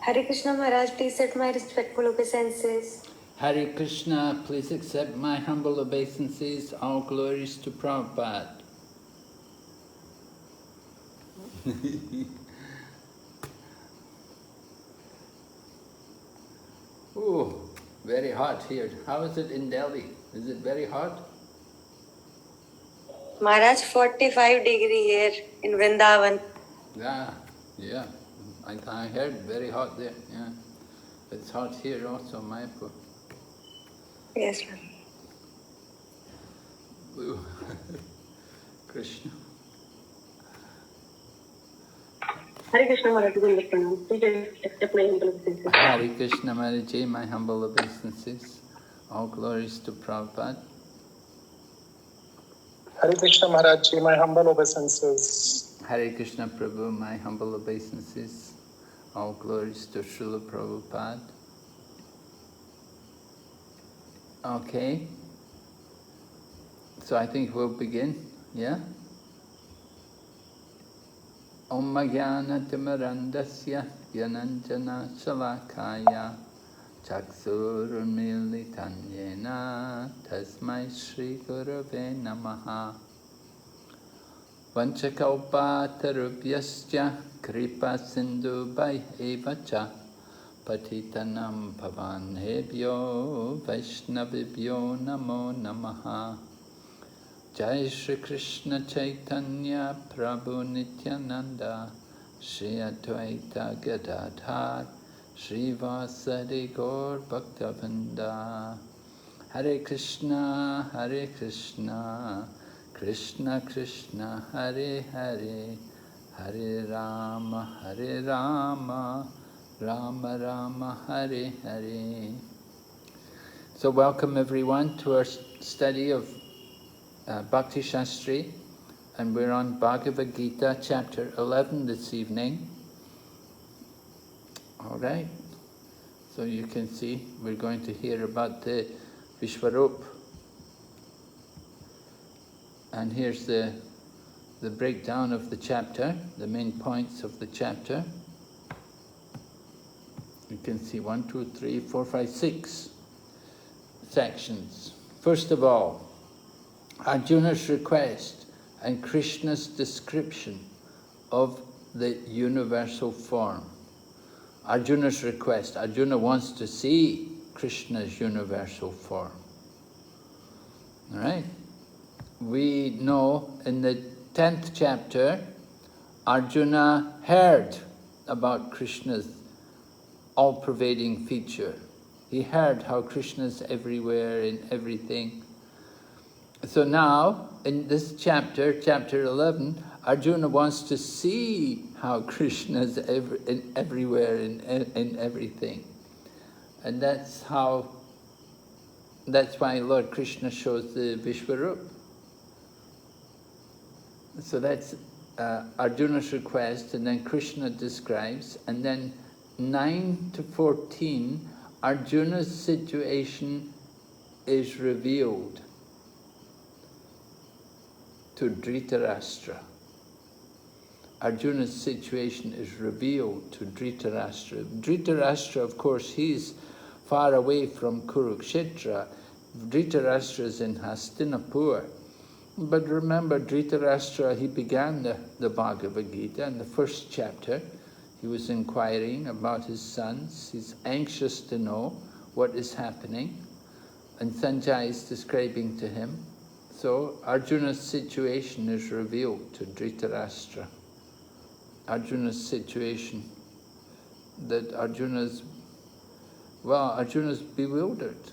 Hare Krishna Maharaj, please accept my respectful obeisances. Hare Krishna, please accept my humble obeisances. All glories to Prabhupada. Oh, very hot here. How is it in Delhi? Is it very hot? Maharaj, 45 degree here in Vrindavan. Yeah. I heard very hot there. Yeah, it's hot here also, Mayapur. Yes, ma'am. Krishna. Hare Krishna Maharaj, please accept my humble obeisances. Hare Krishna Maharaj, my humble obeisances. All glories to Prabhupada. Hare Krishna Maharaj, my humble obeisances. Hare Krishna Prabhu, my humble obeisances. All glories to Srila Prabhupada. Okay. So I think we'll begin, yeah? Om Jnana Timirandasya Gyananjana Shalakaya Chaksurunmilitan Yena Tasmai Shri Gurave Namaha Vanchakalpatarubhyascha Kripa Sindhu Bhaivacha Patitanam Pavanebhyo Vaishnavibhyo Namo Namaha Jai Shri Krishna Chaitanya Prabhu Nityananda Shri Advaita Gadadhar Shri Vasari Gaur Bhaktavinda Hare Krishna Krishna Krishna Hare Hare Hare Rama Rama Rama Hare Hare. So welcome everyone to our study of Bhakti Sastri, and we're on Bhagavad Gita chapter 11 this evening. All right, so you can see we're going to hear about the Vishwarup, and here's the breakdown of the chapter, the main points of the chapter. You can see 1, 2, 3, 4, 5, 6 sections. First of all, Arjuna's request and Krishna's description of the universal form. Arjuna's request. Arjuna wants to see Krishna's universal form. All right? We know in the 10th chapter, Arjuna heard about Krishna's all-pervading feature. He heard how Krishna's everywhere in everything. So now, in this chapter, chapter 11, Arjuna wants to see how Krishna is everywhere in everything. And that's why Lord Krishna shows the Vishwarup. So that's Arjuna's request, and then Krishna describes, and then 9 to 14, Arjuna's situation is revealed to Dhritarashtra. Arjuna's situation is revealed to Dhritarashtra. Dhritarashtra, of course, he's far away from Kurukshetra. Dhritarashtra is in Hastinapur. But remember, Dhritarashtra, he began the Bhagavad Gita in the first chapter. He was inquiring about his sons. He's anxious to know what is happening. And Sanjay is describing to him. So Arjuna's situation is revealed to Dhritarashtra. Arjuna's situation, that Arjuna's bewildered.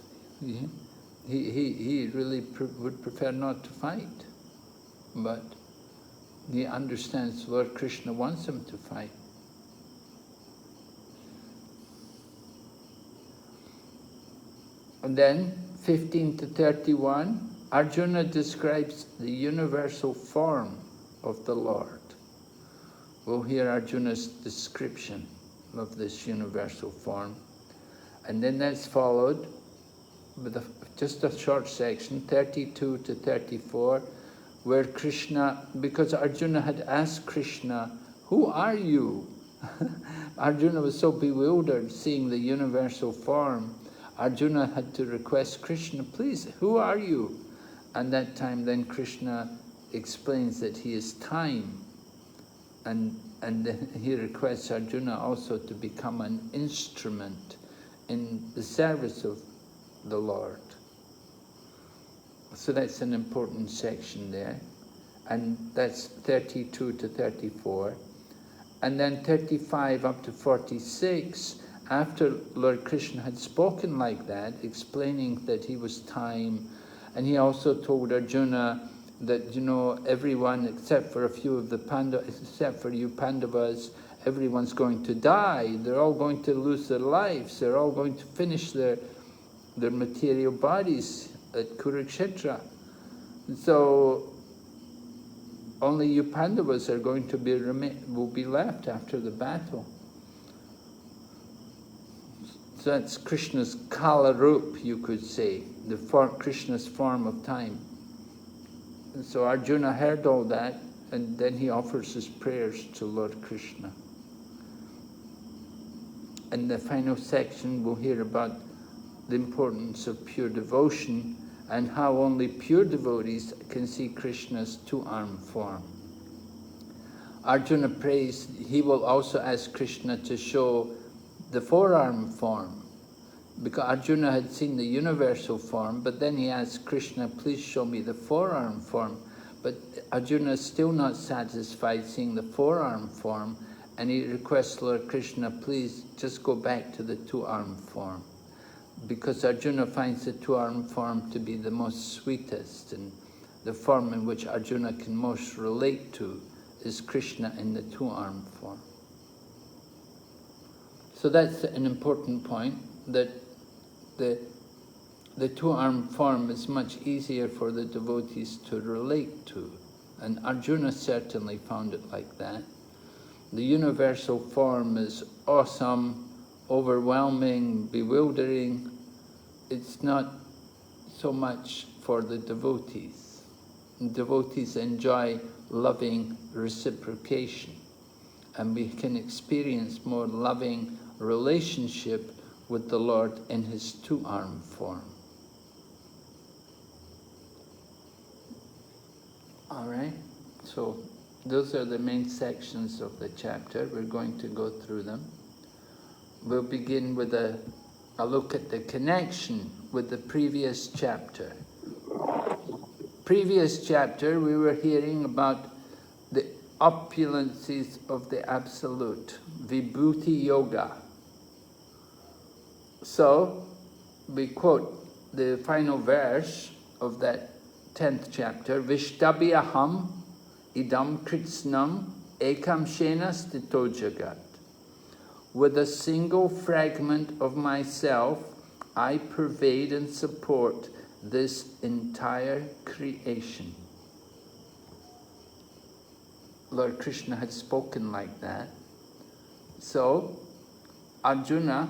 He really would prefer not to fight, but he understands Lord Krishna wants him to fight. And then 15 to 31, Arjuna describes the universal form of the Lord. We'll hear Arjuna's description of this universal form. And then that's followed with just a short section, 32 to 34, where Krishna, because Arjuna had asked Krishna, "Who are you? Arjuna was so bewildered seeing the universal form. Arjuna had to request Krishna, please, who are you? And that time then Krishna explains that he is time. And then he requests Arjuna also to become an instrument in the service of the Lord. So that's an important section there. And that's 32 to 34. And then 35 up to 46, after Lord Krishna had spoken like that, explaining that he was time, and he also told Arjuna that, you know, everyone except for a few of the Pandavas, except for you Pandavas, everyone's going to die. They're all going to lose their lives. They're all going to finish their material bodies at Kurukshetra. So only you Pandavas are going to will be left after the battle. So that's Krishna's Kala Rup, you could say, Krishna's form of time. And so Arjuna heard all that, and then he offers his prayers to Lord Krishna. In the final section, we'll hear about the importance of pure devotion and how only pure devotees can see Krishna's two-armed form. Arjuna prays, he will also ask Krishna to show the four-armed form, because Arjuna had seen the universal form, but then he asked Krishna, please show me the four-armed form. But Arjuna is still not satisfied seeing the four-armed form, and he requests Lord Krishna, please just go back to the two-armed form. Because Arjuna finds the two-armed form to be the most sweetest, and the form in which Arjuna can most relate to is Krishna in the two-armed form. So that's an important point, that the two-armed form is much easier for the devotees to relate to. And Arjuna certainly found it like that. The universal form is awesome, overwhelming, bewildering. It's not so much for the devotees. Devotees enjoy loving reciprocation, and we can experience more loving relationship with the Lord in his two-armed form. All right, so those are the main sections of the chapter. We're going to go through them. We'll begin with a look at the connection with the previous chapter. Previous chapter, we were hearing about the opulences of the Absolute, Vibhuti Yoga. So, we quote the final verse of that 10th chapter, Vishtabhyaham idam kritsnam ekam shena stito jagat. With a single fragment of myself, I pervade and support this entire creation. Lord Krishna had spoken like that. So, Arjuna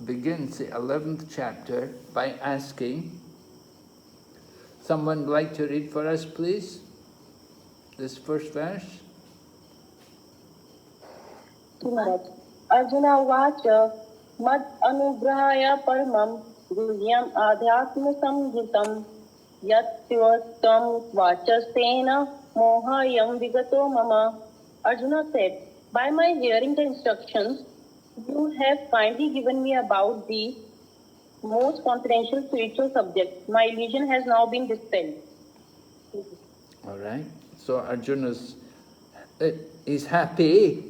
begins the 11th chapter by asking, someone would like to read for us, please, this first verse? Arjuna Vacha Mad Anugrahaya Paramam Guhyam Adhyatma Samhitam Yatyastam Vachasena Mohayam Vigato Mama. Arjuna said, by my hearing the instructions you have kindly given me about the most confidential spiritual subject, my illusion has now been dispelled. All right. So Arjuna is happy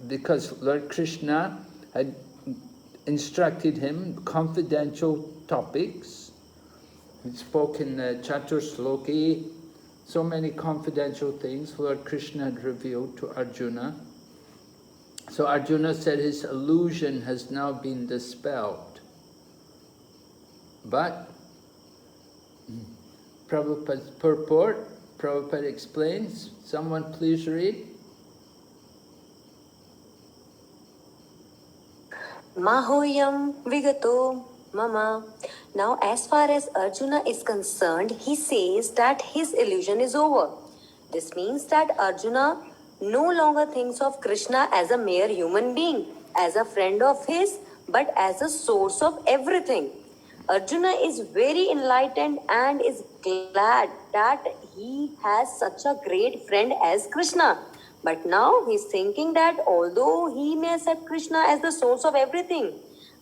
because Lord Krishna had instructed him confidential topics. He spoke in the Chatur Sloki, so many confidential things Lord Krishna had revealed to Arjuna. So Arjuna said his illusion has now been dispelled. But Prabhupada's purport, Prabhupada explains. Someone please read. Mahoyam vigato mama. Now as far as Arjuna is concerned, he says that his illusion is over. This means that Arjuna no longer thinks of Krishna as a mere human being, as a friend of his, but as a source of everything. Arjuna is very enlightened and is glad that he has such a great friend as Krishna. But now he is thinking that although he may accept Krishna as the source of everything,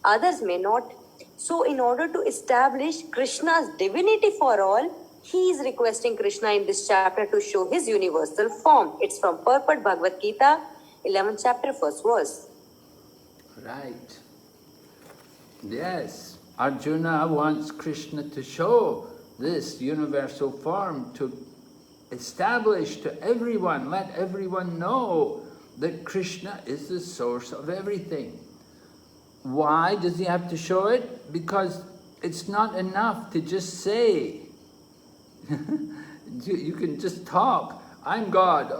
others may not. So, in order to establish Krishna's divinity for all, he is requesting Krishna in this chapter to show his universal form. It's from Purport Bhagavad Gita, 11th chapter, 1st verse. Right. Yes. Arjuna wants Krishna to show this universal form, to establish to everyone, let everyone know that Krishna is the source of everything. Why does he have to show it? Because it's not enough to just say. You can just talk, I'm God.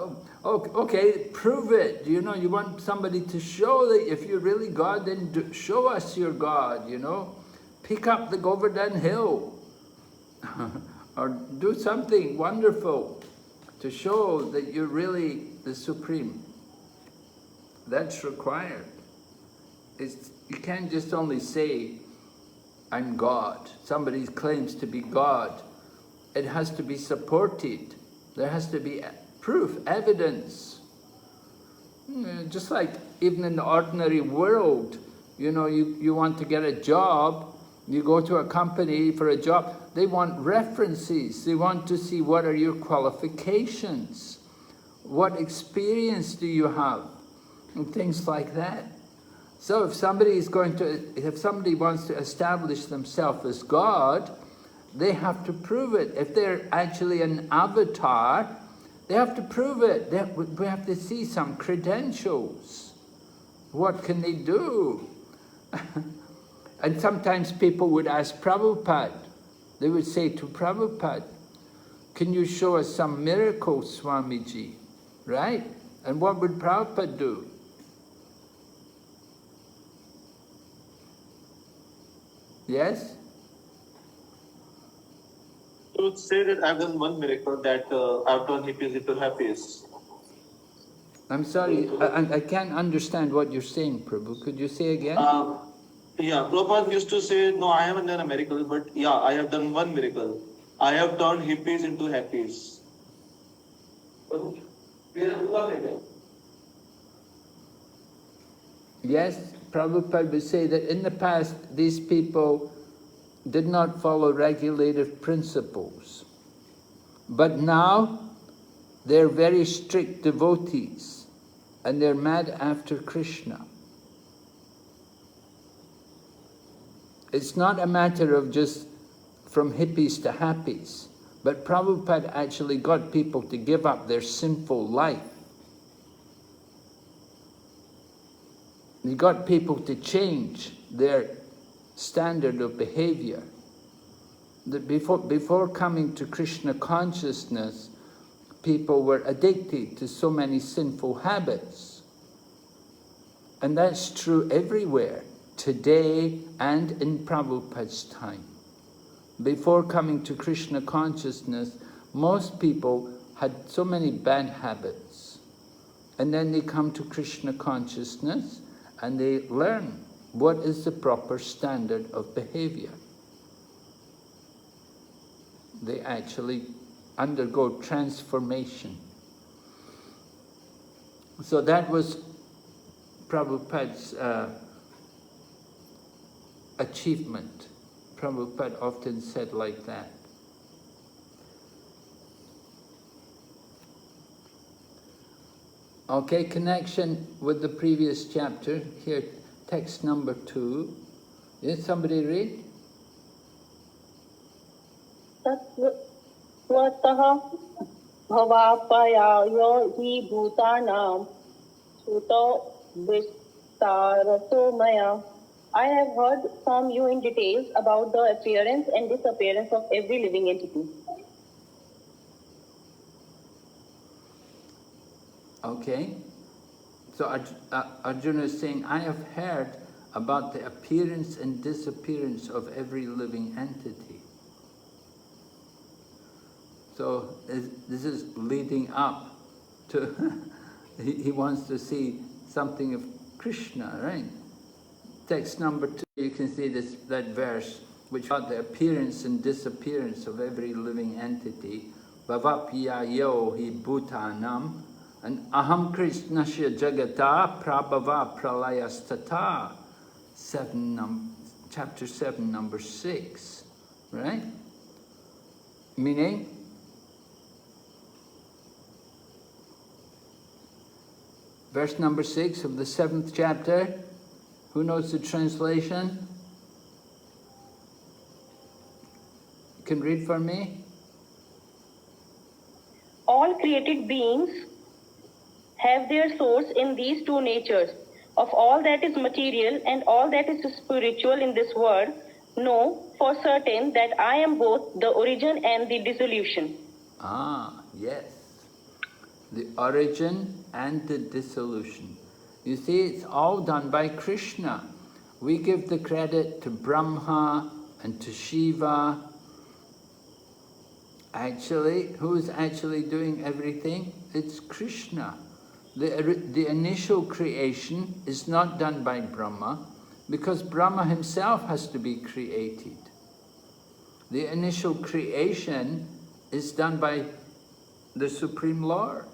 Oh, okay, prove it. You know, you want somebody to show that if you're really God, then show us you're God, you know. Pick up the Govardhan hill or do something wonderful to show that you're really the Supreme. That's required. You can't just only say, I'm God. Somebody claims to be God. It has to be supported. There has to be proof, evidence. Just like even in the ordinary world, you know, you want to get a job, you go to a company for a job, they want references. They want to see what are your qualifications, what experience do you have, and things like that. So if somebody wants to establish themselves as God, they have to prove it. If they're actually an avatar, they have to prove it. We have to see some credentials. What can they do? And sometimes people would ask Prabhupada, they would say to Prabhupada, can you show us some miracles, Swamiji? Right? And what would Prabhupada do? Yes? I would say that I've done one miracle, that I've turned hippies into happies. I'm sorry, I can't understand what you're saying, Prabhu. Could you say again? Yeah, Prabhupada used to say, no, I haven't done a miracle, but yeah, I have done one miracle. I have turned hippies into happies. Yes, Prabhupada would say that in the past, these people did not follow regulative principles. But now, they're very strict devotees, and they're mad after Krishna. It's not a matter of just from hippies to happies, but Prabhupada actually got people to give up their sinful life. He got people to change their standard of behavior. That before coming to Krishna consciousness, people were addicted to so many sinful habits. And that's true everywhere, today and in Prabhupada's time. Before coming to Krishna consciousness, most people had so many bad habits. And then they come to Krishna consciousness and they learn what is the proper standard of behavior. They actually undergo transformation. So that was Prabhupada's achievement. Prabhupada often said like that. Okay, connection with the previous chapter. Here, text number 2. Did somebody read? Swatah bhavapayayo hi bhutanam suto vistarato maya. I have heard from you in details about the appearance and disappearance of every living entity. Okay. So Arjuna is saying, I have heard about the appearance and disappearance of every living entity. So this is leading up to he wants to see something of Krishna, right? Text number 2, you can see that verse, which about the appearance and disappearance of every living entity. Bhavapya yo hi bhutanam, and aham krishnasya jagata prabhava pralayastata. Chapter 7, number 6, right? Meaning, verse number 6 of the 7th chapter. Who knows the translation? You can read for me? All created beings have their source in these two natures. Of all that is material and all that is spiritual in this world, know for certain that I am both the origin and the dissolution. Ah, yes. The origin and the dissolution. You see, it's all done by Krishna. We give the credit to Brahma and to Shiva. Actually, who's actually doing everything? It's Krishna. The initial creation is not done by Brahma, because Brahma himself has to be created. The initial creation is done by the Supreme Lord.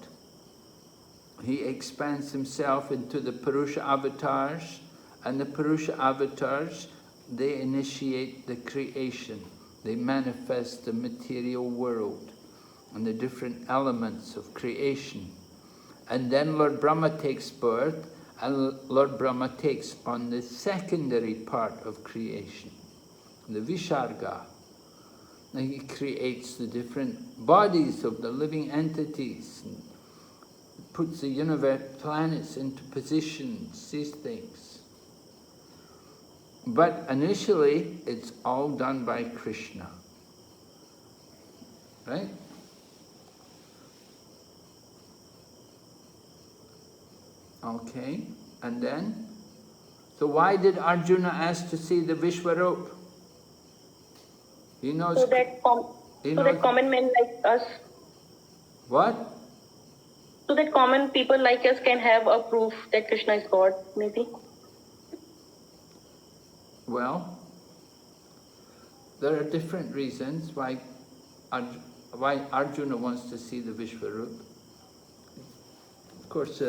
He expands himself into the Purusha avatars, and the Purusha avatars, they initiate the creation. They manifest the material world and the different elements of creation. And then Lord Brahma takes birth, and Lord Brahma takes on the secondary part of creation, the Visarga. And he creates the different bodies of the living entities, and puts the universe, planets into positions, these things. But initially, it's all done by Krishna. Right? Okay, and then? So why did Arjuna ask to see the Vishwarup? He knows... So that common men like us... What? So that common people like us can have a proof that Krishna is God, maybe? Well, there are different reasons why Arjuna wants to see the Vishwarup. Of course,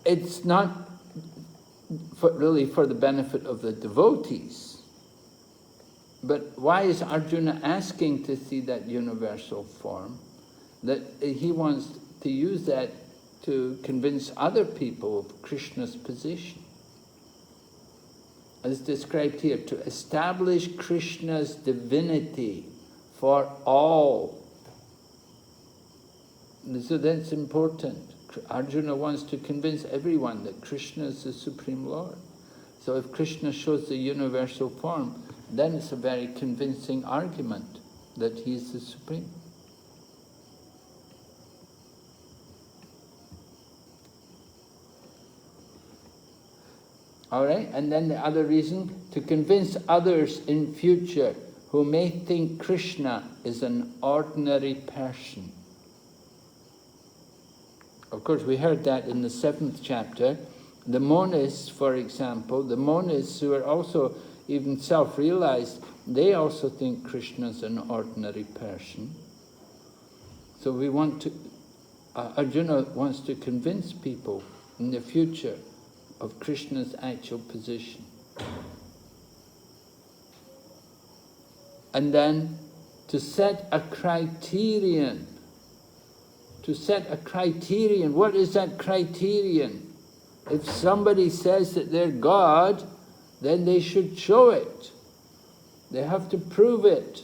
it's not really for the benefit of the devotees. But why is Arjuna asking to see that universal form? That he wants to use that to convince other people of Krishna's position. As described here, to establish Krishna's divinity for all. So that's important. Arjuna wants to convince everyone that Krishna is the Supreme Lord. So if Krishna shows the universal form, then it's a very convincing argument that he is the Supreme. All right, and then the other reason, to convince others in future who may think Krishna is an ordinary person. Of course, we heard that in the 7th chapter. The monists, for example, the monists who are also even self-realized, they also think Krishna is an ordinary person. So we want to, Arjuna wants to convince people in the future of Krishna's actual position. And then to set a criterion. To set a criterion. What is that criterion? If somebody says that they're God, then they should show it. They have to prove it.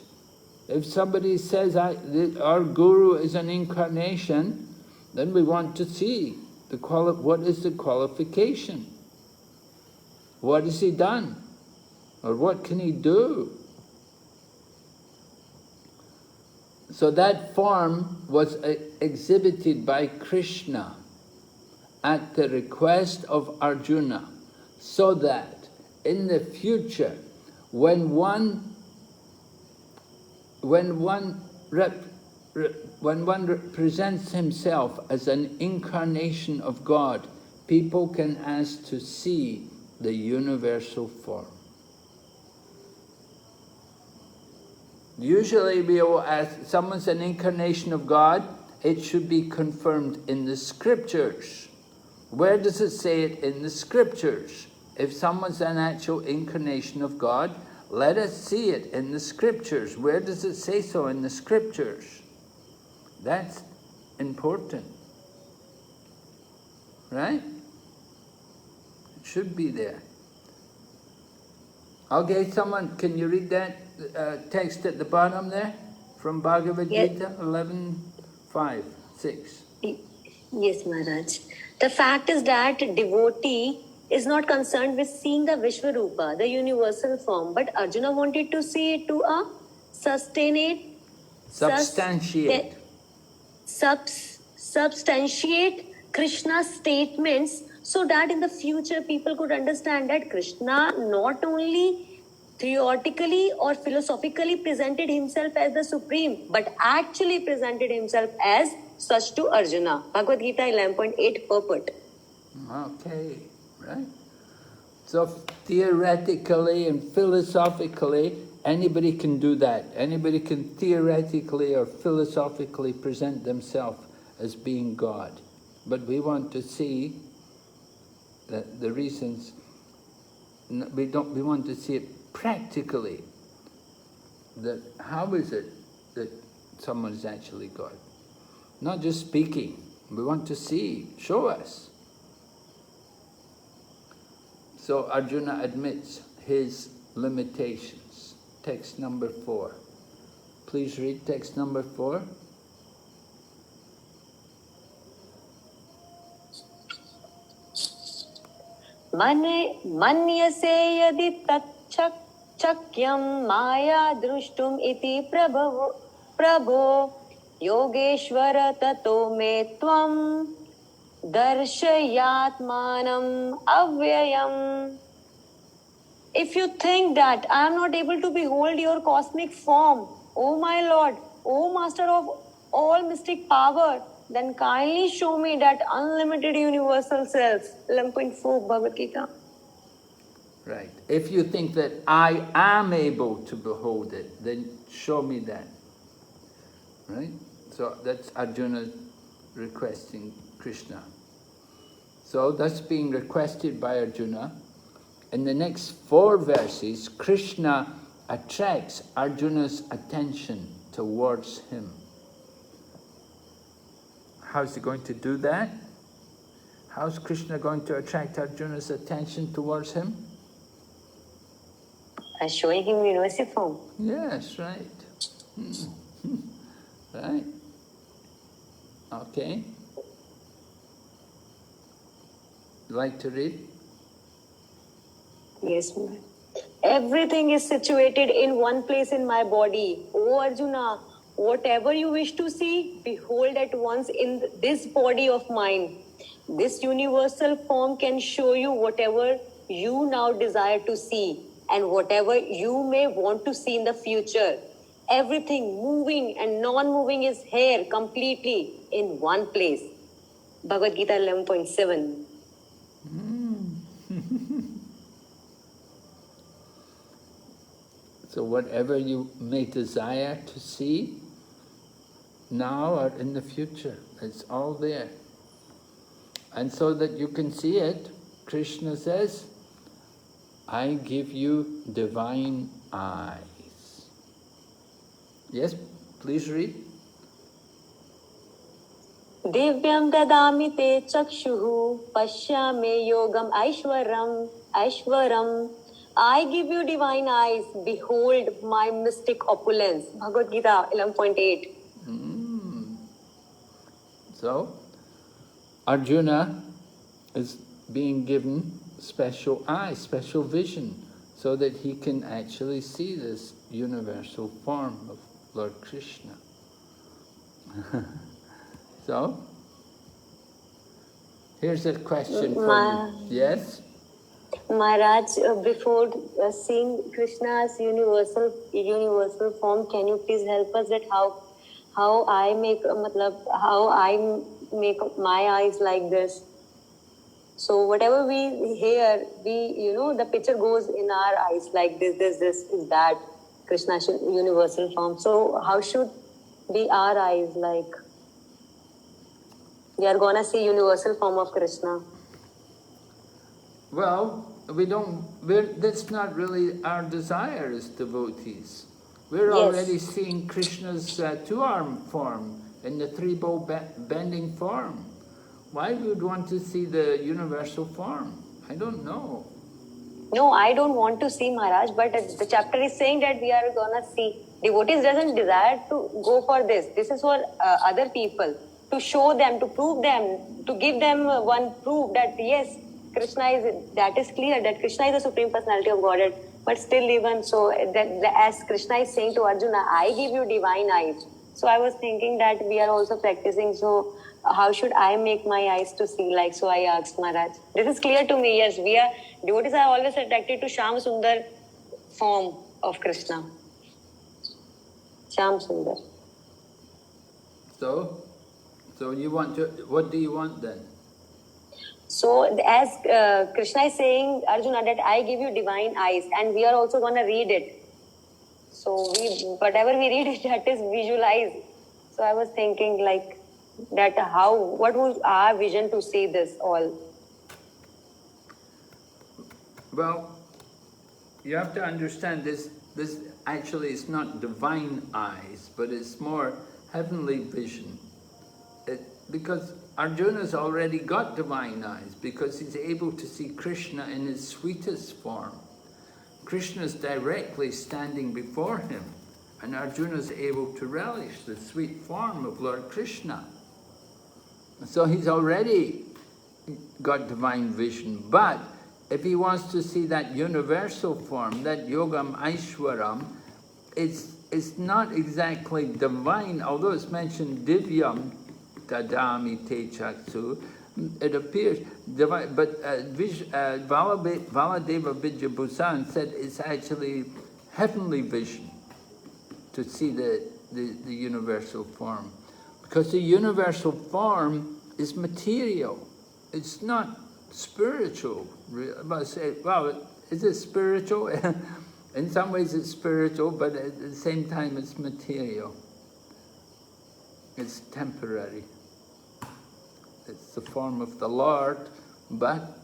If somebody says our Guru is an incarnation, then we want to see what is the qualification? What has he done? Or what can he do? So that form was exhibited by Krishna at the request of Arjuna, so that in the future, when one when one presents himself as an incarnation of God, people can ask to see the universal form. Usually we will ask, someone's an incarnation of God, it should be confirmed in the scriptures. Where does it say it in the scriptures? If someone's an actual incarnation of God, let us see it in the scriptures. Where does it say so in the scriptures? That's important. Right? It should be there. Okay, someone, can you read that text at the bottom there? From Bhagavad Gita 11:5, 6. Yes, Maharaj. The fact is that devotee is not concerned with seeing the Vishwarupa, the universal form, but Arjuna wanted to see it to a substantiate Krishna's statements, so that in the future people could understand that Krishna not only theoretically or philosophically presented himself as the supreme, but actually presented himself as such to Arjuna. Bhagavad Gita 11.8 purport. Okay, right. So theoretically and philosophically, anybody can do that. Anybody can theoretically or philosophically present themselves as being God. But we want to see that the reasons, we want to see it practically. That how is it that someone is actually God? Not just speaking. We want to see, show us. So Arjuna admits his limitations. Text number 4. Please read text number 4. Manyase yadi chakyam maya drushtum iti prabho yogeshwara tato me tvam darshayatmanam avyayam. If you think that I am not able to behold your cosmic form, O my Lord, O Master of all mystic power, then kindly show me that unlimited universal self. 11.4 Bhagavad Gita. Right. If you think that I am able to behold it, then show me that. Right? So that's Arjuna requesting Krishna. So that's being requested by Arjuna. In the next 4 verses, Krishna attracts Arjuna's attention towards him. How's he going to do that? How's Krishna going to attract Arjuna's attention towards him? By showing him universal form. Yes, right. Right. Okay. Like to read? Yes, ma'am. Everything is situated in one place in my body. O Arjuna, whatever you wish to see, behold at once in this body of mine. This universal form can show you whatever you now desire to see and whatever you may want to see in the future. Everything moving and non-moving is here completely in one place. Bhagavad Gita 11.7. So whatever you may desire to see, now or in the future, it's all there. And so that you can see it, Krishna says, I give you divine eyes. Yes, please read. Divyam dadami te chakshuhu pashyame yogam aishwaram. I give you divine eyes, behold my mystic opulence. Bhagavad Gita 11.8. So, Arjuna is being given special eyes, special vision, so that he can actually see this universal form of Lord Krishna. So, here's a question for you. Yes? Maharaj, before seeing Krishna's universal form, can you please help us that how I make my eyes like this. So whatever we hear, the picture goes in our eyes like this is that Krishna's universal form. So how should be our eyes like? We are gonna see universal form of Krishna. Well, that's not really our desire as devotees. We're Yes. already seeing Krishna's two-arm form in the three-bow bending form. Why would we want to see the universal form? I don't know. No, I don't want to see Maharaj, but the chapter is saying that we are gonna see. Devotees doesn't desire to go for this. This is for other people, to show them, to prove them, to give them one proof that yes, that is clear that Krishna is the Supreme Personality of Godhead. But still even so, as Krishna is saying to Arjuna, I give you divine eyes. So I was thinking that we are also practicing, so how should I make my eyes to see like? So I asked Maharaj. This is clear to me, yes, devotees are always attracted to Shyam Sundar form of Krishna. Shyam Sundar. So you want to, what do you want then? So as Krishna is saying, Arjuna, that I give you divine eyes, and we are also going to read it. So whatever we read, that is visualized. So I was thinking like that what was our vision to see this all? Well, you have to understand this actually is not divine eyes, but it's more heavenly vision. Because Arjuna's already got divine eyes, because he's able to see Krishna in his sweetest form. Krishna's directly standing before him, and Arjuna's able to relish the sweet form of Lord Krishna. So he's already got divine vision, but if he wants to see that universal form, that Yogam Aishwaram, it's not exactly divine, although it's mentioned Divyam Tadami Te Chatsu, it appears divine, but Valadeva Vidyabhusan said it's actually heavenly vision to see the universal form. Because the universal form is material, it's not spiritual. I say, well, is it spiritual? In some ways it's spiritual, but at the same time it's material. It's temporary. It's the form of the Lord, but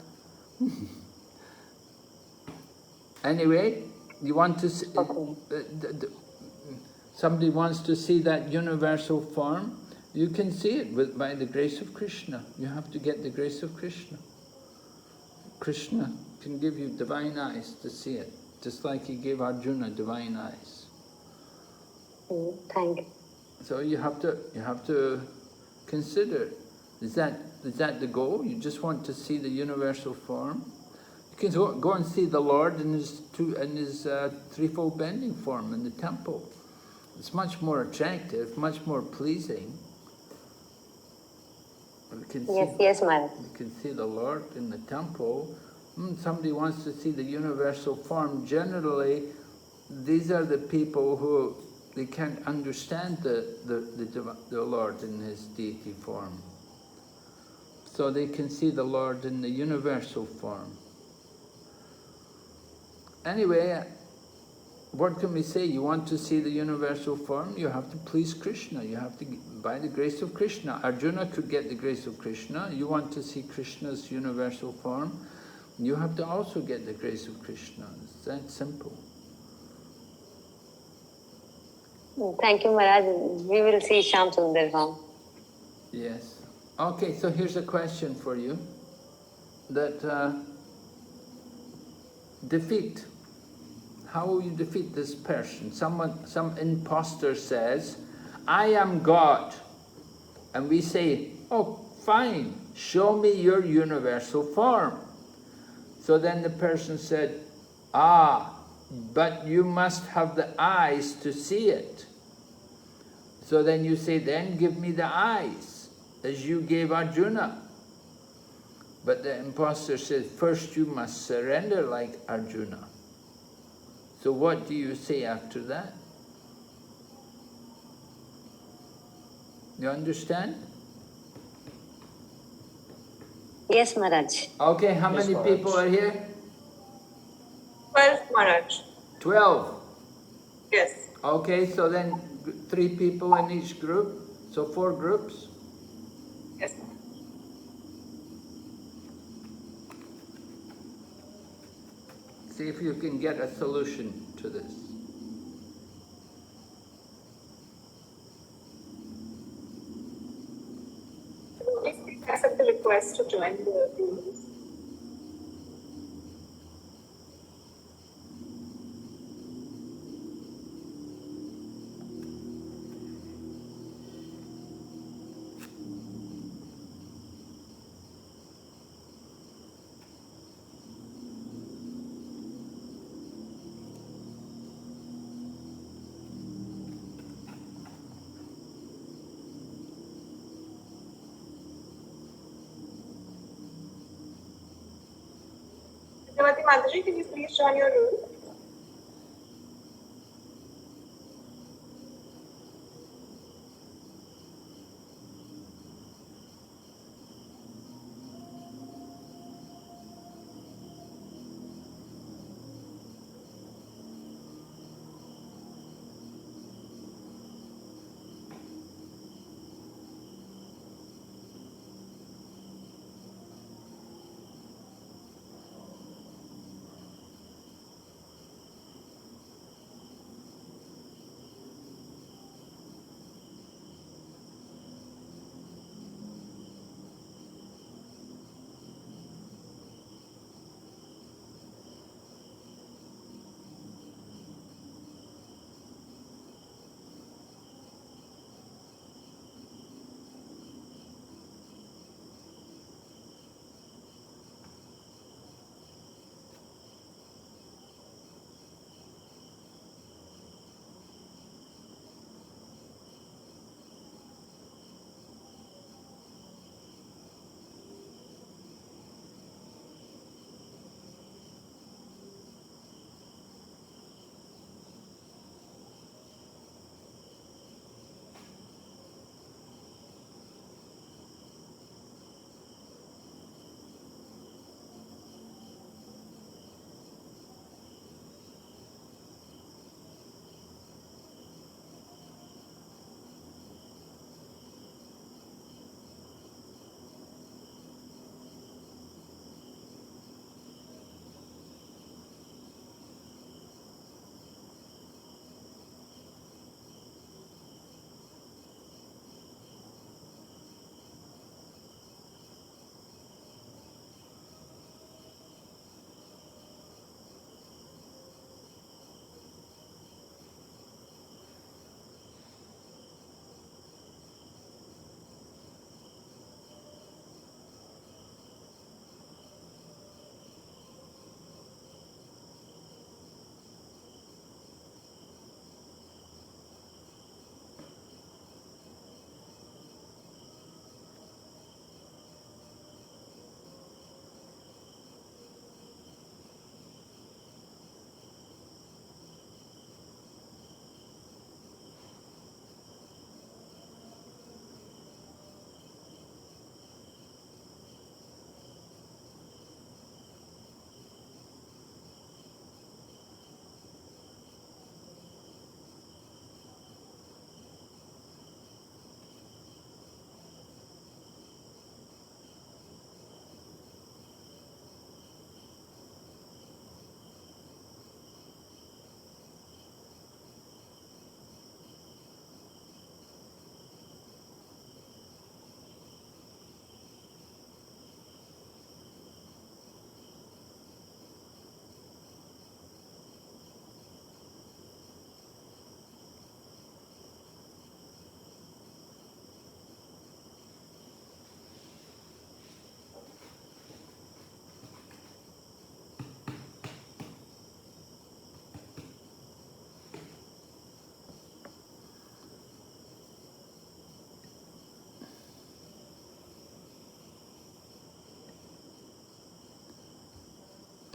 anyway, you want to see, somebody wants to see that universal form, you can see it by the grace of Krishna. You have to get the grace of Krishna. Krishna can give you divine eyes to see it, just like he gave Arjuna divine eyes. Thank you. So you have to consider, is that the goal? You just want to see the universal form? You can go and see the Lord in his threefold bending form in the temple. It's much more attractive, much more pleasing. Yes, Maharaj. You can see the Lord in the temple. Somebody wants to see the universal form. Generally, these are the people who they can't understand the Lord in his deity form. So they can see the Lord in the universal form. Anyway, what can we say? You want to see the universal form, you have to please Krishna. You have to, by the grace of Krishna. Arjuna could get the grace of Krishna. You want to see Krishna's universal form, you have to also get the grace of Krishna. It's that simple. Thank you, Maharaj. We will see Shyam Sundar form. Yes. Okay, so here's a question for you. That defeat. How will you defeat this person? Some imposter says, I am God. And we say, oh, fine, show me your universal form. So then the person said, but you must have the eyes to see it. So then you say, then give me the eyes, as you gave Arjuna. But the imposter says, first you must surrender like Arjuna. So what do you say after that? You understand? Yes, Maharaj. Okay, how Yes, many Maharaj. people are here? 12, Maharaj. 12. Yes. Okay, so then 3 people in each group, so 4 groups. Yes. See if you can get a solution to this. If we accept the request to join the group. Srimati Mataji, can you please join your room?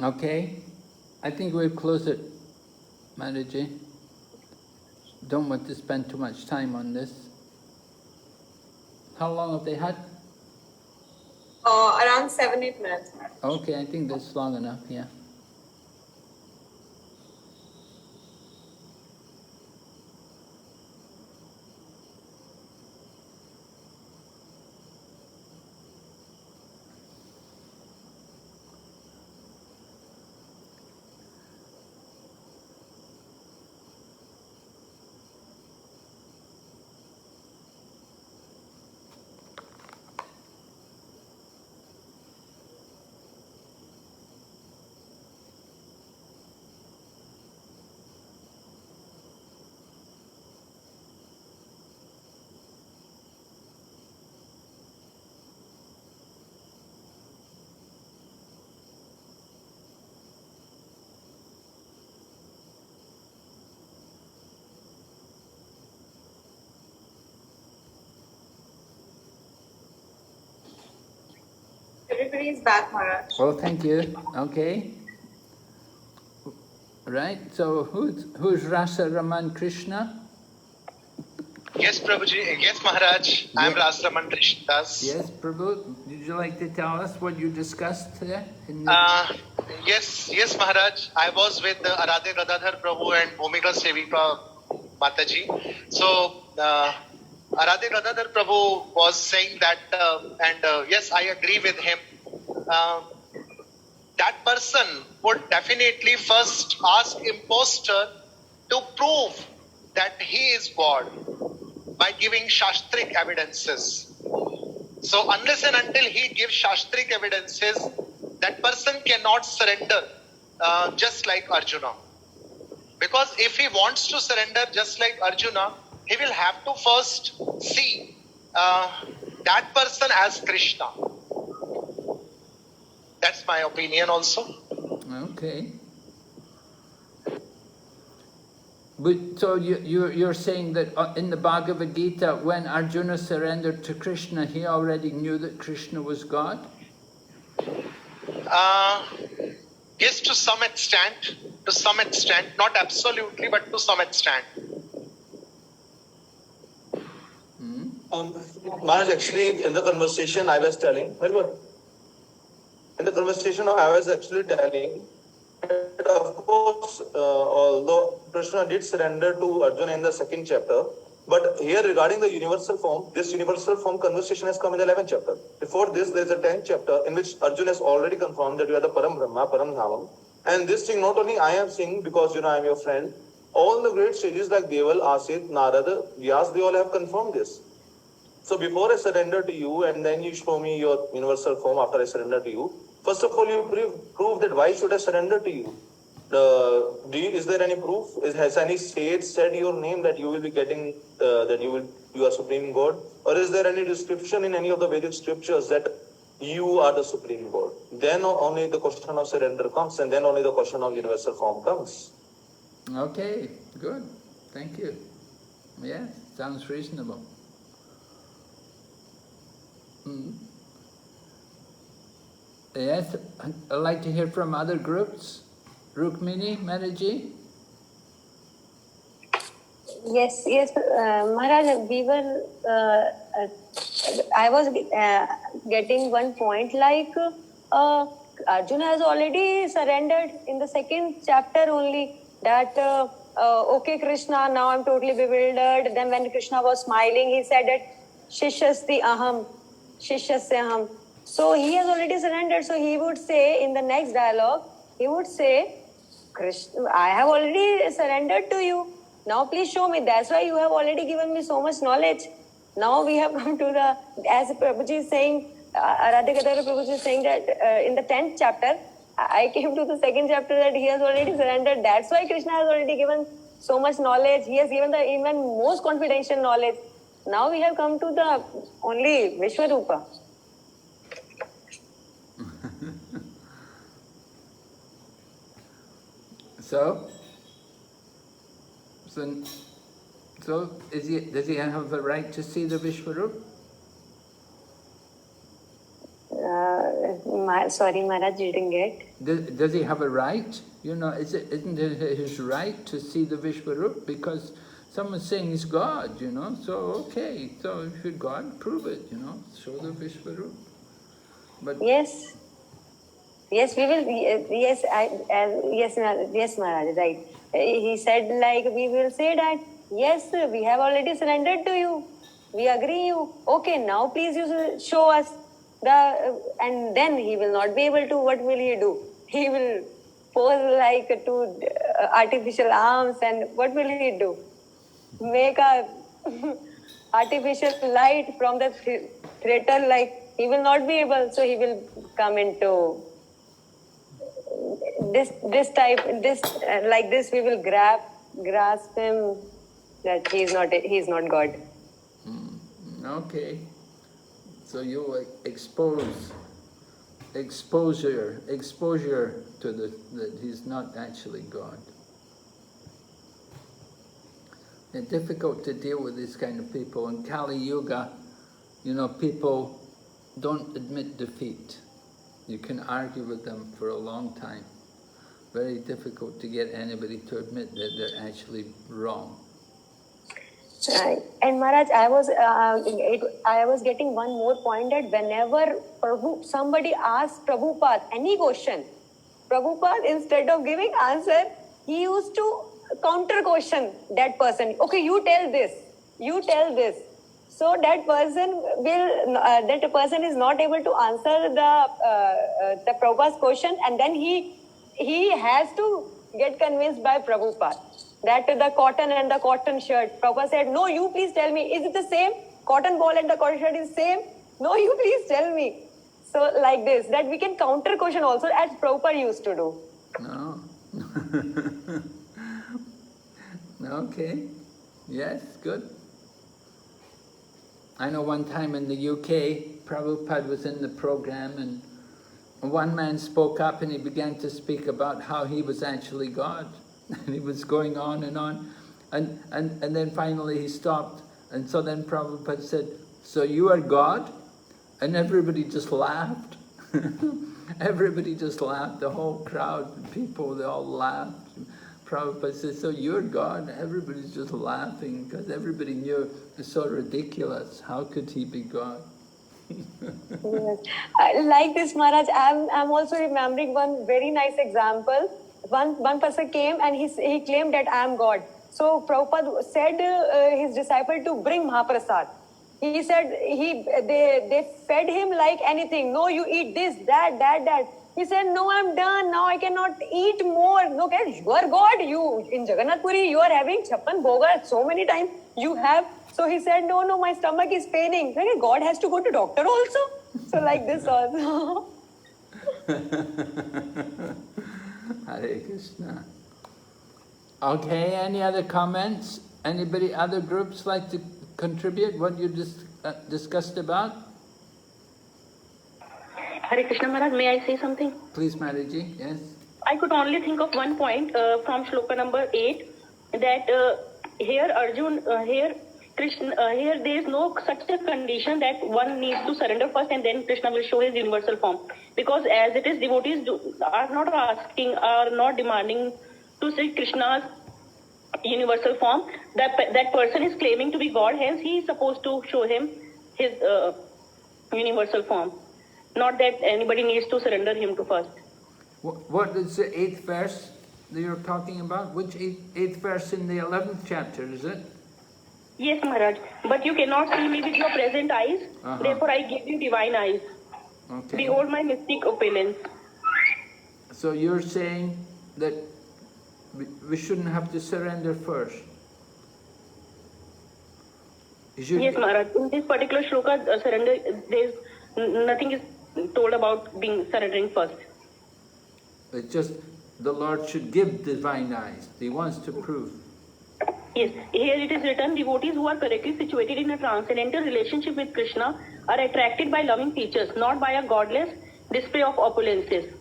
Okay, I think we'll close it, Mataji. Don't want to spend too much time on this. How long have they had? Around 7-8 minutes. Okay, I think that's long enough, yeah. Everybody is back, Maharaj. Oh, thank you. Okay. Right, so who's Rasa Raman Krishna? Yes, Prabhuji. Yes, Maharaj. I am Yeah. Rasraman Krishnadas. Yes, Prabhu, would you like to tell us what you discussed there? Yes, Maharaj. I was with Aradhe Gadadhar Prabhu and Bhumika Sevika Mataji. So, Aradhe Gadadhar Prabhu was saying that, and yes, I agree with him. That person would definitely first ask impostor to prove that he is God by giving shastric evidences. So unless and until he gives shastric evidences, that person cannot surrender just like Arjuna. Because if he wants to surrender just like Arjuna, he will have to first see that person as Krishna. That's my opinion also. Okay. But so you're saying that in the Bhagavad Gita, when Arjuna surrendered to Krishna, he already knew that Krishna was God? Yes, to some extent, not absolutely, but to some extent. Maharaj, actually, in the conversation I was telling, that of course, although Krishna did surrender to Arjuna in the second chapter, but here regarding the universal form, this universal form conversation has come in the 11th chapter. Before this, there is a 10th chapter in which Arjuna has already confirmed that you are the Param Brahma, Param Dhavam. And this thing, not only I am saying because I am your friend, all the great sages like Deval, Asit, Narada, Vyas, they all have confirmed this. So before I surrender to you and then you show me your universal form after I surrender to you, first of all, you prove that why should I surrender to you? Is there any proof? Has any sage said your name that you will be getting, that you are Supreme God? Or is there any description in any of the Vedic scriptures that you are the Supreme God? Then only the question of surrender comes, and then only the question of universal form comes. Okay, good. Thank you. Yeah, sounds reasonable. Yes, I'd like to hear from other groups. Rukmini, Mataji? Yes, Maharaj, we were, I was getting one point like Arjuna has already surrendered in the second chapter only that, okay Krishna, now I'm totally bewildered. Then when Krishna was smiling, he said that Shishyasti aham, Shishyasya aham. So he has already surrendered. So he would say in the next dialogue, he would say, Krishna, I have already surrendered to you. Now please show me. That's why you have already given me so much knowledge. Now we have come to the, as Prabhuji is saying, Aradhe Gadadhar Prabhuji is saying that in the 10th chapter, I came to the second chapter that he has already surrendered. That's why Krishna has already given so much knowledge. He has given the even most confidential knowledge. Now we have come to the only Vishwarupa. So does he have the right to see the Vishwarup? Sorry, Maharaj, didn't get. Does he have a right? Isn't it his right to see the Vishwarup? Because someone's saying he's God, you know, so okay, so if you're God, prove it, you know, show the Vishwarup. But Yes. Yes, we will. Yes, yes, Maharaj. Right. He said, like, we will say that yes, we have already surrendered to you. We agree you. Okay, now please you show us the. And then he will not be able to. What will he do? He will pose like to artificial arms, and what will he do? Make a artificial light from the theater. Like he will not be able. So he will come into this type like this we will grasp him that he's not God. okay, so you will exposure to that he's not actually God. It's difficult to deal with these kind of people. In Kali Yuga, you know, people don't admit defeat. You can argue with them for a long time. Very difficult to get anybody to admit that they're actually wrong. And Maharaj, I was getting one more point that whenever somebody asks Prabhupada any question, Prabhupada, instead of giving answer, he used to counter question that person. Okay, you tell this. So that person is not able to answer the Prabhupada's question, and then he has to get convinced by Prabhupada that the cotton and the cotton shirt. Prabhupada said, no, you please tell me, is it the same? Cotton ball and the cotton shirt is same? No, you please tell me. So like this, that we can counter question also, as Prabhupada used to do. No. Okay. Yes, good. I know one time in the UK, Prabhupada was in the program, and one man spoke up and he began to speak about how he was actually God. And he was going on. And then finally he stopped. And so then Prabhupada said, so you are God? And everybody just laughed. Everybody just laughed. The whole crowd, people, they all laughed. Prabhupada said, so you're God? Everybody's just laughing because everybody knew it's so ridiculous. How could he be God? Yes. Like this, Maharaj, I'm also remembering one very nice example. One person came and he claimed that I am God. So Prabhupada said his disciple to bring Mahaprasad. He said they fed him like anything. No, you eat this, that. He said, no, I'm done. Now I cannot eat more. No, you are God. You in Jagannath Puri, you are having chappan bhoga so many times. You have. So he said, no, my stomach is paining. God has to go to doctor also. So like this also. Hare Krishna. Okay, any other comments? Anybody, other groups like to contribute what you just discussed about? Hare Krishna Maharaj, may I say something? Please, Mataji, yes. I could only think of one point from shloka number 8, that here Arjun, here Krishna, here there is no such a condition that one needs to surrender first and then Krishna will show his universal form. Because as it is, devotees are not asking, are not demanding to see Krishna's universal form. That person is claiming to be God, hence he is supposed to show him his universal form. Not that anybody needs to surrender him to first. What is the 8th verse that you're talking about? Which 8th verse in the 11th chapter, is it? Yes, Maharaj. But you cannot see me with your present eyes. Therefore, I give you divine eyes. Okay. Behold my mystic opulence. So you're saying that we shouldn't have to surrender first? Yes, Maharaj. In this particular shloka, surrender, nothing is told about being surrendering first. It's just the Lord should give divine eyes. He wants to prove. Yes, here it is written, devotees who are correctly situated in a transcendental relationship with Krishna are attracted by loving features, not by a godless display of opulences.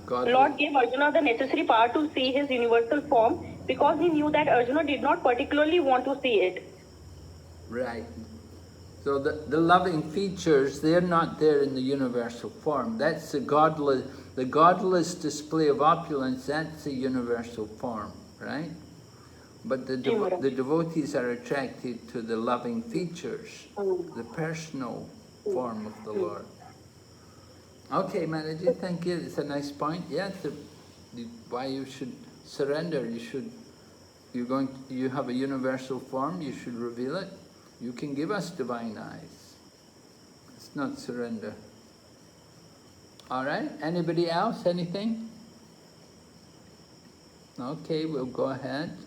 Lord gave Arjuna the necessary power to see his universal form because he knew that Arjuna did not particularly want to see it. Right. So the loving features, they're not there in the universal form. That's the godless display of opulence, that's the universal form, right? But the devotees are attracted to the loving features, the personal form of the Lord. Okay, Manaji, thank you. It's a nice point. Yeah, why you should surrender. You have a universal form. You should reveal it. You can give us divine eyes. It's not surrender. All right. Anybody else? Anything? Okay, we'll go ahead.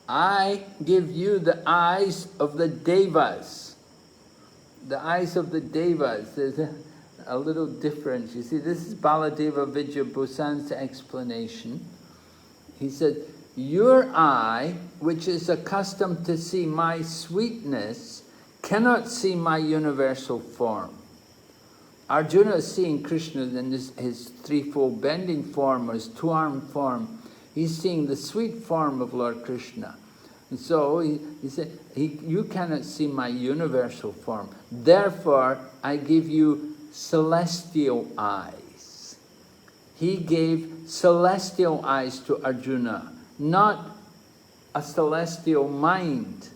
I give you the eyes of the devas. The eyes of the devas. There's a little difference. You see, this is Baladeva Vijayabhusan's explanation. He said, your eye, which is accustomed to see my sweetness, cannot see my universal form. Arjuna is seeing Krishna in his threefold bending form, or his two-armed form. He's seeing the sweet form of Lord Krishna. And so he said, you cannot see my universal form. Therefore, I give you celestial eyes. He gave celestial eyes to Arjuna, not a celestial mind.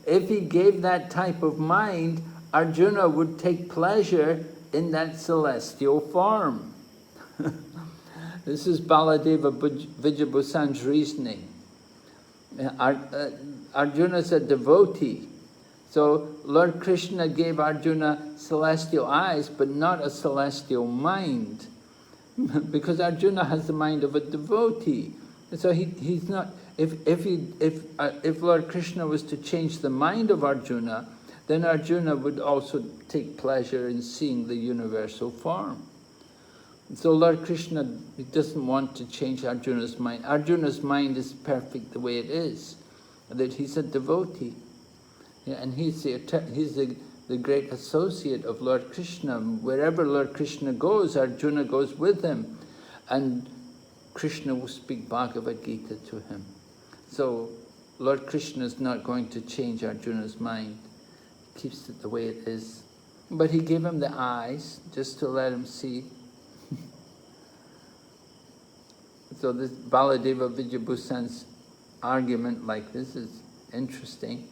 If he gave that type of mind, Arjuna would take pleasure in that celestial form. This is Baladeva Vijayabhusan's reasoning. Arjuna is a devotee. So Lord Krishna gave Arjuna celestial eyes, but not a celestial mind. Because Arjuna has the mind of a devotee. So he's not, if Lord Krishna was to change the mind of Arjuna, then Arjuna would also take pleasure in seeing the universal form. So Lord Krishna doesn't want to change Arjuna's mind. Arjuna's mind is perfect the way it is, that he's a devotee. Yeah, and he's the great associate of Lord Krishna. Wherever Lord Krishna goes, Arjuna goes with him. And Krishna will speak Bhagavad Gita to him. So Lord Krishna is not going to change Arjuna's mind. He keeps it the way it is. But he gave him the eyes just to let him see. So this Baladeva Vijayabhusan's argument like this is interesting.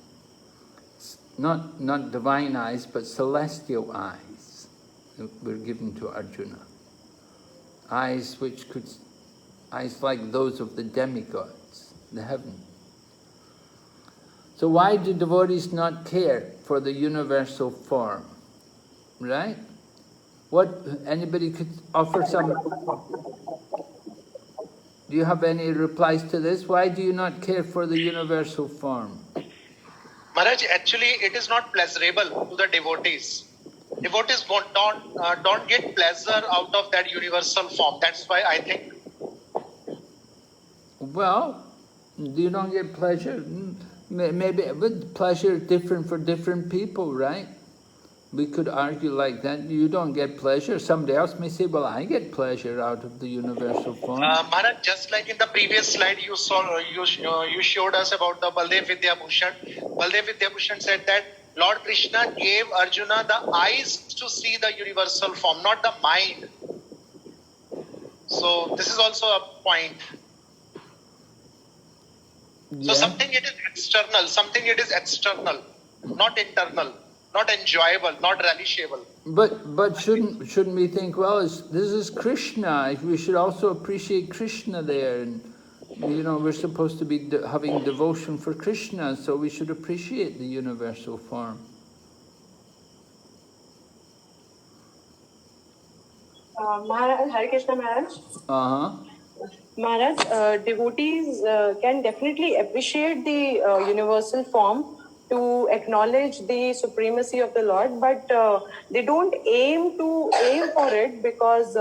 It's not divine eyes, but celestial eyes were given to Arjuna. Eyes like those of the demigods, the heaven. So why do devotees not care for the universal form? Right? Anybody could offer some... Do you have any replies to this? Why do you not care for the universal form? Maharaj, actually it is not pleasurable to the devotees. Devotees don't get pleasure out of that universal form. That's why I think. Well, you don't get pleasure. Maybe pleasure is different for different people, right? We could argue like that. You don't get pleasure. Somebody else may say, well, I get pleasure out of the universal form. Maharaj, just like in the previous slide you saw, you showed us about the Baldev Vidyabhushan. Baldev Vidyabhushan said that Lord Krishna gave Arjuna the eyes to see the universal form, not the mind. So this is also a point. Yeah. So something it is external, not internal, not enjoyable, not relishable. But shouldn't we think, well, this is Krishna, we should also appreciate Krishna there, and we're supposed to be having devotion for Krishna, so we should appreciate the universal form. Maharaj, Hare Krishna Maharaj. Maharaj, devotees can definitely appreciate the universal form to acknowledge the supremacy of the Lord, but they don't aim for it because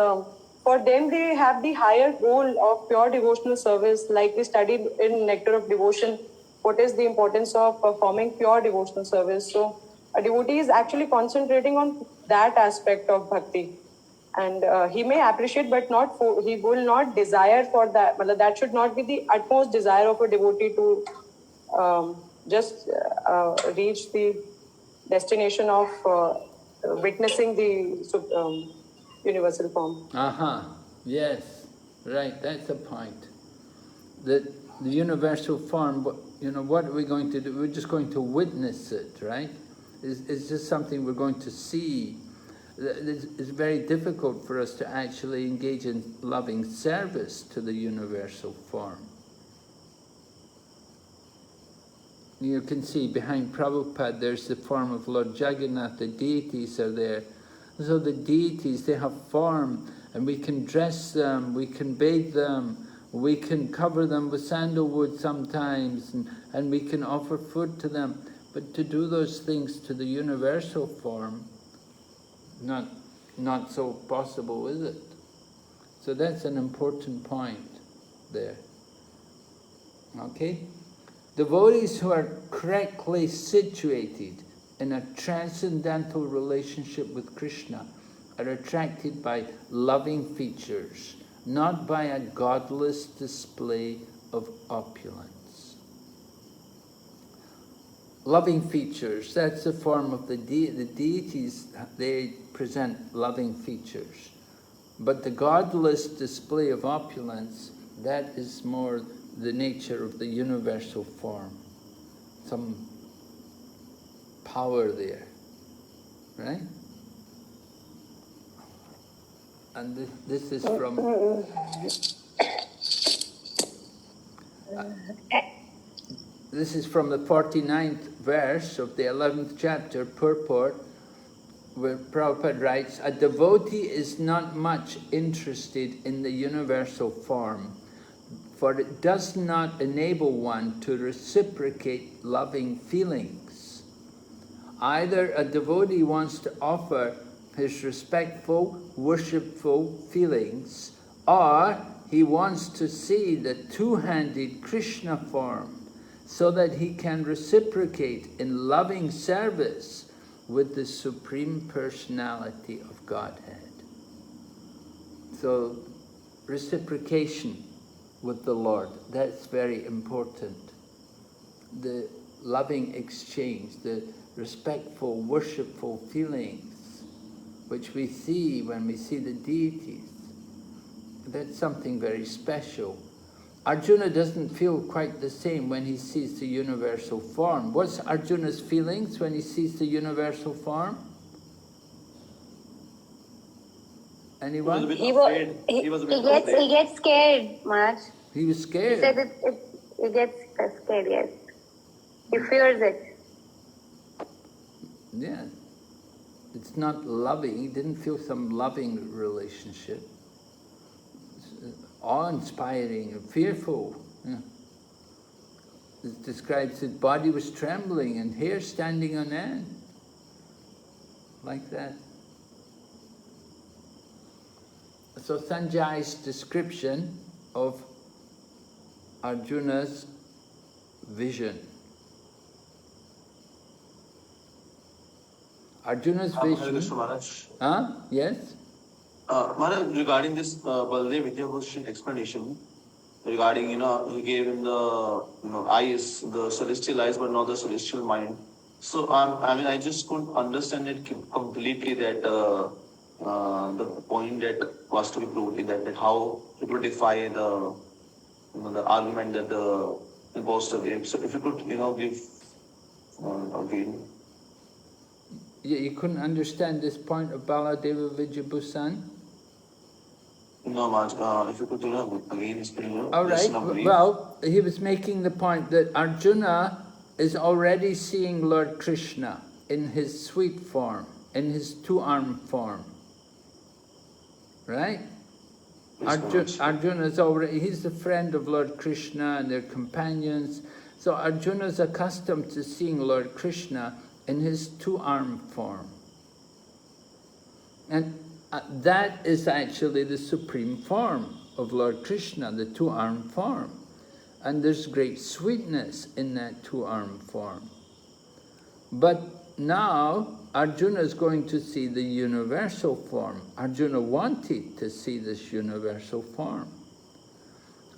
for them they have the higher goal of pure devotional service, like we studied in Nectar of Devotion, what is the importance of performing pure devotional service. So a devotee is actually concentrating on that aspect of bhakti. And he may appreciate, but he will not desire for that. That should not be the utmost desire of a devotee to just reach the destination of witnessing the universal form. Yes, right, that's the point. that the universal form, what are we going to do? We're just going to witness it, right? It's just something we're going to see. It's very difficult for us to actually engage in loving service to the universal form. You can see behind Prabhupada there's the form of Lord Jagannath, the deities are there. So the deities, they have form, and we can dress them, we can bathe them, we can cover them with sandalwood sometimes, and we can offer food to them. But to do those things to the universal form, not so possible, is it? So that's an important point there. Okay? Devotees who are correctly situated in a transcendental relationship with Krishna are attracted by loving features, not by a godless display of opulence. Loving features, that's the form of the deities, they present loving features. But the godless display of opulence, that is more the nature of the universal form. Some power there, right? And this is from the 49th verse of the 11th chapter, purport, where Prabhupada writes, a devotee is not much interested in the universal form, for it does not enable one to reciprocate loving feelings. Either a devotee wants to offer his respectful, worshipful feelings, or he wants to see the two-handed Krishna form so that he can reciprocate in loving service with the Supreme Personality of Godhead. So, reciprocation with the Lord, that's very important. The loving exchange, the respectful, worshipful feelings, which we see when we see the deities, that's something very special. Arjuna doesn't feel quite the same when he sees the universal form. What's Arjuna's feelings when he sees the universal form? Anyone? He gets scared, Maharaj. He was scared. He said he gets scared, yes. He fears it. Yeah. It's not loving. He didn't feel some loving relationship. It's awe-inspiring and fearful. Yeah. It describes his body was trembling and hair standing on end. Like that. So Sanjay's description of Arjuna's vision. Arjuna's vision. Yes? Maharaj, regarding this Baldev Vidyabhushan explanation, regarding, he gave him the eyes, the celestial eyes, but not the celestial mind. So, I just couldn't understand it completely, that the point that was to be proved in that how to defy the argument that the impostor gave. So, if you could, give again. Yeah, you couldn't understand this point of Baladeva Vidyabhusan? No, Maharaj, if you could, again explain. All right, well, he was making the point that Arjuna is already seeing Lord Krishna in his sweet form, in his two-armed form. Right? Arjuna is already, he's the friend of Lord Krishna and their companions. So Arjuna is accustomed to seeing Lord Krishna in his two-armed form. And that is actually the supreme form of Lord Krishna, the two-armed form. And there's great sweetness in that two-armed form. But now Arjuna is going to see the universal form. Arjuna wanted to see this universal form.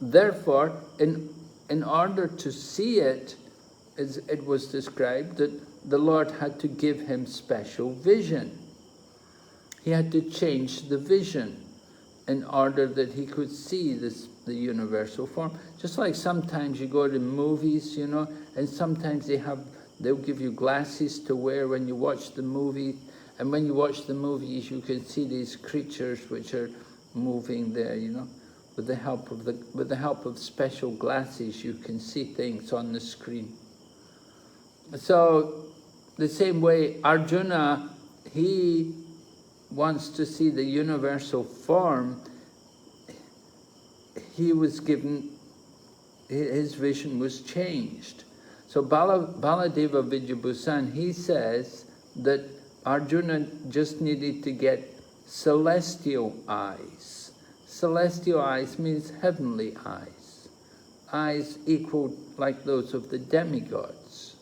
Therefore, in order to see it, as it was described, that the Lord had to give him special vision. He had to change the vision. in order that he could see the universal form. Just like sometimes you go to movies, you know, and sometimes they'll give you glasses to wear when you watch the movie, and when you watch the movies you can see these creatures which are moving there, you know. With the help of special glasses you can see things on the screen. So the same way Arjuna, he wants to see the universal form. He was given, his vision was changed. So Baladeva Vidyabhusan, he says that Arjuna just needed to get celestial eyes. Celestial eyes means heavenly eyes. Eyes equal like those of the demigods.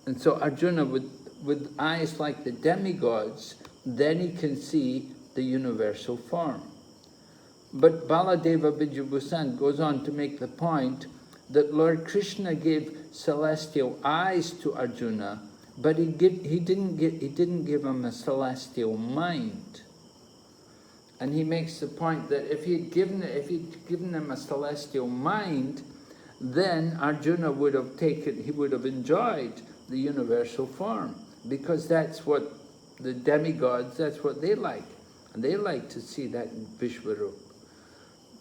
And so Arjuna, with eyes like the demigods, then he can see the universal form. But Baladeva Vidyabhusan goes on to make the point that Lord Krishna gave celestial eyes to Arjuna, but he didn't give him a celestial mind. And he makes the point that if he'd given him a celestial mind, then Arjuna would have enjoyed the universal form, because that's what the demigods, that's what they like. And they like to see that Vishwarup.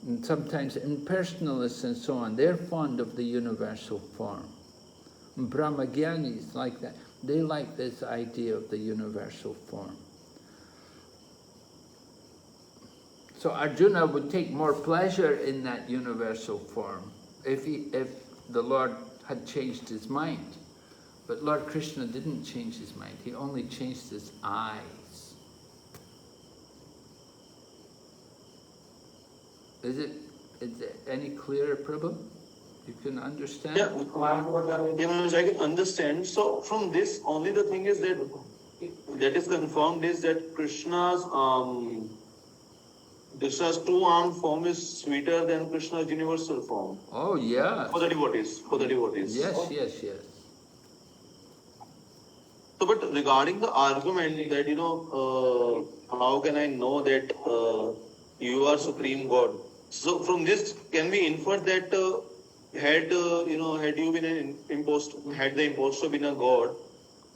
And sometimes impersonalists and so on, they're fond of the universal form. Brahmagyanis like that. They like this idea of the universal form. So Arjuna would take more pleasure in that universal form if the Lord had changed his mind. But Lord Krishna didn't change his mind, he only changed his eyes. Is it any clearer, Prabhu? You can understand? Yeah, I can understand. So from this, only the thing is that is confirmed is that Krishna's two-armed form is sweeter than Krishna's universal form. Oh yeah. For the devotees. Yes, yes, yes. So, but regarding the argument that, you know, how can I know that you are Supreme God? So, from this, can we infer that had you been an impostor, had the impostor been a God,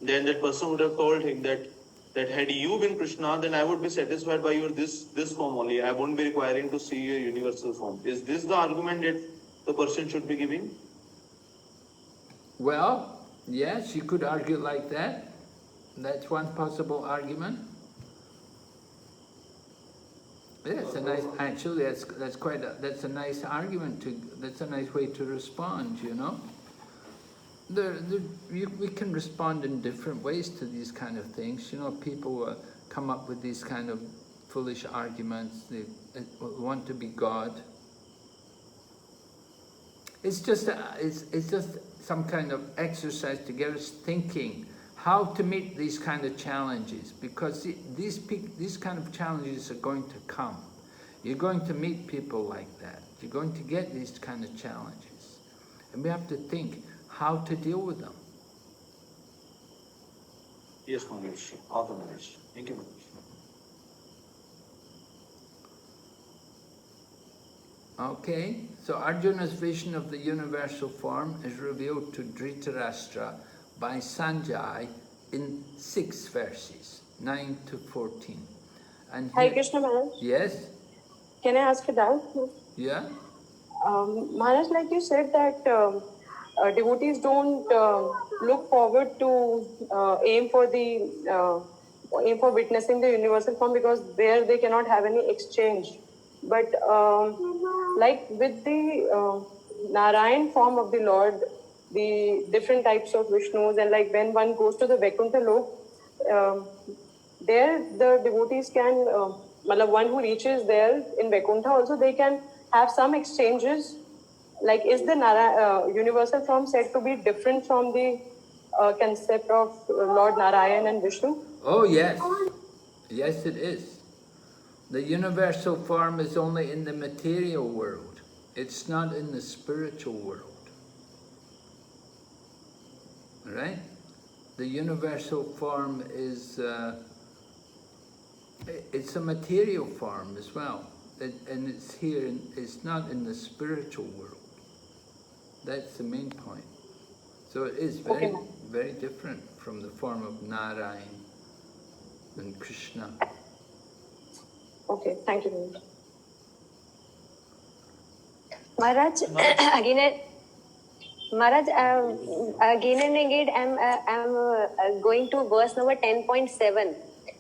then that person would have told him that had you been Krishna, then I would be satisfied by your this form only. I won't be requiring to see your universal form. Is this the argument that the person should be giving? Well, yes, you could argue like that. That's one possible argument. Yes, a nice. Actually, that's a nice argument that's a nice way to respond. You know, we can respond in different ways to these kind of things. You know, people come up with these kind of foolish arguments. They want to be God. It's just some kind of exercise to get us thinking how to meet these kind of challenges, because these kind of challenges are going to come. You're going to meet people like that. You're going to get these kind of challenges. And we have to think how to deal with them. Yes, Maharaj. All the Maharaj. Thank you, Maharaj. Okay, so Arjuna's vision of the universal form is revealed to Dhritarashtra by Sanjay in 6 verses, 9 to 14. And Hare Krishna Maharaj. Yes? Can I ask a doubt? Yeah? Maharaj, like you said that devotees don't look forward to aim for witnessing the universal form, because there they cannot have any exchange. But like with the Narayan form of the Lord, the different types of Vishnus, and like when one goes to the Vaikuntha Lok, there the devotees can, one who reaches there in Vaikuntha also, they can have some exchanges. Like, is the universal form said to be different from the concept of Lord Narayan and Vishnu? Oh yes, yes it is. The universal form is only in the material world. It's not in the spiritual world. Right? The universal form is It's a material form as well. And it's here, it's not in the spiritual world. That's the main point. So it is very, very different from the form of Narayan and Krishna. Okay, thank you. Maharaj, Maharaj, again and again, I'm going to verse number 10.7.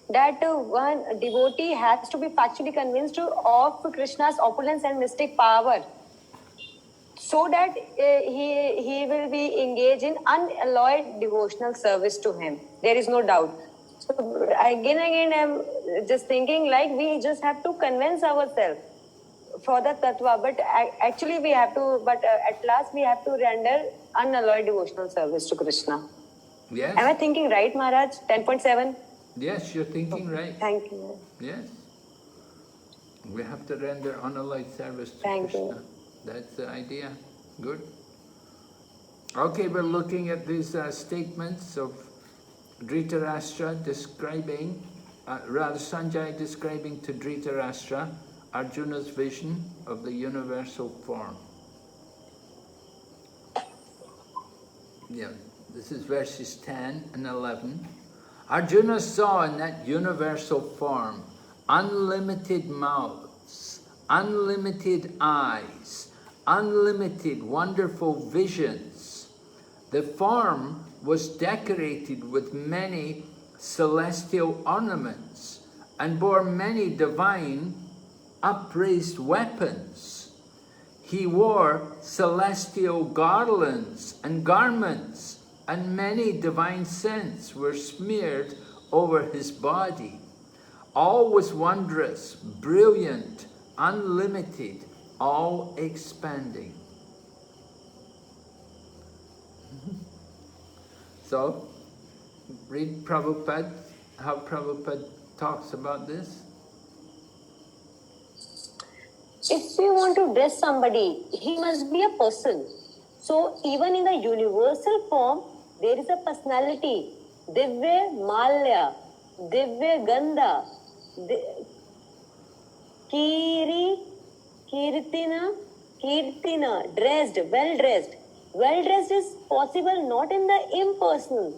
That one devotee has to be factually convinced of Krishna's opulence and mystic power, so that he will be engaged in unalloyed devotional service to him. There is no doubt. So again, I'm just thinking like we just have to convince ourselves for the tattva, but actually we have to, but at last we have to render unalloyed devotional service to Krishna. Yes. Am I thinking right, Maharaj? 10.7? Yes, you're thinking right. Thank you. Yes. We have to render unalloyed service to Thank Krishna. you. That's the idea. Good. Okay, we're looking at these statements of Dhritarashtra describing, rather Sanjay describing to Dhritarashtra Arjuna's vision of the universal form. Yeah, this is verses 10 and 11. Arjuna saw in that universal form unlimited mouths, unlimited eyes, unlimited wonderful visions. The form was decorated with many celestial ornaments and bore many divine upraised weapons. He wore celestial garlands and garments, and many divine scents were smeared over his body. All was wondrous, brilliant, unlimited, all expanding. So, read Prabhupada, how Prabhupada talks about this. If we want to dress somebody, he must be a person. So even in the universal form, there is a personality. Divya Malya, Divya Gandha, Kirtina, dressed, well dressed. Well dressed is possible not in the impersonal.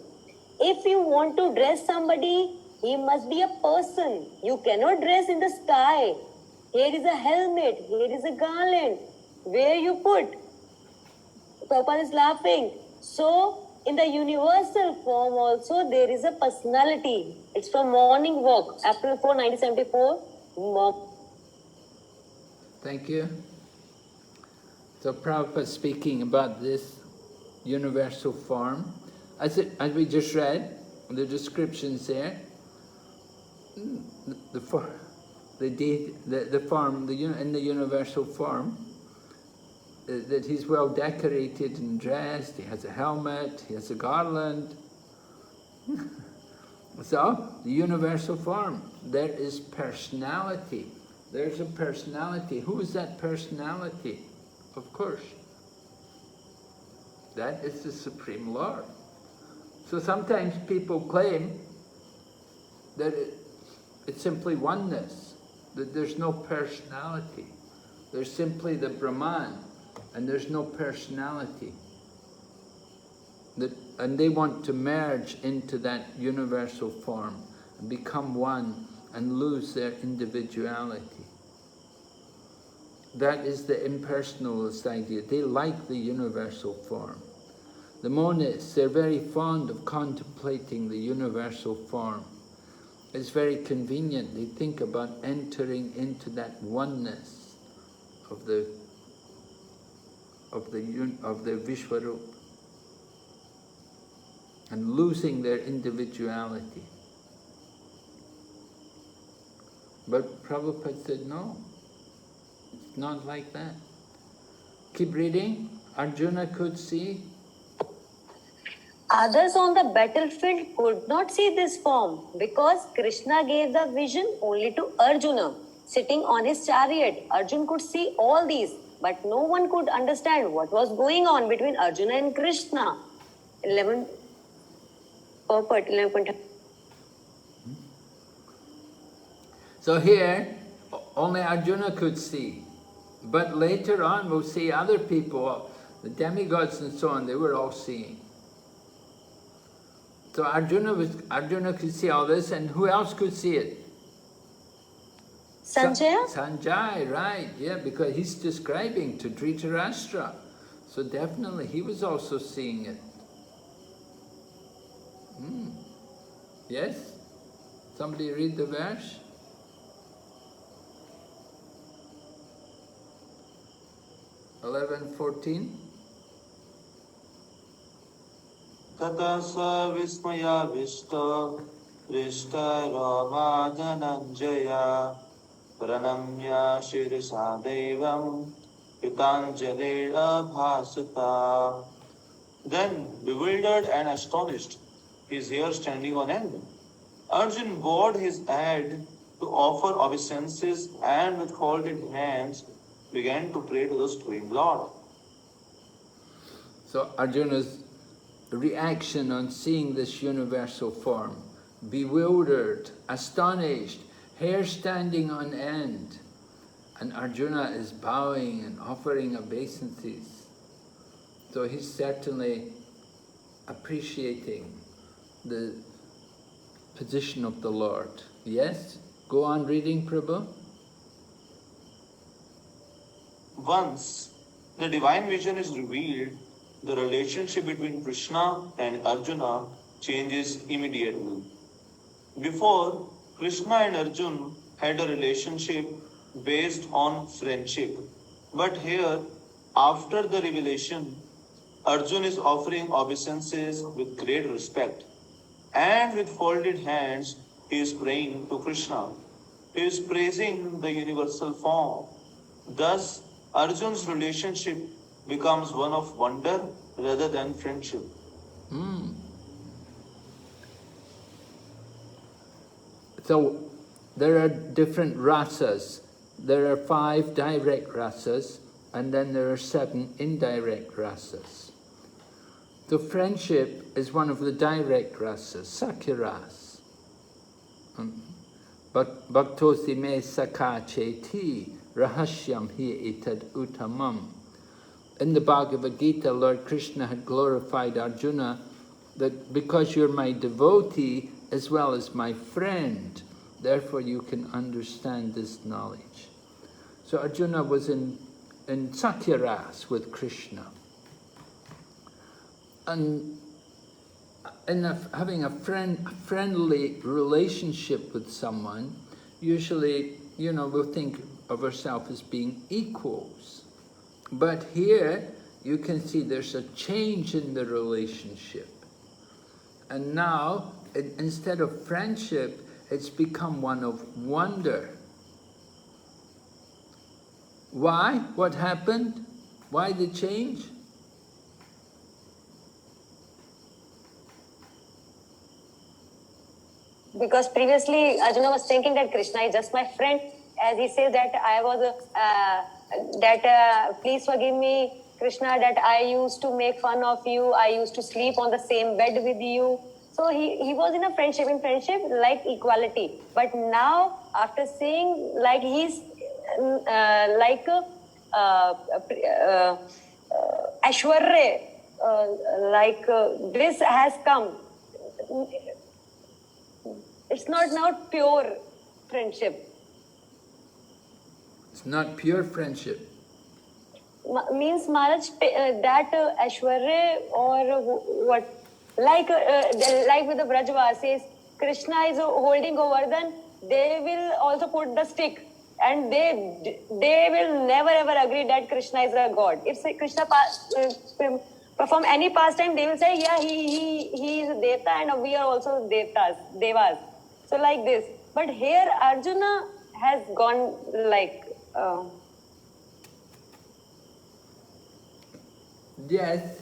If you want to dress somebody, he must be a person. You cannot dress in the sky. Here is a helmet, here is a garland. Where you put? Prabhupada is laughing. So, in the universal form also, there is a personality. It's from Morning Walk, April 4, 1974. Thank you. So Prabhupada speaking about this universal form. As we just read, the descriptions there, the form in the universal form, that he's well decorated and dressed, he has a helmet, he has a garland. So, the universal form, there is personality. There's a personality. Who is that personality? Of course, that is the Supreme Lord. So sometimes people claim that it's simply oneness, that there's no personality. There's simply the Brahman, and there's no personality. And they want to merge into that universal form, and become one, and lose their individuality. That is the impersonalist idea. They like the universal form. The monists, they're very fond of contemplating the universal form. It's very convenient. They think about entering into that oneness of the Vishwarup and losing their individuality. But Prabhupada said, no, it's not like that. Keep reading. Arjuna could see. Others on the battlefield could not see this form because Krishna gave the vision only to Arjuna. Sitting on his chariot, Arjuna could see all these, but no one could understand what was going on between Arjuna and Krishna. 11. So here, only Arjuna could see. But later on, we'll see other people, the demigods and so on, they were all seeing. So Arjuna could see all this, and who else could see it? Sanjaya? Sanjay, right, yeah, because he's describing to Dhritarashtra. So definitely he was also seeing it. Yes? Somebody read the verse? Eleven, 14. Tata sa vismaya vishta rishta rama dhananjaya pranamya shirisa devam pitanjalena bhasata. Then, bewildered and astonished, his hair standing on end, Arjun bowed his head to offer obeisances and with folded hands began to pray to the Supreme Lord. So Arjuna's reaction on seeing this universal form, bewildered, astonished, hair standing on end, and Arjuna is bowing and offering obeisances. So he's certainly appreciating the position of the Lord. Yes? Go on reading, Prabhu. Once the divine vision is revealed, the relationship between Krishna and Arjuna changes immediately. Before, Krishna and Arjuna had a relationship based on friendship. But here, after the revelation, Arjuna is offering obeisances with great respect. And with folded hands, he is praying to Krishna. He is praising the universal form. Thus, Arjuna's relationship becomes one of wonder rather than friendship. So, there are different rasas. There are 5 direct rasas, and then there are 7 indirect rasas. So friendship is one of the direct rasas, sakya-ras. Bhaktosi me sakha cheti rahasyam hi etad uttamam. In the Bhagavad Gita, Lord Krishna had glorified Arjuna that because you're my devotee as well as my friend, therefore you can understand this knowledge. So Arjuna was in sakya-ras with Krishna. And having a friendly relationship with someone, usually, we'll think of ourselves as being equals. But here, you can see there's a change in the relationship. And now, instead of friendship, it's become one of wonder. Why? What happened? Why the change? Because previously Arjuna was thinking that Krishna is just my friend, as he says that I was please forgive me, Krishna, that I used to make fun of you, I used to sleep on the same bed with you. So he was in friendship like equality. But now after seeing like he's like Aishwarya, this has come. It's not now pure friendship. It's not pure friendship. Means Maharaj, that Aishwarya or what? Like with the Brajvasis, Krishna is holding Govardhan, they will also put the stick. And they will never ever agree that Krishna is a god. If Krishna perform any pastime, they will say, yeah, he is a Deva and we are also Devas. So like this. But here Arjuna has gone like... Yes,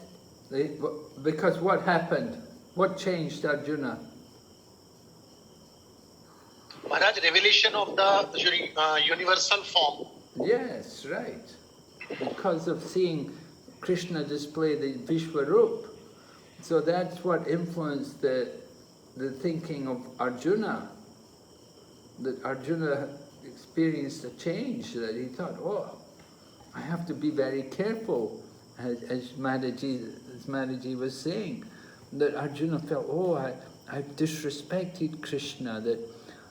because what happened? What changed Arjuna? Maharaj, revelation of the universal form. Yes, right. Because of seeing Krishna display the Vishwarup. So that's what influenced the thinking of Arjuna. that Arjuna experienced a change, that he thought, oh, I have to be very careful, as Mataji was saying, that Arjuna felt, oh, I've disrespected Krishna, that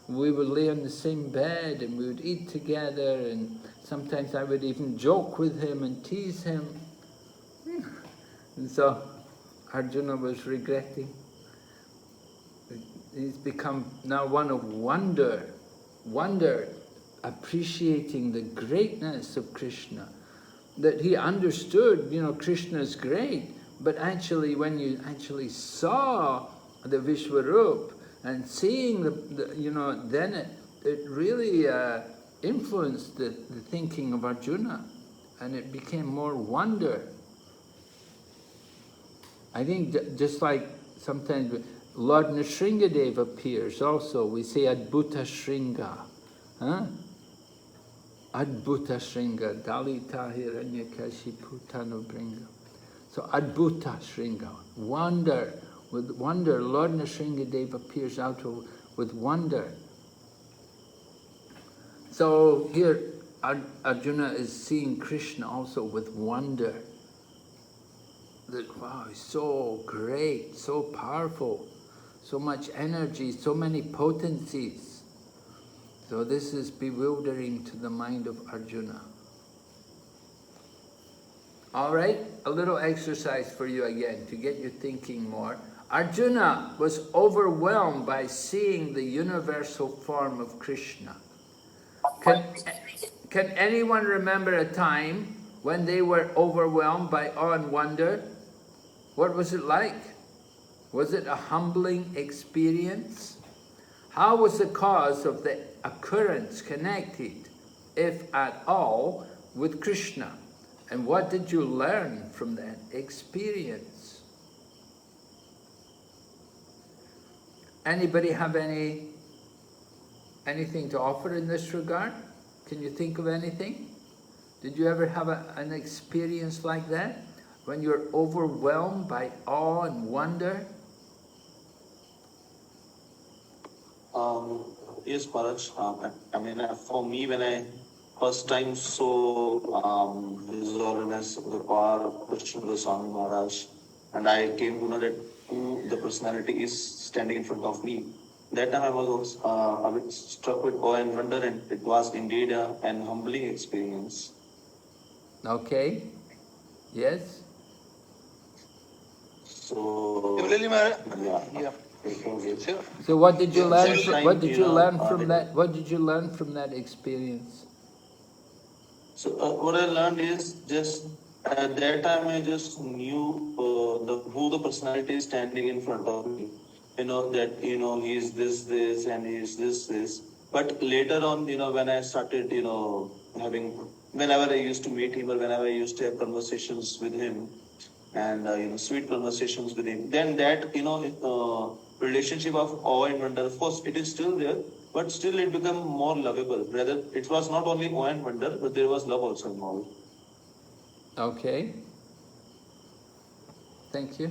we would lay on the same bed and we would eat together, and sometimes I would even joke with him and tease him. And so Arjuna was regretting. He's become now one of wonder, appreciating the greatness of Krishna. That he understood, Krishna is great, but actually when you actually saw the Vishwarup and seeing then it really influenced the thinking of Arjuna, and it became more wonder. I think just like sometimes Lord Nrsingadev appears also, we say Adbhuta Shringa. Huh? Adbhuta Shringa, Dalita Hiranyakashipu Tanubringa. So Adbhuta Shringa, wonder. With wonder, Lord Nrsingadev appears out with wonder. So here Arjuna is seeing Krishna also with wonder. That, wow, he's so great, so powerful, so much energy, so many potencies. So this is bewildering to the mind of Arjuna. All right, a little exercise for you again to get you thinking more. Arjuna was overwhelmed by seeing the universal form of Krishna. Can anyone remember a time when they were overwhelmed by awe and wonder? What was it like? Was it a humbling experience? How was the cause of the occurrence connected, if at all, with Krishna? And what did you learn from that experience? Anybody have anything to offer in this regard? Can you think of anything? Did you ever have an experience like that? When you're overwhelmed by awe and wonder? Yes, Maharaj. For me, when I first time saw visualness of the power of Krishna Swami Maharaj, and I came to know that the personality is standing in front of me. That time I was a bit struck with awe and wonder, and it was indeed an humbling experience. Okay. Yes. So So what did you learn? What did you learn from that? What did you learn from that experience? So what I learned is just at that time I just knew who the personality is standing in front of me. That he is this, and he is this. But later on, when I started, whenever I used to meet him or whenever I used to have conversations with him, and sweet conversations with him, then that relationship of awe and wonder, of course it is still there, but still it became more lovable. Rather, it was not only awe and wonder, but there was love also involved. Okay. Thank you.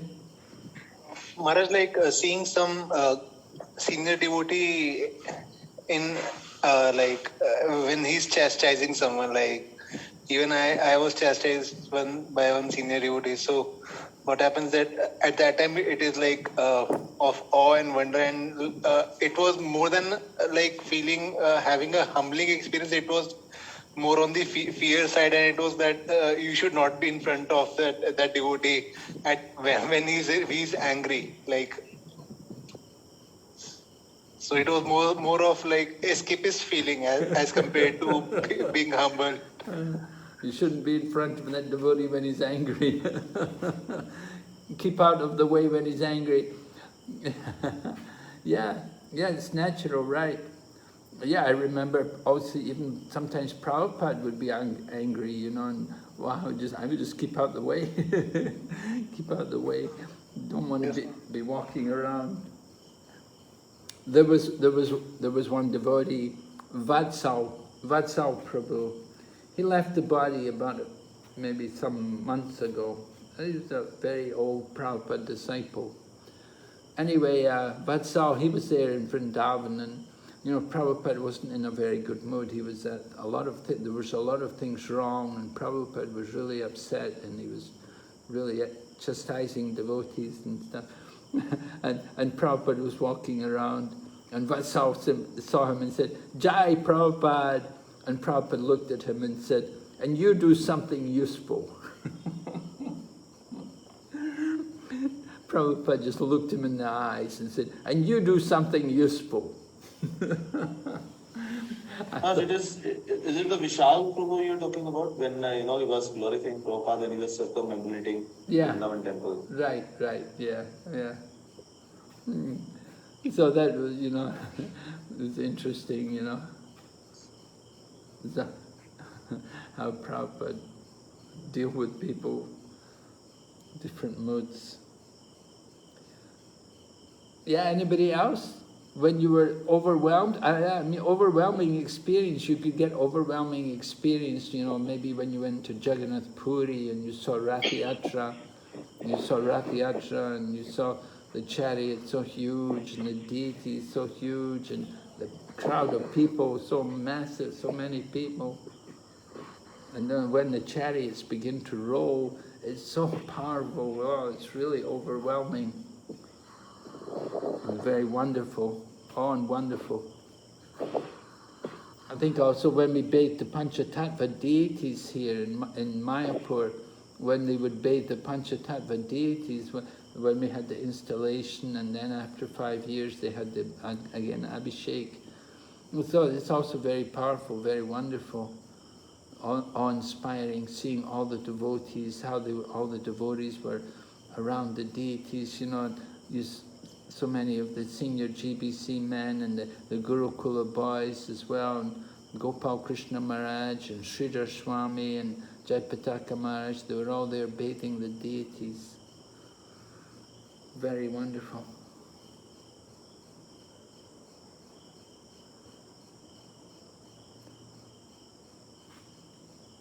Maharaj, like seeing some senior devotee in when he's chastising someone, like even I was chastised by one senior devotee. So what happens that at that time it is like of awe and wonder, and it was more than like feeling having a humbling experience. It was more on the fear side, and it was that you should not be in front of that devotee when he's angry, like. So it was more of like escapist feeling as compared to being humble. You shouldn't be in front of that devotee when he's angry. Keep out of the way when he's angry. Yeah, it's natural, right? Yeah, I remember also even sometimes Prabhupada would be angry, and wow, I would just keep out the way. Keep out the way. Don't want to be walking around. There was one devotee, Vatsal Prabhu. He left the body about maybe some months ago. He was a very old Prabhupada disciple. Anyway, Vatsal, he was there in Vrindavan, and You know, Prabhupada wasn't in a very good mood. He was at there was a lot of things wrong, and Prabhupada was really upset, and he was really chastising devotees and stuff. and Prabhupada was walking around, and Vatsal saw him and said, "Jai Prabhupada," and Prabhupada looked at him and said, "And you do something useful." Prabhupada just looked him in the eyes and said, "And you do something useful." Is it the Vishal Prabhu you're talking about when he was glorifying Prabhupada and he was circumambulating Vrindavan temple? Right, yeah. So that was, it was interesting, so, how Prabhupada deal with people, different moods. Yeah, anybody else? When you were overwhelmed, I mean, overwhelming experience, you could get overwhelming experience, maybe when you went to Jagannath Puri and you saw Rath Yatra, and you saw the chariot so huge, and the deity so huge, and the crowd of people so massive, so many people. And then when the chariots begin to roll, it's so powerful, it's really overwhelming. And very wonderful, and wonderful. I think also when we bathe the Panchatattva deities here in Mayapur, when they would bathe the Panchatattva deities, when we had the installation, and then after 5 years they had the, again, Abhishek. So it's also very powerful, very wonderful, awe-inspiring, seeing all the devotees, how all the devotees were around the deities, so many of the senior GBC men and the Gurukula boys as well, and Gopal Krishna Maharaj and Sridhar Swami and Jayapataka Maharaj, they were all there bathing the deities. Very wonderful.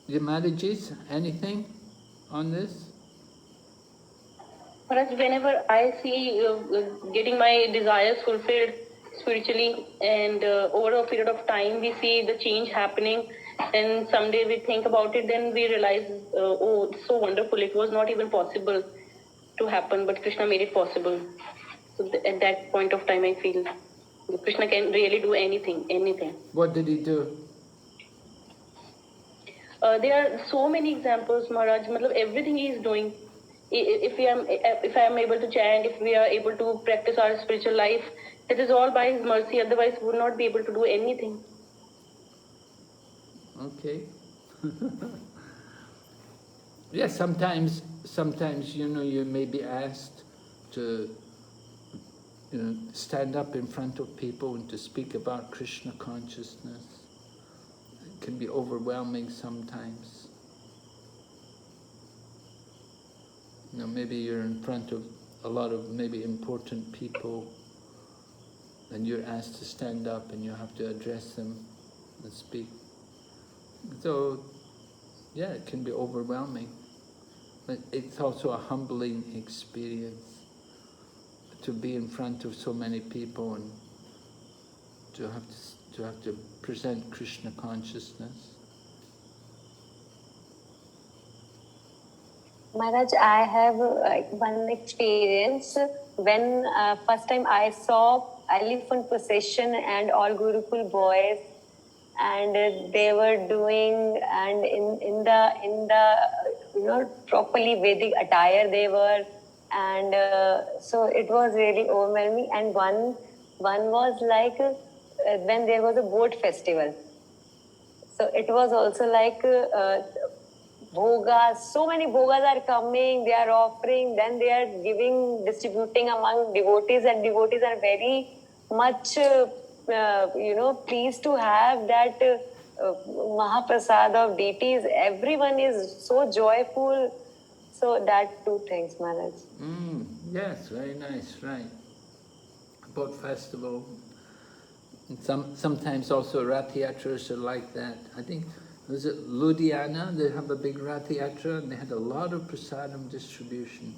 Your Madhajis, anything on this? Maharaj, whenever I see getting my desires fulfilled spiritually, and over a period of time we see the change happening, and someday we think about it, then we realize, oh, it's so wonderful, it was not even possible to happen, but Krishna made it possible. So at that point of time I feel Krishna can really do anything. What did he do? There are so many examples, Maharaj. Everything he is doing. If I am able to chant, if we are able to practice our spiritual life, it is all by his mercy. Otherwise, we would not be able to do anything. Okay. Yeah, sometimes you may be asked to stand up in front of people and to speak about Krishna consciousness. It can be overwhelming sometimes. Maybe you're in front of a lot of maybe important people, and you're asked to stand up and you have to address them and speak. So, yeah, it can be overwhelming. But it's also a humbling experience to be in front of so many people and to have to present Krishna consciousness. Maharaj, I have one experience when first time I saw elephant procession and all Gurukul boys, and they were doing, and in the properly Vedic attire they were, and so it was really overwhelming. And one was like when there was a boat festival, so it was also like bhogas, so many bhogas are coming, they are offering, then they are distributing among devotees, and devotees are very much pleased to have that Mahaprasad of deities. Everyone is so joyful. So that two things, Maharaj. Yes, very nice, right. Boat festival. And sometimes also Rath Yatras are like that. I think, was it Ludhiana? They have a big Rath Yatra, and they had a lot of prasadam distribution.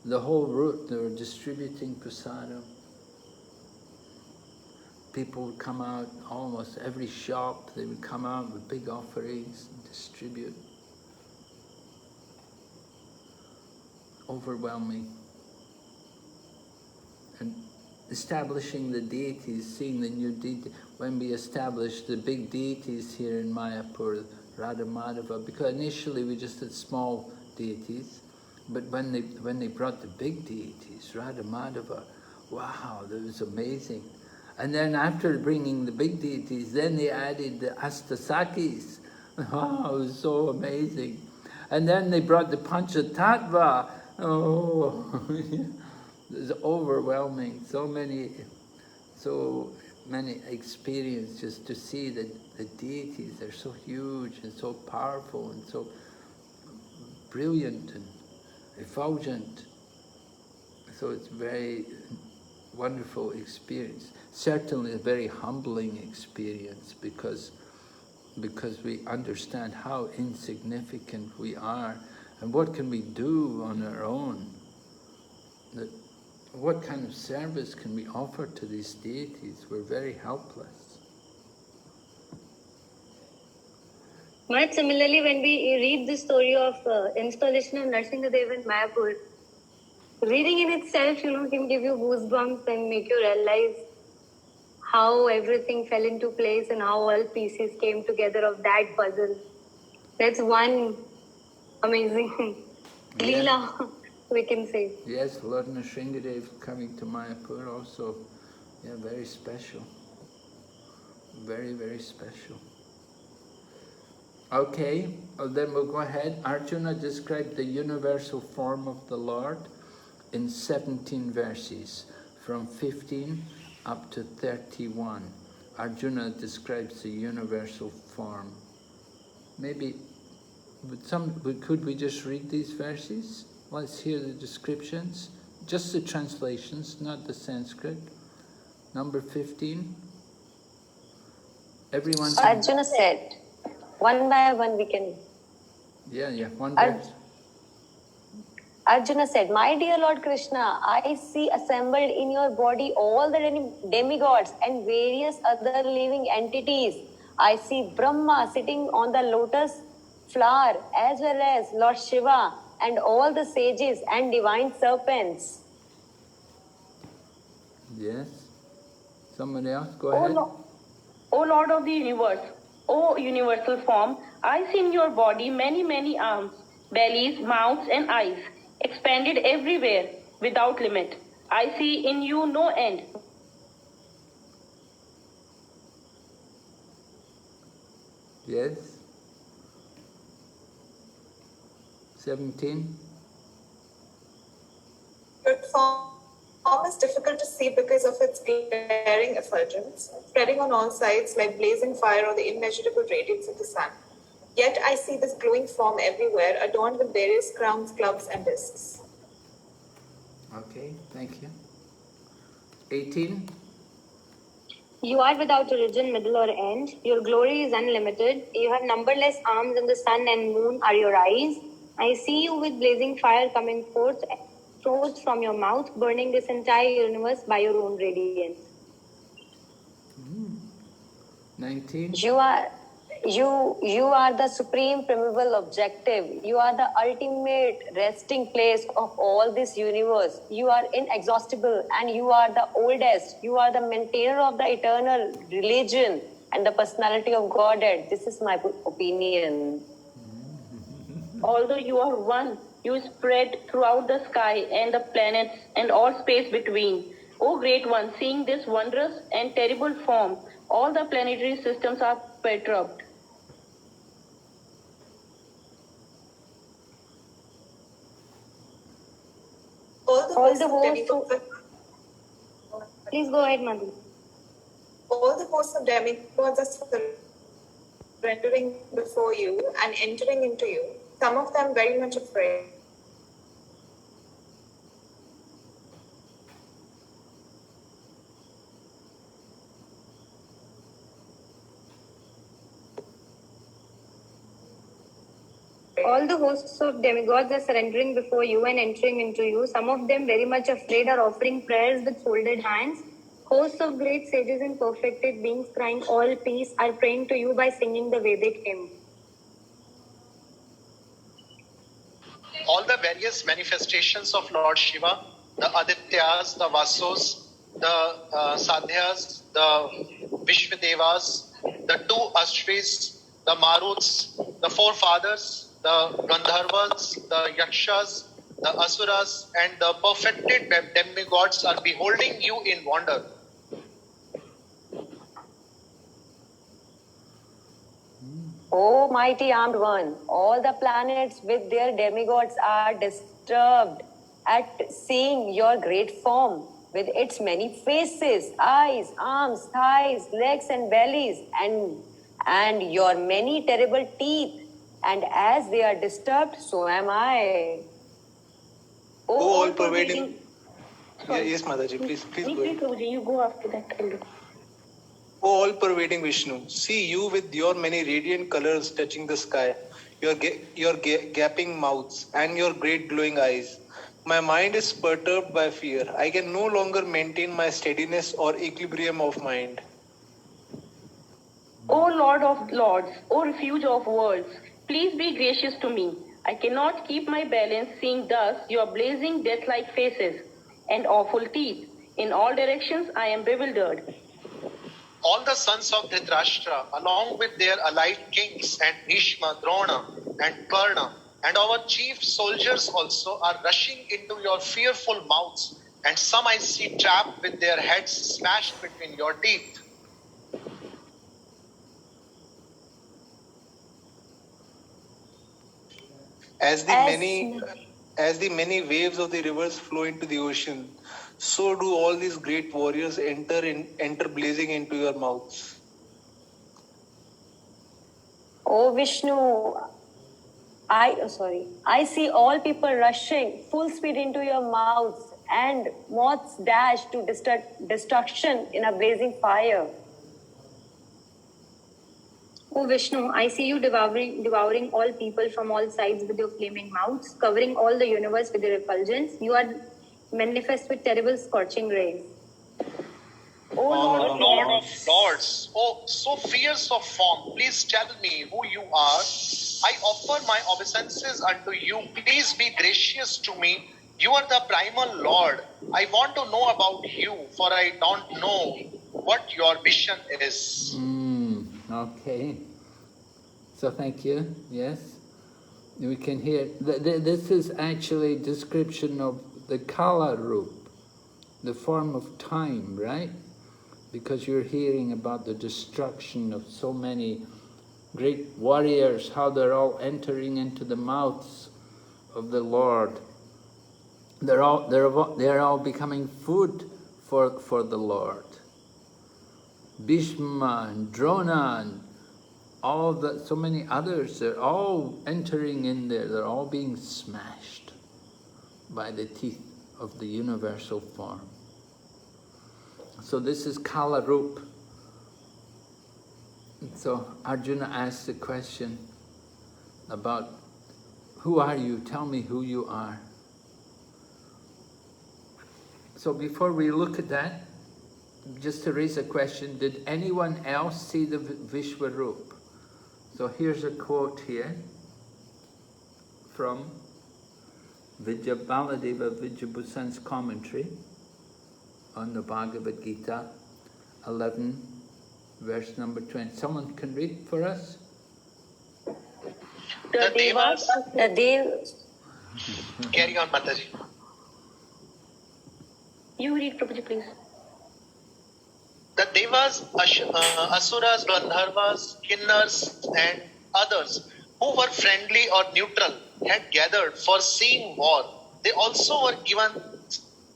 The whole route they were distributing prasadam. people would come out, almost every shop, they would come out with big offerings and distribute. Overwhelming. And establishing the deities, seeing the new deity, when we established the big deities here in Mayapur, Radha Madhava, because initially we just had small deities, but when they brought the big deities, Radha Madhava, wow, that was amazing. And then after bringing the big deities, then they added the Astasakis. Wow, it was so amazing. And then they brought the Panchatattva. Oh, it was overwhelming. So many experiences just to see that the deities are so huge and so powerful and so brilliant and effulgent. So it's very wonderful experience. Certainly a very humbling experience because we understand how insignificant we are and what can we do on our own. What kind of service can we offer to these deities? We're very helpless. But similarly, when we read the story of installation of Narasimha Dev in Mayapur, reading in itself, can give you goosebumps and make you realize how everything fell into place and how all pieces came together of that puzzle. That's one amazing Leela, we can say. Yes, Lord Nrsimhadev coming to Mayapur also, yeah, very special. Very, very special. Okay, then we'll go ahead. Arjuna described the universal form of the Lord in 17 verses, from 15 up to 31. Arjuna describes the universal form. Maybe, could we just read these verses? Let's hear the descriptions. Just the translations, not the Sanskrit. Number 15. Everyone. Arjuna said, one by one we can. Yeah, one verse. Arjuna said, my dear Lord Krishna, I see assembled in your body all the demigods and various other living entities. I see Brahma sitting on the lotus flower, as well as Lord Shiva and all the sages and divine serpents. Yes. Somebody else, go ahead. O Lord of the universe, O universal form, I see in your body many, many arms, bellies, mouths and eyes, expanded everywhere, without limit. I see in you no end. Yes. 17. Your form is difficult to see because of its glaring effulgence, spreading on all sides like blazing fire or the immeasurable radiance of the sun. Yet I see this glowing form everywhere, adorned with various crowns, clubs, and discs. Okay, thank you. 18. You are without origin, middle, or end. Your glory is unlimited. You have numberless arms, and the sun and moon are your eyes. I see you with blazing fire coming forth from your mouth, burning this entire universe by your own radiance. 19. You are the supreme primeval objective. You are the ultimate resting place of all this universe. You are inexhaustible and you are the oldest. You are the maintainer of the eternal religion and the personality of Godhead. This is my opinion. Although you are one, you spread throughout the sky and the planets and all space between. O Great One, seeing this wondrous and terrible form, all the planetary systems are perturbed. Please go ahead, Madhu. All the hosts of demigods are surrendering before you and entering into you, some of them very much afraid. All the hosts of demigods are surrendering before you and entering into you. Some of them very much afraid are offering prayers with folded hands. Hosts of great sages and perfected beings crying all peace are praying to you by singing the Vedic hymn. All the various manifestations of Lord Shiva, the Adityas, the Vasus, the Sadhyas, the Vishwadevas, the two Astris, the Maruts, the four fathers, the Gandharvas, the Yakshas, the Asuras, and the perfected demigods are beholding you in wonder. O mighty armed one, all the planets with their demigods are disturbed at seeing your great form, with its many faces, eyes, arms, thighs, legs, and bellies, and your many terrible teeth. And as they are disturbed, so am I. O all-pervading. Yes, Mataji, please go ahead. Prabhuji, you go after that. O all-pervading Vishnu, see you with your many radiant colors touching the sky, your gaping mouths, and your great glowing eyes. My mind is perturbed by fear. I can no longer maintain my steadiness or equilibrium of mind. O Lord of Lords, O refuge of worlds, please be gracious to me. I cannot keep my balance seeing thus your blazing death-like faces and awful teeth. In all directions I am bewildered. All the sons of Dhritarashtra, along with their allied kings and Bhishma, Drona, and Karna, and our chief soldiers also are rushing into your fearful mouths, and some I see trapped with their heads smashed between your teeth. As the many waves of the rivers flow into the ocean, so do all these great warriors enter blazing into your mouths. O Vishnu, I see all people rushing full speed into your mouths, and moths dash to destruction in a blazing fire. O Vishnu, I see you devouring all people from all sides with your flaming mouths, covering all the universe with your effulgence. You are manifest with terrible scorching rays. O Lord of Lords, O so fierce of form, please tell me who you are. I offer my obeisances unto you. Please be gracious to me. You are the primal Lord. I want to know about you, for I don't know what your mission is. Okay. So thank you. Yes. We can hear. This is actually a description of the Kala Roop, the form of time, right? Because you're hearing about the destruction of so many great warriors, how they're all entering into the mouths of the Lord. They're all becoming food for the Lord. Bhishma and Drona and so many others, they're all entering in there. They're all being smashed by the teeth of the universal form. So this is Kala Roop. So Arjuna asked the question about, who are you? Tell me who you are. So before we look at that, just to raise a question, did anyone else see the Vishwaroop? So here's a quote here from Baladeva Vijayabhusan's commentary on the Bhagavad Gita, 11, verse number 20. Someone can read for us? The Devas. The Carry on, Mataji. You read, Prabhuji, please. The Devas, Asuras, Gandharvas, Kinnars, and others who were friendly or neutral had gathered for seeing war. They also were given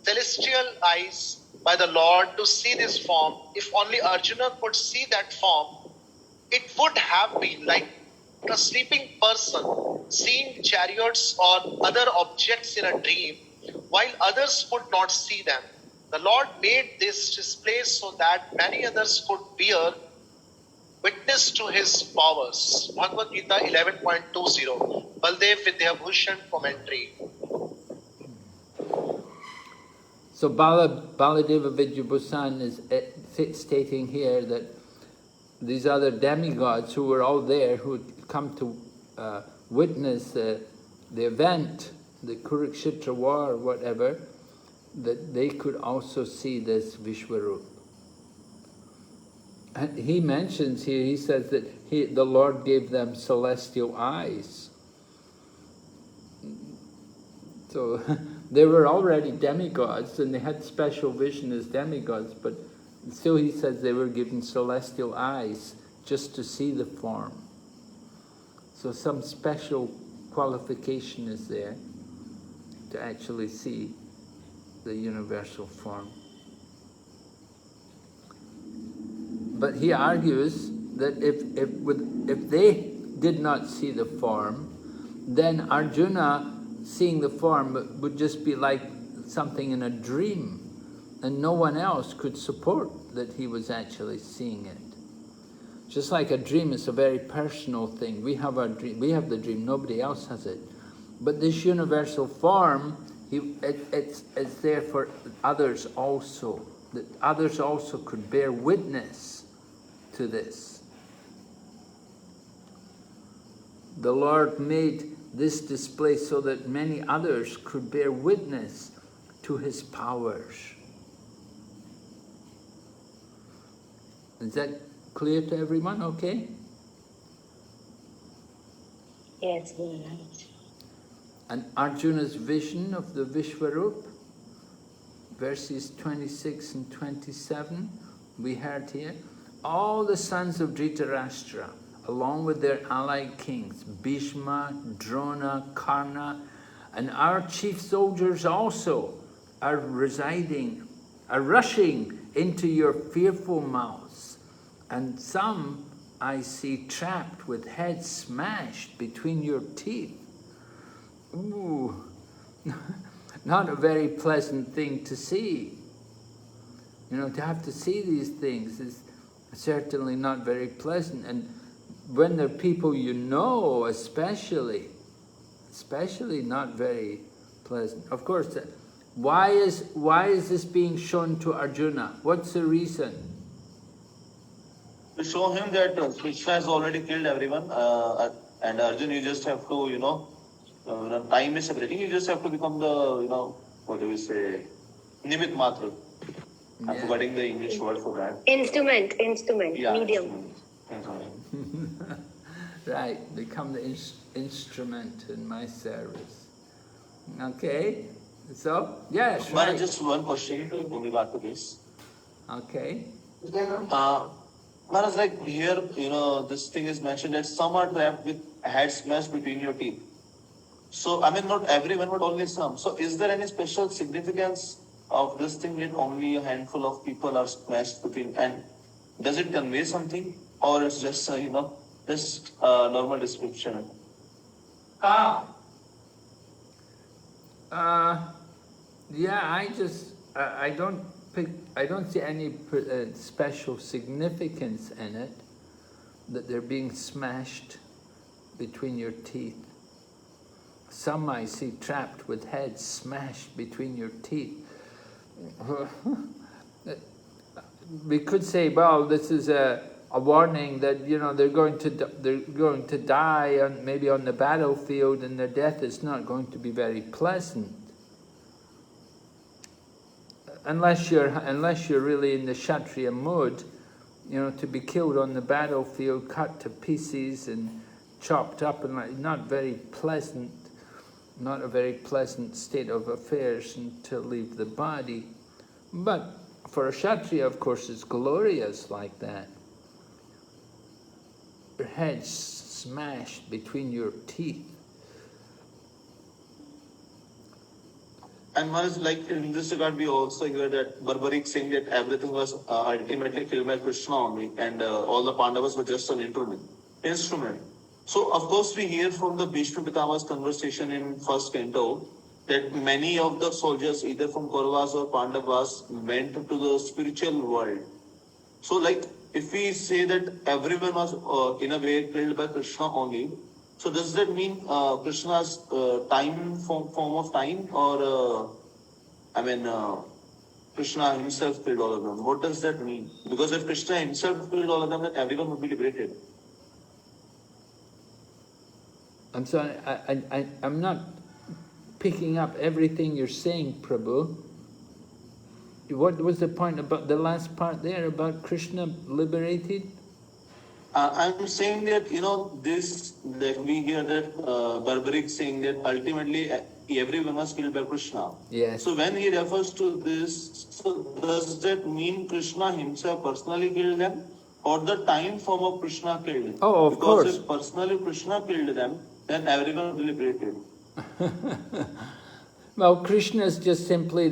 celestial eyes by the Lord to see this form. If only Arjuna could see that form, it would have been like a sleeping person seeing chariots or other objects in a dream, while others could not see them. The Lord made this display so that many others could bear witness to his powers. Bhagavad Gita 11.20. Baldev Vidyabhushan commentary. So Baladeva Vidyabhusan is stating here that these other demigods who were all there, who had come to witness the event, the Kurukshetra war or whatever, that they could also see this Vishwarup. And he mentions here, he says that the Lord gave them celestial eyes. So they were already demigods and they had special vision as demigods, but still he says they were given celestial eyes just to see the form. So some special qualification is there to actually see the universal form. But he argues that if they did not see the form, then Arjuna seeing the form would just be like something in a dream, and no one else could support that he was actually seeing it. Just like a dream is a very personal thing. We have our dream, we have the dream, nobody else has it. But this universal form, it's there for others also, that others also could bear witness to this. The Lord made this display so that many others could bear witness to his powers. Is that clear to everyone? Okay? Yes, Guru Maharaj. And Arjuna's vision of the Vishwarup, verses 26 and 27, we heard here, all the sons of Dhritarashtra, along with their allied kings, Bhishma, Drona, Karna, and our chief soldiers also are rushing into your fearful mouths, and some I see trapped with heads smashed between your teeth. Ooh, not a very pleasant thing to see. You know, to have to see these things is certainly not very pleasant, and when they're people you know, especially not very pleasant. Of course, why is this being shown to Arjuna? What's the reason? To show him that Krishna has already killed everyone, and Arjuna, you just have to, time is separating. You just have to become the, what do we say, Nimit Matra. I'm forgetting the English word for that. Instrument, yeah, medium. Right, become the instrument in my service. Okay, so, yes, right. Just one question in regard to this. Okay. Maharaj, like here, this thing is mentioned that some are trapped with heads smashed between your teeth. So, I mean, not everyone, but only some. So, is there any special significance of this thing that only a handful of people are smashed between? And does it convey something? Or it's just, just normal description? Yeah, I don't see any special significance in it, that they're being smashed between your teeth. Some I see trapped with heads smashed between your teeth. We could say, well, this is a warning that they're going to die maybe on the battlefield, and their death is not going to be very pleasant. Unless you're really in the Kshatriya mood, to be killed on the battlefield, cut to pieces and chopped up, and not a very pleasant state of affairs to leave the body. But for a Kshatriya, of course, it's glorious like that. Your head smashed between your teeth. And Maharaj, like in this regard, we also hear that Barbaric saying that everything was ultimately killed by Krishna only, and all the Pandavas were just an instrument. So, of course, we hear from the Bhishma Pitama's conversation in first canto that many of the soldiers, either from Kauravas or Pandavas, went to the spiritual world. So, like, if we say that everyone was in a way killed by Krishna only, so does that mean Krishna's time form of time, or Krishna himself killed all of them. What does that mean? Because if Krishna himself killed all of them, then everyone would be liberated. I'm sorry, I'm not picking up everything you're saying, Prabhu. What was the point about the last part there, about Krishna liberated? I'm saying that, this, like we hear that barbaric saying that ultimately everyone was killed by Krishna. Yes. So when he refers to this, so does that mean Krishna himself personally killed them? Or the time form of Krishna killed them? Oh, of course. Because if personally Krishna killed them, then everyone will be liberated. Well, Krishna is just simply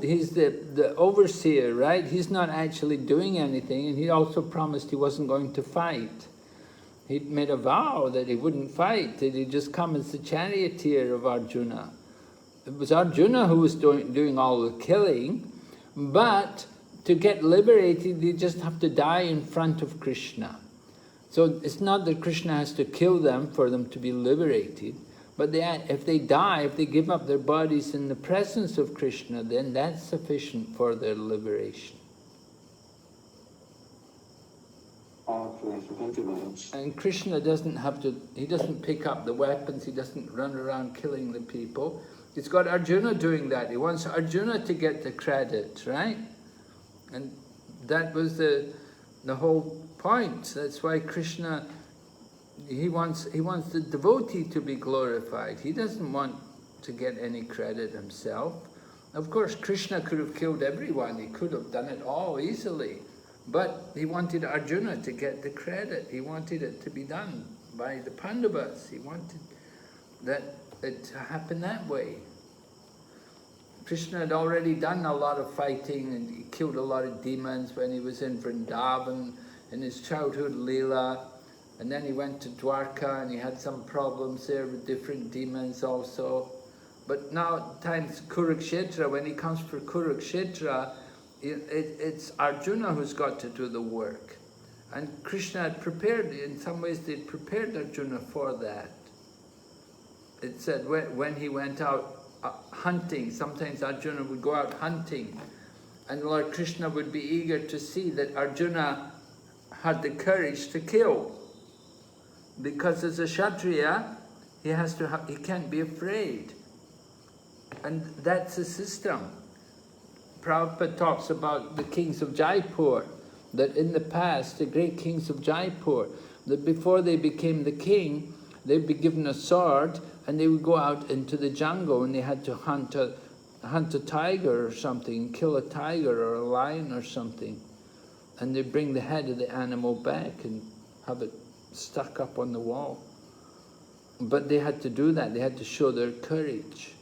he's the overseer, right? He's not actually doing anything, and he also promised he wasn't going to fight. He made a vow that he wouldn't fight, that he'd just come as the charioteer of Arjuna. It was Arjuna who was doing all the killing, but to get liberated, you just have to die in front of Krishna. So it's not that Krishna has to kill them for them to be liberated, but if they die, if they give up their bodies in the presence of Krishna, then that's sufficient for their liberation. Thank you very much. And Krishna doesn't have to, he doesn't pick up the weapons, he doesn't run around killing the people. He's got Arjuna doing that. He wants Arjuna to get the credit, right? And that was the whole point. That's why Krishna, he wants the devotee to be glorified. He doesn't want to get any credit himself. Of course, Krishna could have killed everyone. He could have done it all easily. But he wanted Arjuna to get the credit. He wanted it to be done by the Pandavas. He wanted it to happen that way. Krishna had already done a lot of fighting, and he killed a lot of demons when he was in Vrindavan, in his childhood Leela. And then he went to Dwarka, and he had some problems there with different demons also. But now, times Kurukshetra, when he comes for Kurukshetra, it's Arjuna who's got to do the work. And Krishna had prepared, in some ways they'd prepared Arjuna for that. It said when he went out hunting, sometimes Arjuna would go out hunting, and Lord Krishna would be eager to see that Arjuna had the courage to kill. Because as a Kshatriya, he can't be afraid. And that's the system. Prabhupada talks about the kings of Jaipur, that in the past, the great kings of Jaipur, that before they became the king, they'd be given a sword and they would go out into the jungle and they had to hunt a tiger or something, kill a tiger or a lion or something. And they'd bring the head of the animal back and have it stuck up on the wall. But they had to do that, they had to show their courage.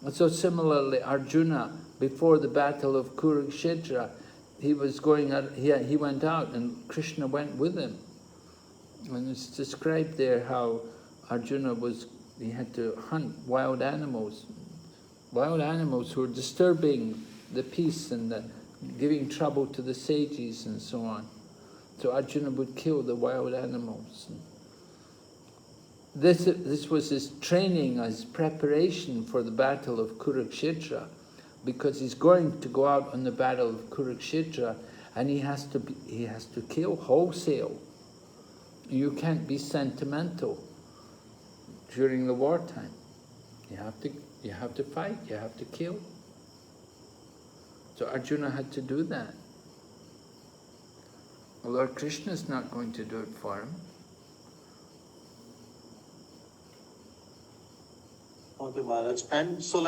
And so similarly, Arjuna, before the battle of Kurukshetra, he went out and Krishna went with him. And it's described there how Arjuna he had to hunt wild animals who were disturbing the peace and giving trouble to the sages and so on. So Arjuna would kill the wild animals. This was his training, his preparation for the battle of Kurukshetra, because he's going to go out on the battle of Kurukshetra, and he has to kill wholesale. You can't be sentimental during the wartime. You have to fight. You have to kill. So Arjuna had to do that. Lord Krishna is not going to do it for him. Okay, Maharaj. And so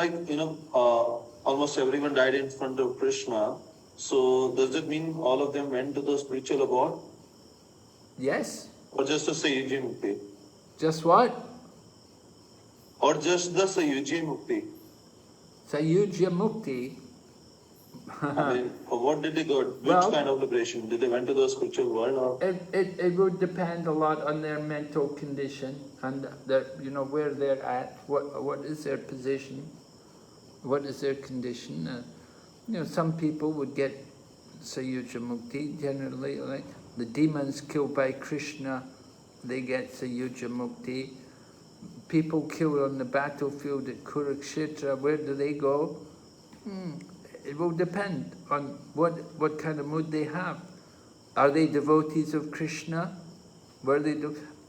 almost everyone died in front of Krishna. So does it mean all of them went to the spiritual abode? Yes. Or just the Sayuji Mukti? Just what? Or just the Sayuji Mukti? Sayuji Mukti? I mean, what did they go? Which kind of liberation? Did they went to the spiritual world? Or? It would depend a lot on their mental condition and where they're at. What is their position? What is their condition? Some people would get Sayuja Mukti. Generally, like the demons killed by Krishna, they get Sayuja Mukti. People killed on the battlefield at Kurukshetra, where do they go? it will depend on what kind of mood they have. Are they devotees of Krishna? Were they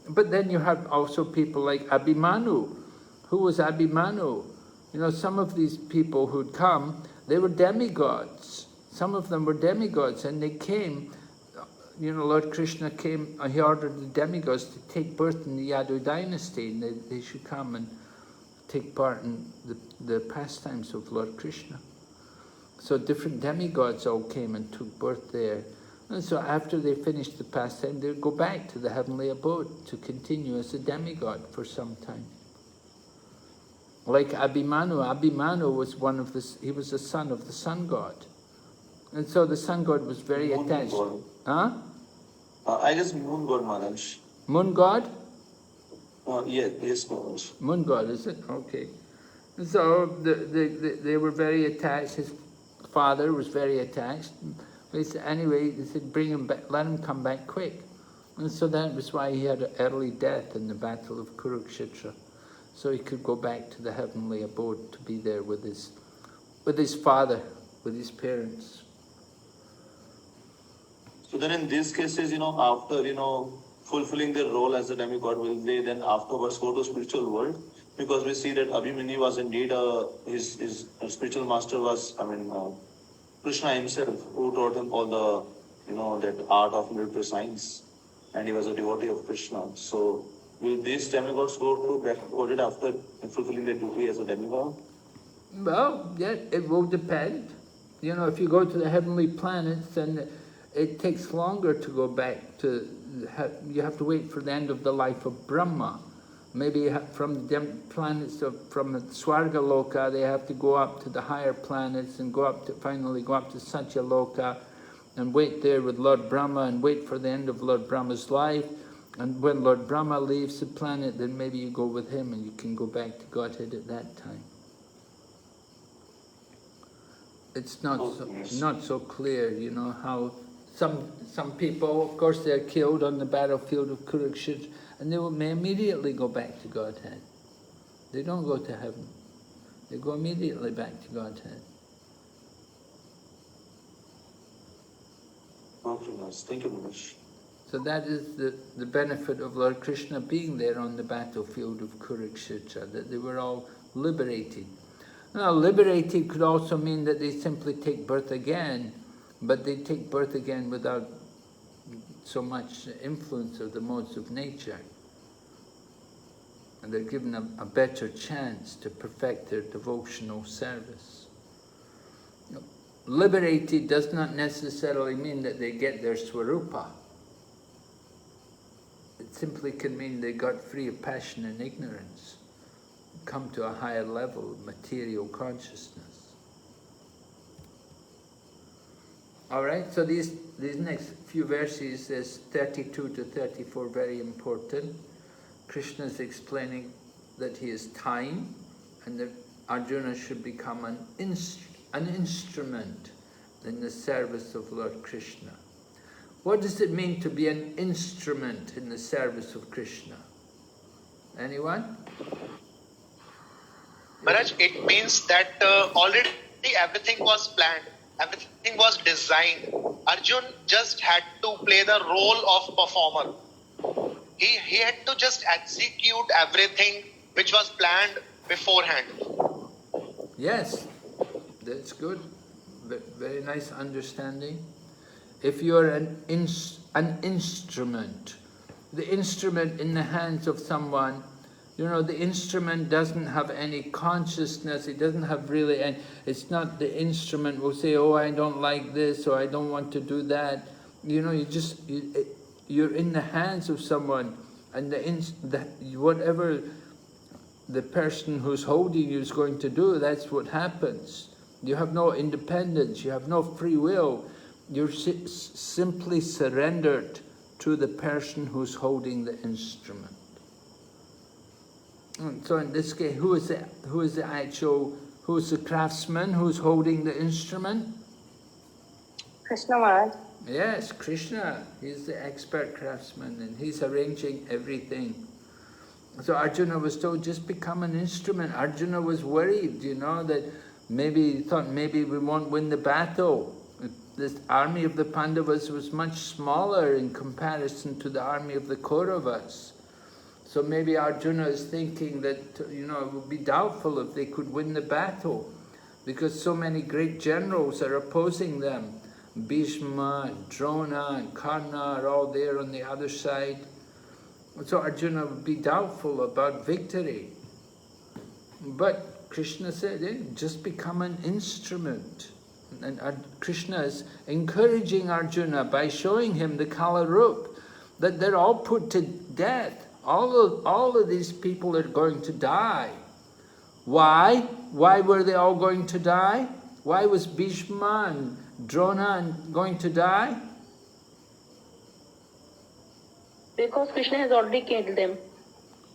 But then you have also people like Abhimanyu. Who was Abhimanyu? You know, some of these people who'd come, they were demigods. Some of them were demigods, and they came, you know, Lord Krishna came, he ordered the demigods to take birth in the Yadu dynasty, and they should come and take part in the pastimes of Lord Krishna. So different demigods all came and took birth there. And so after they finished the pastime, they'd go back to the heavenly abode to continue as a demigod for some time. Like Abhimanyu. Abhimanyu was he was the son of the sun god. And so the sun god was very attached. God. Huh? I guess moon god, Maharaj. Moon god? Yes, Maharaj. Moon god, is it? Okay. And so they were very attached. His father was very attached. Anyway, they said, bring him back, let him come back quick. And so that was why he had an early death in the battle of Kurukshetra. So he could go back to the heavenly abode to be there with his father, with his parents. So then in these cases, after, fulfilling their role as a demigod, will they then afterwards go to spiritual world? Because we see that Abhimanyu was indeed, his spiritual master was, Krishna himself, who taught him all the, that art of military science. And he was a devotee of Krishna. So will these demigods go to back after fulfilling their duty as a demigod? Well, yeah, it will depend. You know, if you go to the heavenly planets, then it takes longer to go back to, you have to wait for the end of the life of Brahma. Maybe from the planets from the Swarga Loka, they have to go up to the higher planets and finally go up to Satya Loka and wait there with Lord Brahma and wait for the end of Lord Brahma's life. And when Lord Brahma leaves the planet, then maybe you go with him and you can go back to Godhead at that time. It's not so clear, you know, how some people, of course, they're killed on the battlefield of Kurukshetra, and they may immediately go back to Godhead. They don't go to heaven. They go immediately back to Godhead. Thank you, Maharaj. So that is the benefit of Lord Krishna being there on the battlefield of Kurukshetra, that they were all liberated. Now, liberated could also mean that they simply take birth again, but they take birth again without so much influence of the modes of nature. And they're given a better chance to perfect their devotional service. You know, liberated does not necessarily mean that they get their swarupa. It simply can mean they got free of passion and ignorance, come to a higher level of material consciousness. All right, so these next few verses, there's 32 to 34, very important. Krishna is explaining that he is time and that Arjuna should become an instrument in the service of Lord Krishna. What does it mean to be an instrument in the service of Krishna? Anyone? Maharaj, it means that already everything was planned, everything was designed. Arjun just had to play the role of performer. He had to just execute everything which was planned beforehand. Yes, that's good. Very nice understanding. If you're an instrument, the instrument in the hands of someone, you know, the instrument doesn't have any consciousness, it doesn't have really, and it's not the instrument will say, oh, I don't like this, or I don't want to do that. You know, you're in the hands of someone, and whatever the person who's holding you is going to do, that's what happens. You have no independence, you have no free will. You're simply surrendered to the person who's holding the instrument. And so in this case, who is the craftsman who's holding the instrument? Krishna Maharaj. Yes, Krishna. He's the expert craftsman and he's arranging everything. So Arjuna was told, just become an instrument. Arjuna was worried, you know, that Maybe he thought maybe we won't win the battle. This army of the Pandavas was much smaller in comparison to the army of the Kauravas. So maybe Arjuna is thinking that, it would be doubtful if they could win the battle, because so many great generals are opposing them. Bhishma, Drona and Karna are all there on the other side. So Arjuna would be doubtful about victory. But Krishna said, just become an instrument. And Krishna is encouraging Arjuna by showing him the Kala Rup, that they're all put to death. All of these people are going to die. Why? Why were they all going to die? Why was Bhishma and Drona going to die? Because Krishna has already killed them.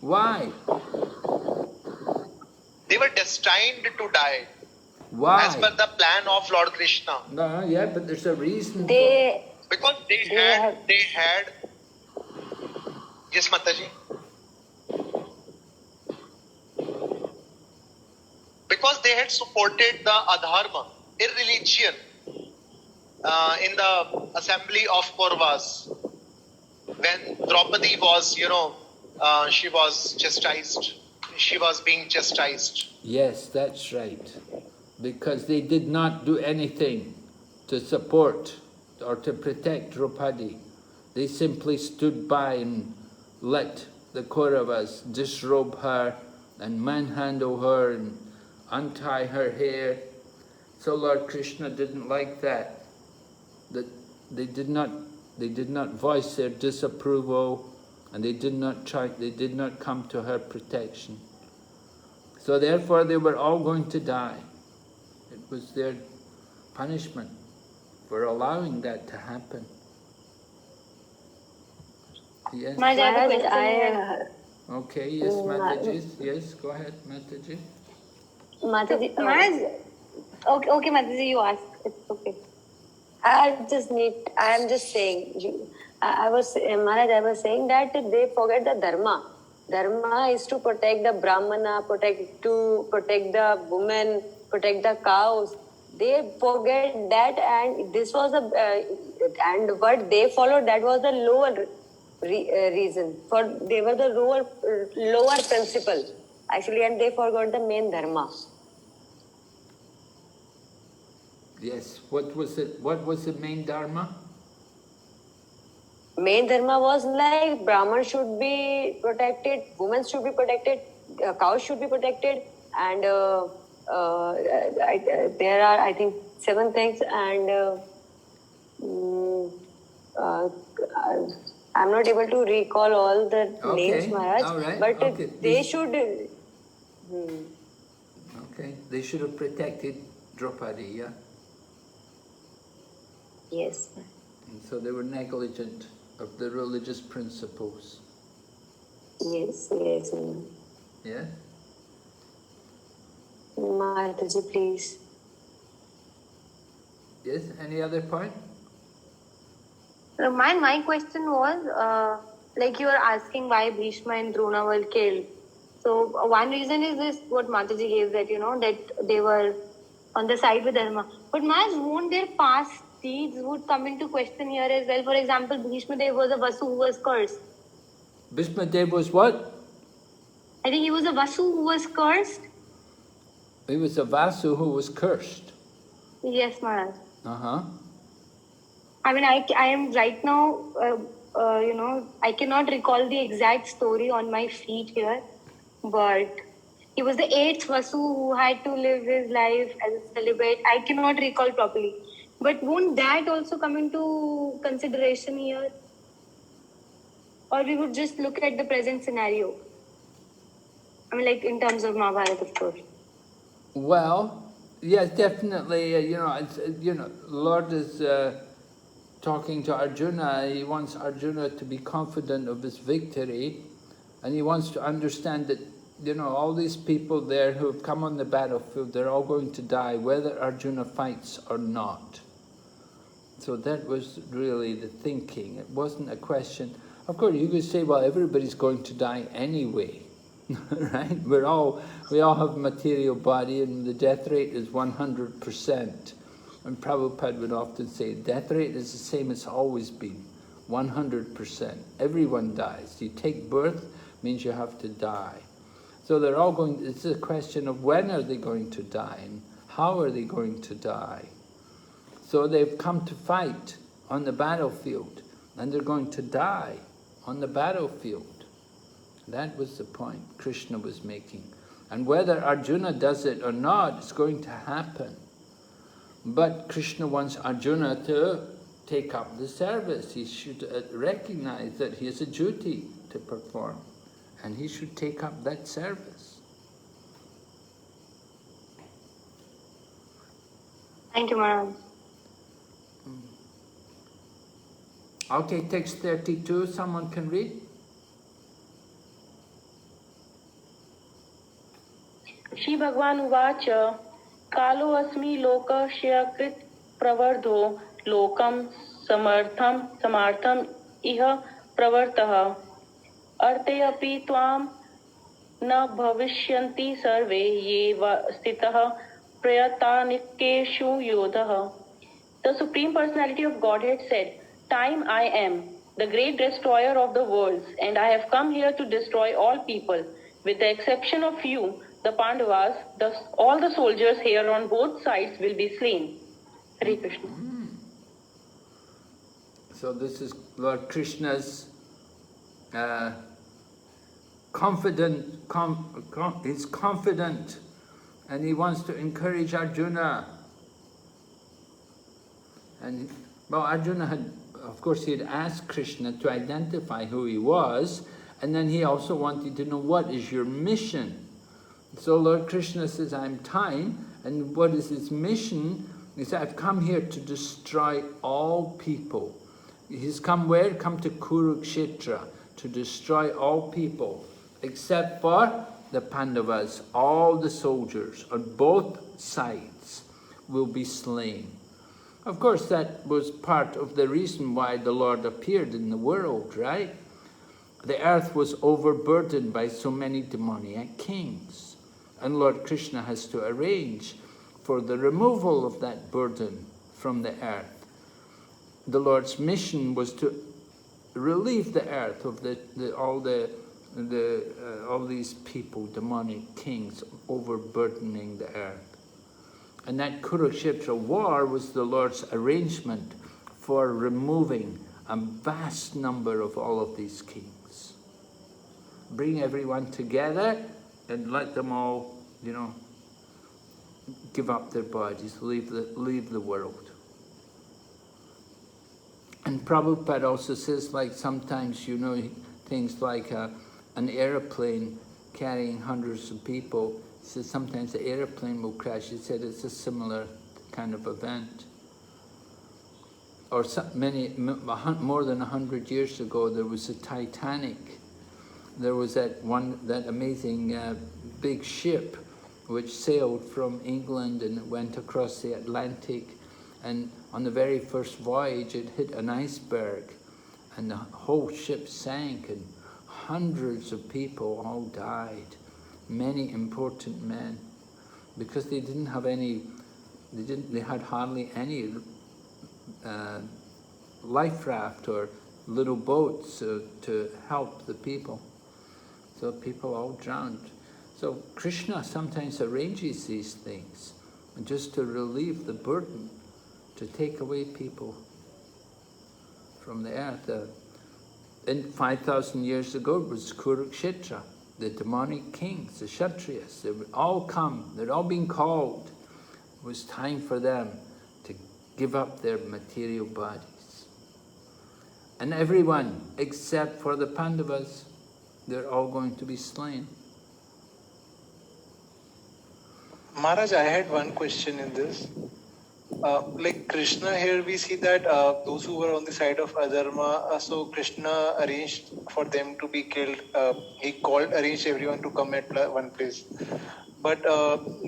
Why? They were destined to die. Why? As per the plan of Lord Krishna. No, yeah, but there's a reason. Because they had. Yes, Mataji. Because they had supported the adharma, irreligion, in the assembly of Kauravas. When Draupadi was, she was chastised. She was being chastised. Yes, that's right. Because they did not do anything to support or to protect Draupadi. They simply stood by and let the Kauravas disrobe her and manhandle her and untie her hair. So Lord Krishna didn't like that. That they did not voice their disapproval, and they did not come to her protection. So therefore they were all going to die. It was their punishment for allowing that to happen. Yes. Okay, yes, Mataji. Yes, go ahead, Mataji. Mataji, okay, Mataji, you ask. It's okay. I am just saying, Maharaj, I was saying that they forget the dharma. Dharma is to protect the brahmana, protect the women, protect the cows. They forget that, and this was and what they followed, that was the lower reason. They were the lower principle actually, and they forgot the main dharma. Yes. What was it? What was the main dharma? Main dharma was like Brahman should be protected, women should be protected, cows should be protected, and there are, I think, 7 things, and I'm not able to recall all the names, Maharaj, all right. but they should. Okay, they should have protected Draupadi, yeah? Yes. And so they were negligent of the religious principles. Yes. Yeah? Mataji, please. Yes, any other point? My question was, like you were asking why Bhishma and Drona were killed. So one reason is this, what Mataji gave, that, that they were on the side with Dharma. But Maharaj, won't their past deeds would come into question here as well? For example, Bhishma Dev was a Vasu who was cursed. Bhishma Dev was what? I think he was a Vasu who was cursed. He was a Vasu who was cursed. Yes, Maharaj. Uh-huh. I mean, I am right now, I cannot recall the exact story on my feet here, but he was the 8th Vasu who had to live his life as a celibate. I cannot recall properly. But won't that also come into consideration here? Or we would just look at the present scenario? I mean, like in terms of Mahabharata, of course. Well, yes, definitely, Lord is talking to Arjuna. He wants Arjuna to be confident of his victory, and he wants to understand that, all these people there who have come on the battlefield, they're all going to die, whether Arjuna fights or not. So that was really the thinking. It wasn't a question. Of course, you could say, well, everybody's going to die anyway. right? We all have material body, and the death rate is 100%. And Prabhupada would often say, death rate is the same it's always been, 100%. Everyone dies. You take birth, means you have to die. So they're all going, it's a question of when are they going to die, and how are they going to die. So they've come to fight on the battlefield, and they're going to die on the battlefield. That was the point Krishna was making. And whether Arjuna does it or not, it's going to happen. But Krishna wants Arjuna to take up the service. He should recognize that he has a duty to perform, and he should take up that service. Thank you, Maharaj. Okay, text 32, someone can read? Shri Bhagavan Uvacha Kalo asmi lokasya krit pravardho lokam samartham iha pravartaha arteyapi tvam na bhavishyanti sarve ye stitaha prayatanikeshu yodhaha. The Supreme Personality of Godhead said, Time I am, the great destroyer of the worlds, and I have come here to destroy all people. With the exception of you, the Pandavas, all the soldiers here on both sides will be slain. Hare Krishna. So this is Lord Krishna's confident, he's confident, and he wants to encourage Arjuna. And well, Arjuna had, of course, he had asked Krishna to identify who he was, and then he also wanted to know, what is your mission? So Lord Krishna says, I'm time, and what is his mission? He said, I've come here to destroy all people. He's come where? Come to Kurukshetra, to destroy all people, except for the Pandavas. All the soldiers on both sides will be slain. Of course, that was part of the reason why the Lord appeared in the world, right? The earth was overburdened by so many demoniac kings. And Lord Krishna has to arrange for the removal of that burden from the earth. The Lord's mission was to relieve the earth of all these people, demonic kings, overburdening the earth. And that Kurukshetra war was the Lord's arrangement for removing a vast number of all of these kings. Bring everyone together and let them all, give up their bodies, leave the world. And Prabhupada also says, like sometimes, things like an airplane carrying hundreds of people, he says sometimes the airplane will crash. He said it's a similar kind of event. Or more than 100 years ago, there was a Titanic. There was that amazing big ship which sailed from England and it went across the Atlantic. And on the very first voyage, it hit an iceberg, and the whole ship sank, and hundreds of people all died. Many important men, because they didn't have any. They had hardly any life raft or little boats to help the people. So people all drowned. So Krishna sometimes arranges these things just to relieve the burden, to take away people from the earth. And 5,000 years ago, it was Kurukshetra. The demonic kings, the Kshatriyas, they would all come, they'd all been called. It was time for them to give up their material bodies. And everyone, except for the Pandavas, they're all going to be slain. Maharaj, I had one question in this. Like Krishna here, we see that those who were on the side of Adharma, so Krishna arranged for them to be killed. He arranged everyone to come at one place. But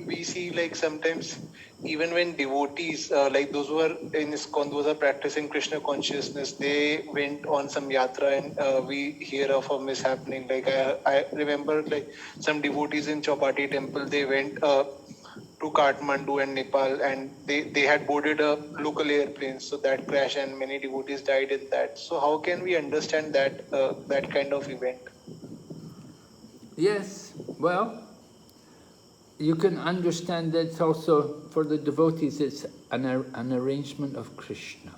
we see like sometimes even when devotees, like those who are in ISKCON, those are practicing Krishna consciousness, they went on some yatra and we hear of a mishappening. Like I remember like some devotees in Chowpatty temple, they went to Kathmandu and Nepal and they had boarded a local airplane. So that crash and many devotees died in that. So how can we understand that, that kind of event? Yes, well, you can understand that also for the devotees it's an arrangement of Krishna,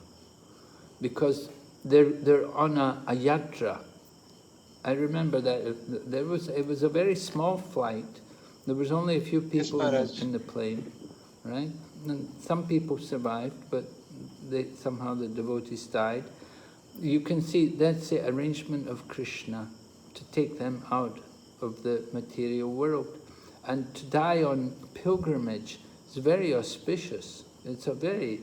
because they're on a yatra. I remember that it was a very small flight. There was only a few people in the plane, right? And some people survived, but somehow the devotees died. You can see that's the arrangement of Krishna to take them out of the material world. And to die on pilgrimage is very auspicious. It's a very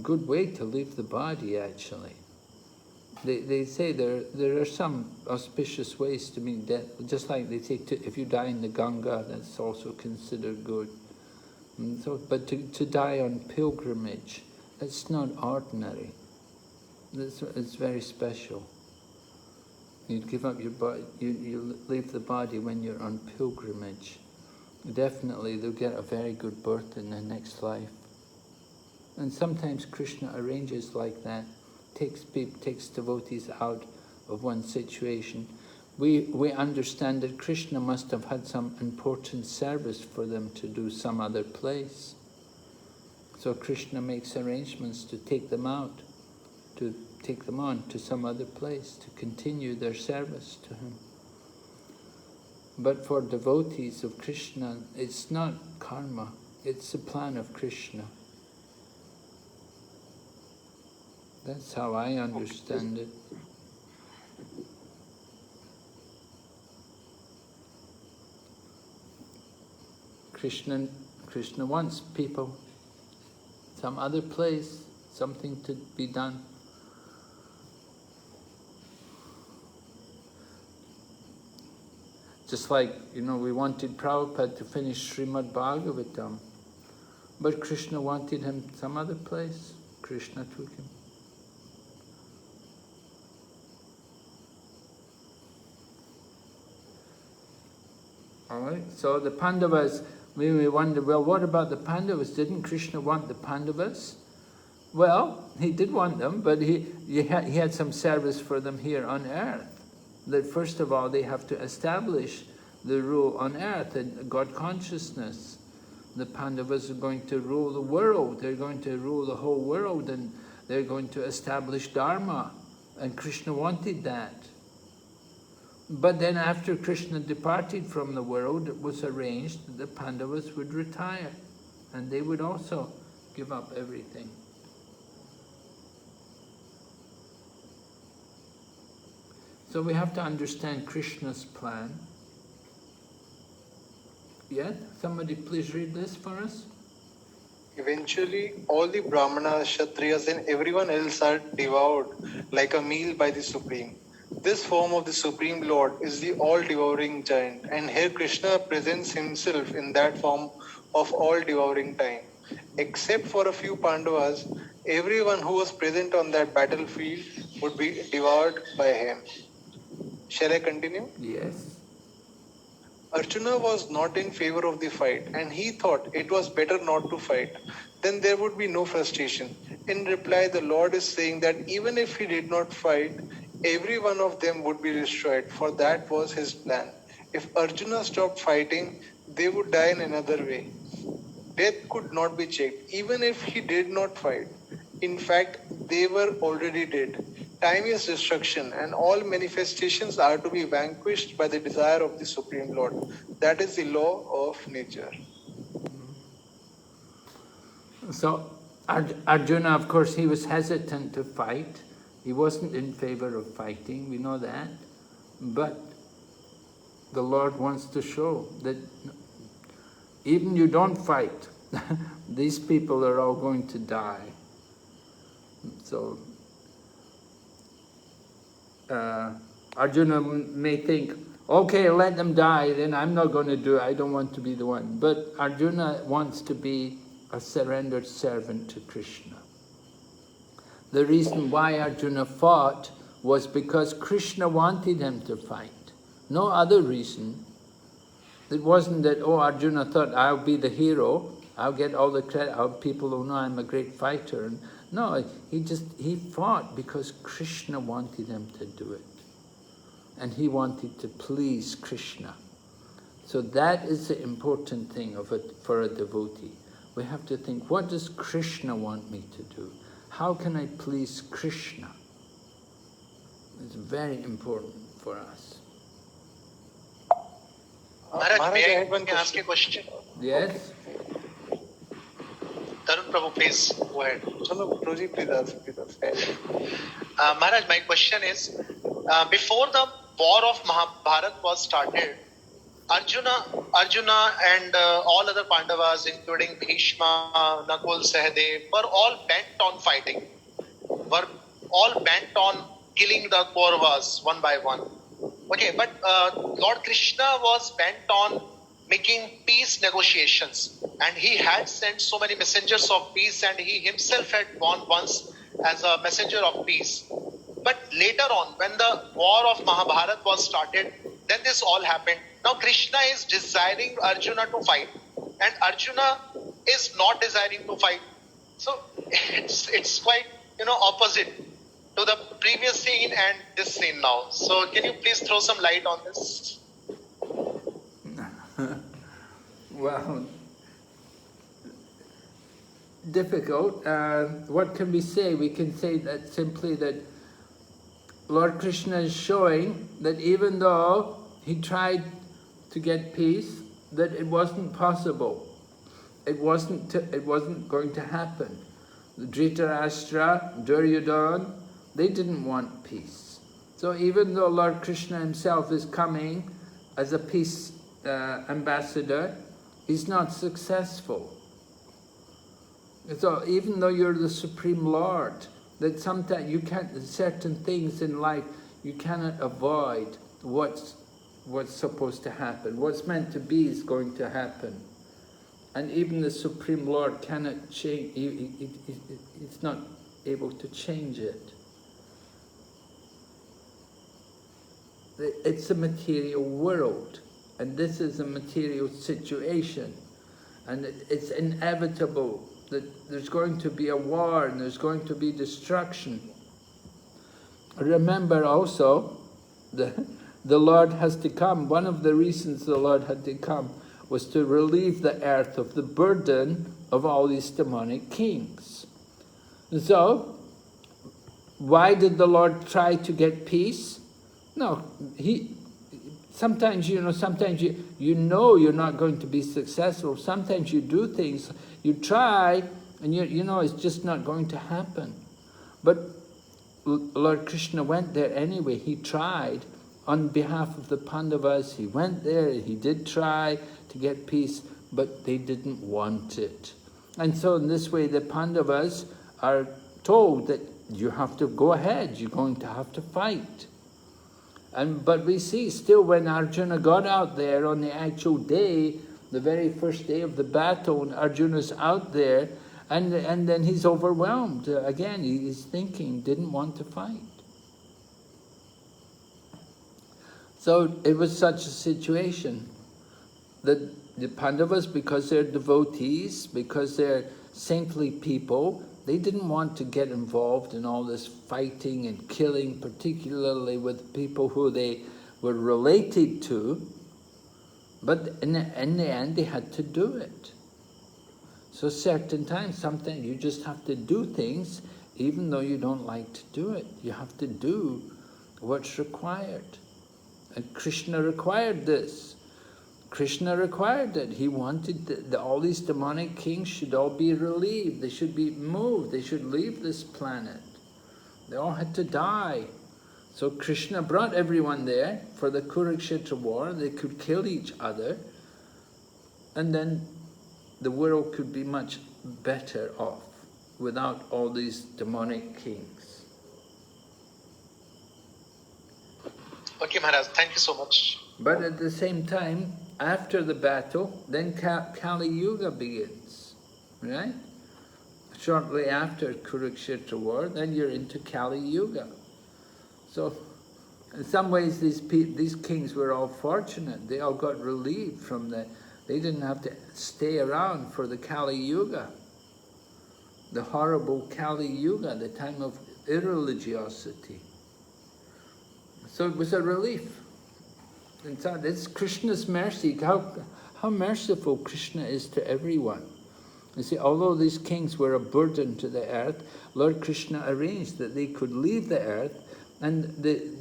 good way to leave the body, actually. They say there are some auspicious ways to meet death, just like they say if you die in the Ganga, that's also considered good. But to die on pilgrimage, it's not ordinary. It's very special. You give up your body, you leave the body when you're on pilgrimage. Definitely, they'll get a very good birth in the next life. And sometimes Krishna arranges like that, takes devotees out of one situation. We understand that Krishna must have had some important service for them to do some other place. So Krishna makes arrangements to take them out, to take them on to some other place, to continue their service to him. But for devotees of Krishna, it's not karma, it's the plan of Krishna. That's how I understand it. Krishna wants people, some other place, something to be done. Just like, we wanted Prabhupada to finish Srimad Bhagavatam, but Krishna wanted him some other place. Krishna took him. All right, so the Pandavas, we wonder, well, what about the Pandavas? Didn't Krishna want the Pandavas? Well, he did want them, but he had some service for them here on earth. That first of all, they have to establish the rule on earth and God consciousness. The Pandavas are going to rule the world. They're going to rule the whole world, and they're going to establish Dharma. And Krishna wanted that. But then after Krishna departed from the world, it was arranged that the Pandavas would retire, and they would also give up everything. So we have to understand Krishna's plan. Yeah? Somebody please read this for us. Eventually, all the Brahmanas, Kshatriyas and everyone else are devoured like a meal by the Supreme. This form of the Supreme Lord is the all-devouring giant, and here Krishna presents himself in that form of all-devouring time. Except for a few Pandavas, everyone who was present on that battlefield would be devoured by him. Shall I continue? Yes. Arjuna was not in favor of the fight, and he thought it was better not to fight. Then there would be no frustration. In reply, the Lord is saying that even if he did not fight, every one of them would be destroyed, for that was his plan. If Arjuna stopped fighting, they would die in another way. Death could not be checked, even if he did not fight. In fact, they were already dead. Time is destruction, and all manifestations are to be vanquished by the desire of the Supreme Lord. That is the law of nature. So Arjuna, of course, he was hesitant to fight. He wasn't in favor of fighting, we know that. But the Lord wants to show that even you don't fight, these people are all going to die. So Arjuna may think, okay, let them die, then I'm not going to do it, I don't want to be the one. But Arjuna wants to be a surrendered servant to Krishna. The reason why Arjuna fought was because Krishna wanted him to fight. No other reason. It wasn't that, oh, Arjuna thought, I'll be the hero, I'll get all the credit, people will know I'm a great fighter. No, he fought because Krishna wanted him to do it. And he wanted to please Krishna. So that is the important thing of it for a devotee. We have to think, what does Krishna want me to do? How can I please Krishna? It's very important for us. Maharaj, may I ask a question? Yes? Tarun Prabhu, please go ahead. No, Prabhuji, please ask. Maharaj, my question is, before the war of Mahabharata was started, Arjuna and all other Pandavas, including Bhishma, Nakul, Sahadev, were all bent on fighting, were all bent on killing the Kauravas one by one. Okay, but Lord Krishna was bent on making peace negotiations, and he had sent so many messengers of peace, and he himself had gone once as a messenger of peace. But later on, when the war of Mahabharata was started, then this all happened. Now Krishna is desiring Arjuna to fight, and Arjuna is not desiring to fight. So it's quite opposite to the previous scene and this scene now. So can you please throw some light on this? Well, difficult. What can we say? We can say that simply that Lord Krishna is showing that even though he tried to get peace, that it wasn't possible. It wasn't going to happen. The Dhritarashtra, Duryodhana, they didn't want peace. So even though Lord Krishna himself is coming as a peace ambassador, he's not successful. So even though you're the Supreme Lord, that sometimes you can't, certain things in life you cannot avoid what's supposed to happen. What's meant to be is going to happen. And even the Supreme Lord cannot change, he's not able to change it. It's a material world, and this is a material situation, and it's inevitable that there's going to be a war and there's going to be destruction. Remember also, the Lord has to come. One of the reasons the Lord had to come was to relieve the earth of the burden of all these demonic kings. And so, why did the Lord try to get peace? No, sometimes you know you're not going to be successful. Sometimes you do things, you try, and you know it's just not going to happen. But Lord Krishna went there anyway. He tried on behalf of the Pandavas. He went there, he did try to get peace, but they didn't want it. And so in this way the Pandavas are told that you have to go ahead, you're going to have to fight. But we see still when Arjuna got out there on the actual day, the very first day of the battle, and Arjuna's out there, and then he's overwhelmed. Again, he's thinking, didn't want to fight. So it was such a situation that the Pandavas, because they're devotees, because they're saintly people, they didn't want to get involved in all this fighting and killing, particularly with people who they were related to. But in the end, they had to do it. So certain times, sometimes you just have to do things even though you don't like to do it. You have to do what's required. And Krishna required this. Krishna required it. He wanted that all these demonic kings should all be relieved. They should be moved. They should leave this planet. They all had to die. So Krishna brought everyone there for the Kurukshetra war. They could kill each other. And then the world could be much better off without all these demonic kings. Okay, Maharaj, thank you so much. But at the same time, after the battle, then Kali Yuga begins, right? Shortly after Kurukshetra war, then you're into Kali Yuga. So, in some ways, these kings were all fortunate. They all got relieved from the. They didn't have to stay around for the Kali Yuga, the horrible Kali Yuga, the time of irreligiosity. So it was a relief. And so it's Krishna's mercy. How merciful Krishna is to everyone. You see, although these kings were a burden to the earth, Lord Krishna arranged that they could leave the earth, and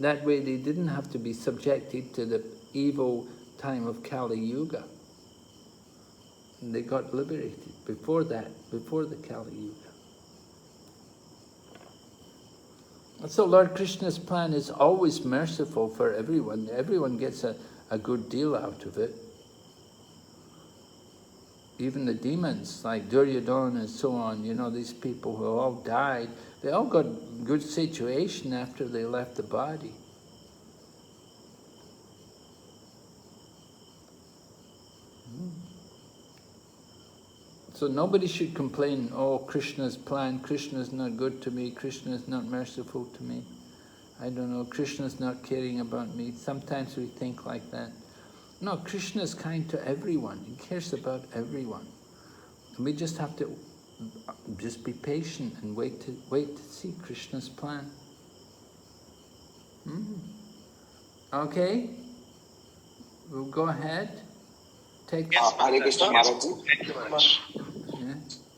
that way they didn't have to be subjected to the evil time of Kali Yuga. And they got liberated before that, before the Kali Yuga. So Lord Krishna's plan is always merciful for everyone. Everyone gets a good deal out of it. Even the demons, like Duryodhana and so on, you know, these people who all died, they all got good situation after they left the body. So nobody should complain, oh, Krishna's plan, Krishna's not good to me, Krishna's not merciful to me. I don't know, Krishna's not caring about me. Sometimes we think like that. No, Krishna is kind to everyone. He cares about everyone. And we just have to just be patient and wait to see Krishna's plan. Okay? We'll go ahead. Take Hare Krishna Maharaj ji. Thank you very much.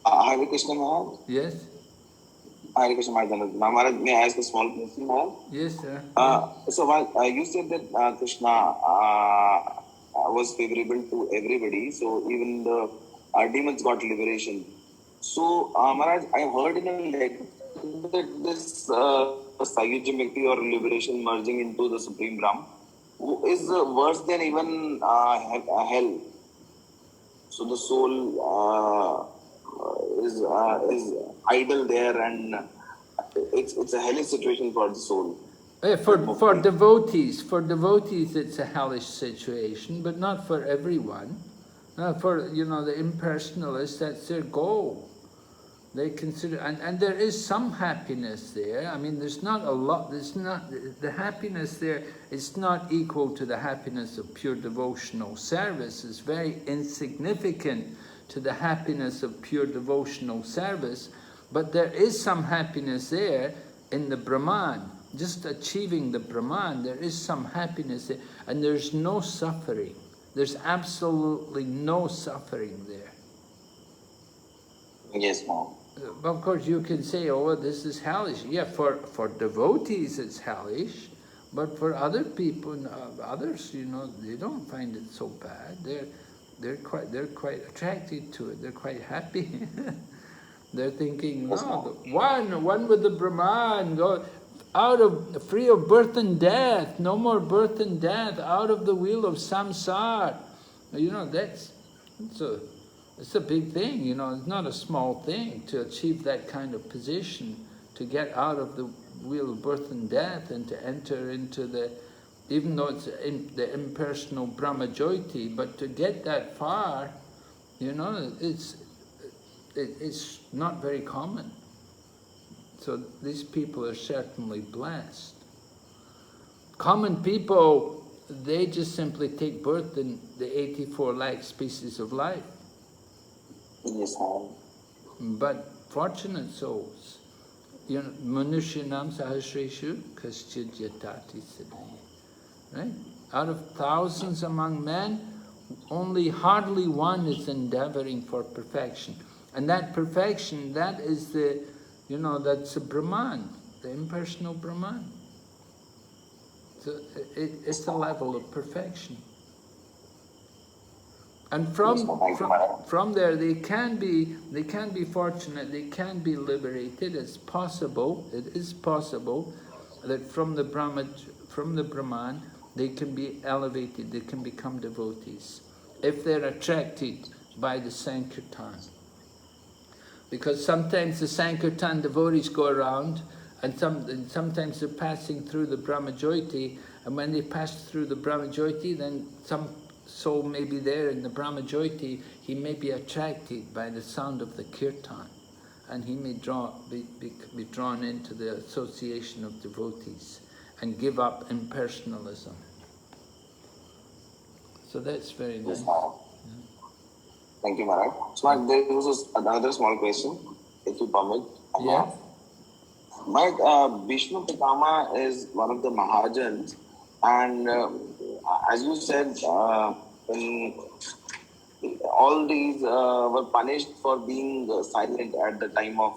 Hare Krishna Maharaj. Yes? Hare Krishna Maharaj. Maharaj, may I ask a small question, Maharaj? Yes, sir. So while you said that Krishna was favorable to everybody, so even the demons got liberation. So Maharaj, I heard in a lecture that this Sayujya or liberation merging into the Supreme Brahm is worse than even hell. So the soul is idle there, and it's a hellish situation for the soul. For devotees, it's a hellish situation, but not for everyone. For the impersonalists, that's their goal. They consider, and there is some happiness there. I mean, there's not a lot. There's not the happiness there. It's not equal to the happiness of pure devotional service. It's very insignificant to the happiness of pure devotional service. But there is some happiness there in the Brahman. Just achieving the Brahman, there is some happiness there, and there's no suffering. There's absolutely no suffering there. Yes, ma'am. Of course, you can say, oh, this is hellish. Yeah, for devotees it's hellish, but for other people, others, they don't find it so bad. They're quite attracted to it. They're quite happy. They're thinking, no, one with the Brahman, go free of birth and death, no more birth and death, out of the wheel of samsara. It's a big thing, it's not a small thing to achieve that kind of position, to get out of the wheel of birth and death and to enter into even though it's the impersonal Brahmajyoti, but to get that far, it's not very common. So these people are certainly blessed. Common people, they just simply take birth in the 84 lakh species of life. Yes, ma'am. But fortunate souls, Manusyanam Sahasreshu Kaschid Yatati Siddhi. Right? Out of thousands among men, hardly one is endeavoring for perfection. And that perfection, that is that's a Brahman, the impersonal Brahman. So it's the level of perfection. And from there, they can be fortunate. They can be liberated. It is possible that from the Brahman, they can be elevated. They can become devotees if they're attracted by the Sankirtan. Because sometimes the Sankirtan devotees go around and sometimes they're passing through the Brahmajyoti, and when they pass through the Brahmajyoti, then some soul may be there in the Brahmajyoti, he may be attracted by the sound of the kirtan, and he may be drawn into the association of devotees and give up impersonalism. So that's very nice. Thank you, Maharaj. So there was another small question, if you permit. Yeah. Maharaj, Bhishma Pitama is one of the Mahajans, and as you said, when all these were punished for being silent at the time of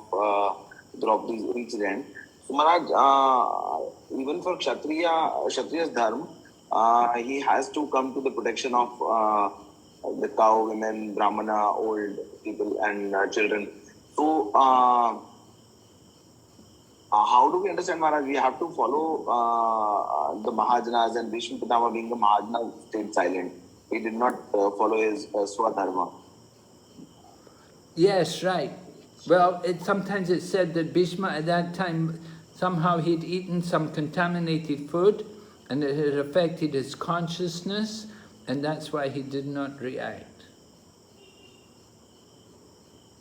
Draupadi's incident. So Maharaj, even for Kshatriya's dharma, he has to come to the protection of the cow, women, brahmana, old people and children. So how do we understand, Maharaj? We have to follow the Mahajanas, and Bhishma Pitama being the Mahajana stayed silent. He did not follow his Swadharma. Yes, right. Well, sometimes it's said that Bhishma at that time, somehow he'd eaten some contaminated food and it had affected his consciousness, and that's why he did not react.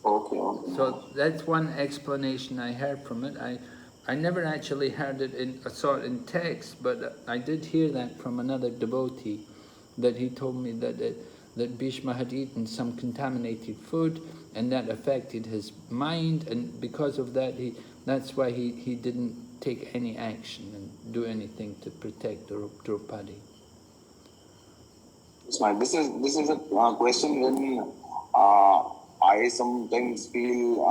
Okay. So that's one explanation I heard from it. I never actually heard it saw it in text, but I did hear that from another devotee, that he told me that Bhishma had eaten some contaminated food and that affected his mind, and because of that that's why he didn't take any action and do anything to protect Draupadi. This is a question when I sometimes feel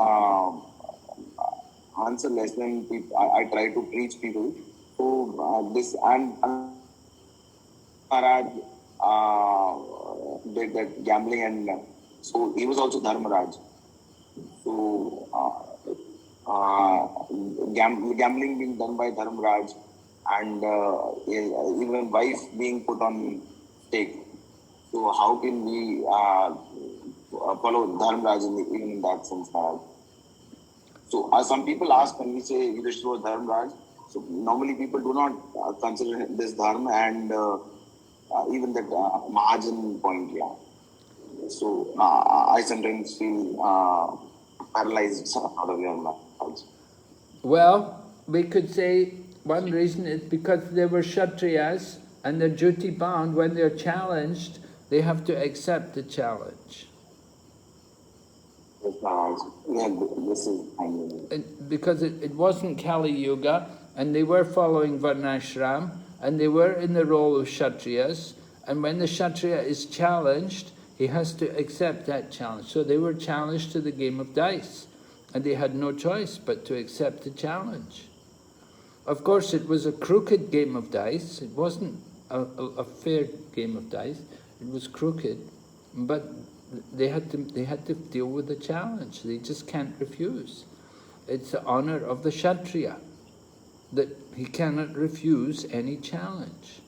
answerless when I try to preach people. So this and Maharaj did that gambling, and so he was also Dharmaraj. So gambling being done by Dharmaraj, and even wife being put on stake. So how can we follow Dharmaraj even in that sense, Maharaj? So some people ask when we say Yudhishthira was Dharmaraj, so normally people do not consider this Dharma and even that Mahajan point, yeah. So I sometimes feel paralyzed out of your Maharaj. Well, we could say one reason is because they were Kshatriyas and they're duty bound. When they're challenged, they have to accept the challenge. This is because it wasn't Kali Yuga, and they were following Varnashram, and they were in the role of Kshatriyas, and when the Kshatriya is challenged, he has to accept that challenge. So they were challenged to the game of dice, and they had no choice but to accept the challenge. Of course, it was a crooked game of dice. It wasn't a fair game of dice. It was crooked, but they had to deal with the challenge. They just can't refuse. It's the honor of the Kshatriya that he cannot refuse any challenge.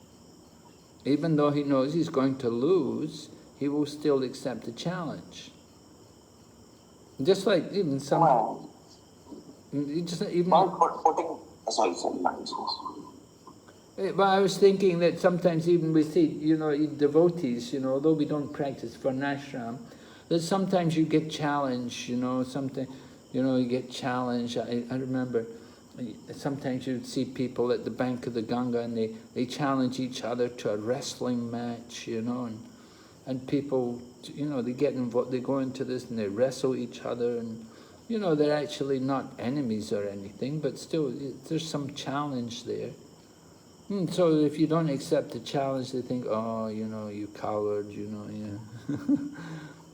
Even though he knows he's going to lose, he will still accept the challenge. Just like even some... Wow. Even, sorry. Well, I was thinking that sometimes even we see, devotees, although we don't practice Varnashram, that sometimes you get challenged, you get challenged. I remember sometimes you'd see people at the bank of the Ganga and they challenge each other to a wrestling match, and people, they get involved, they go into this and they wrestle each other, and, they're actually not enemies or anything, but still there's some challenge there. So if you don't accept the challenge, they think, oh, you coward,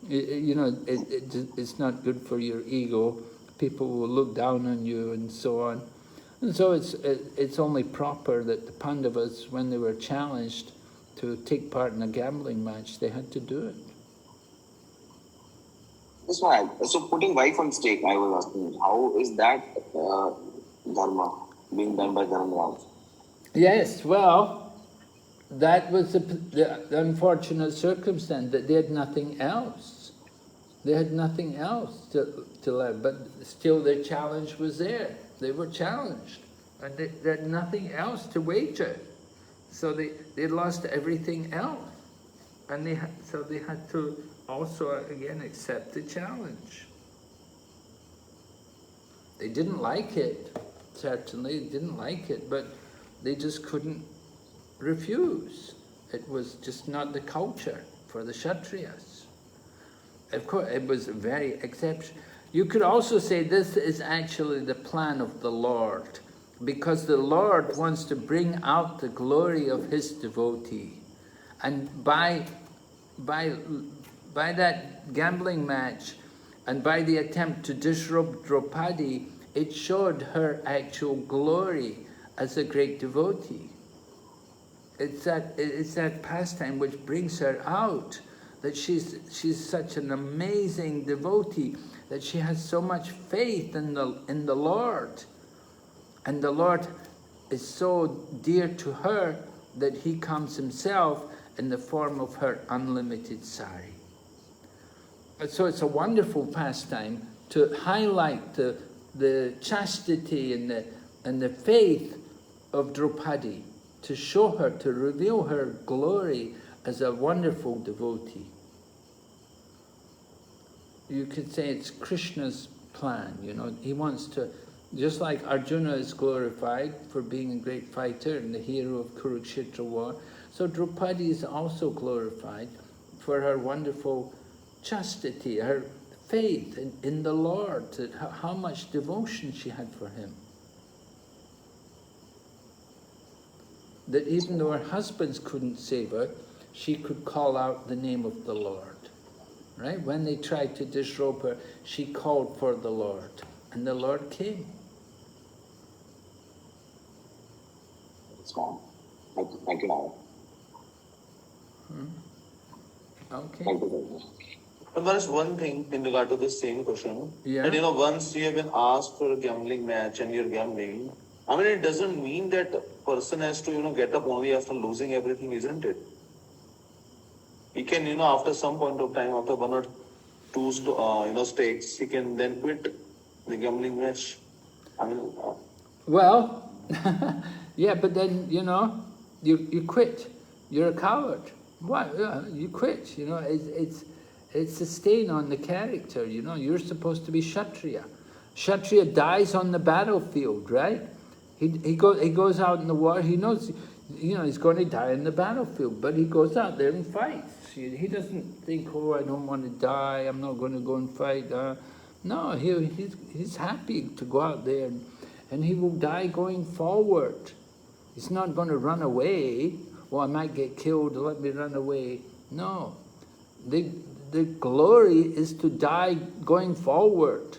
it's not good for your ego. People will look down on you and so on. And so it's only proper that the Pandavas, when they were challenged to take part in a gambling match, they had to do it. That's right. So putting wife on stake, I was asking, how is that dharma being done by Dharmaraj? Yes, well, that was the unfortunate circumstance, that they had nothing else. They had nothing else to live, but still their challenge was there. They were challenged, and they had nothing else to wager. So they lost everything else, and so they had to also again accept the challenge. They didn't like it, certainly didn't like it, but they just couldn't refuse. It was just not the culture for the Kshatriyas. Of course, it was very exceptional. You could also say this is actually the plan of the Lord, because the Lord wants to bring out the glory of his devotee. And by that gambling match, and by the attempt to disrobe Draupadi, it showed her actual glory as a great devotee. It's that pastime which brings her out, that she's such an amazing devotee, that she has so much faith in the Lord. And the Lord is so dear to her that he comes himself in the form of her unlimited sari. So it's a wonderful pastime to highlight the chastity and the faith of Draupadi, to show her, to reveal her glory as a wonderful devotee. You could say it's Krishna's plan, you know. He wants to, just like Arjuna is glorified for being a great fighter and the hero of Kurukshetra war, so Draupadi is also glorified for her wonderful chastity, her faith in the Lord, how much devotion she had for him. That even though her husbands couldn't save her, she could call out the name of the Lord. Right? When they tried to disrobe her, she called for the Lord, and the Lord came. It's gone. Thank you, Nara. Okay. Thank you very much. And there is one thing in regard to this same question. Yeah. That, once you have been asked for a gambling match and you're gambling, it doesn't mean that person has to, get up only after losing everything, isn't it? He can, after some point of time, after one or two, stakes, he can then quit the gambling match. Well, yeah, but then, you quit. You're a coward. Why? You quit. It's a stain on the character. You're supposed to be Kshatriya. Kshatriya dies on the battlefield, right? He goes out in the war. He knows, he's going to die in the battlefield, but he goes out there and fights. He doesn't think, oh, I don't want to die. I'm not going to go and fight. No, he's happy to go out there, and he will die going forward. He's not going to run away. Well, I might get killed, let me run away. No. The glory is to die going forward.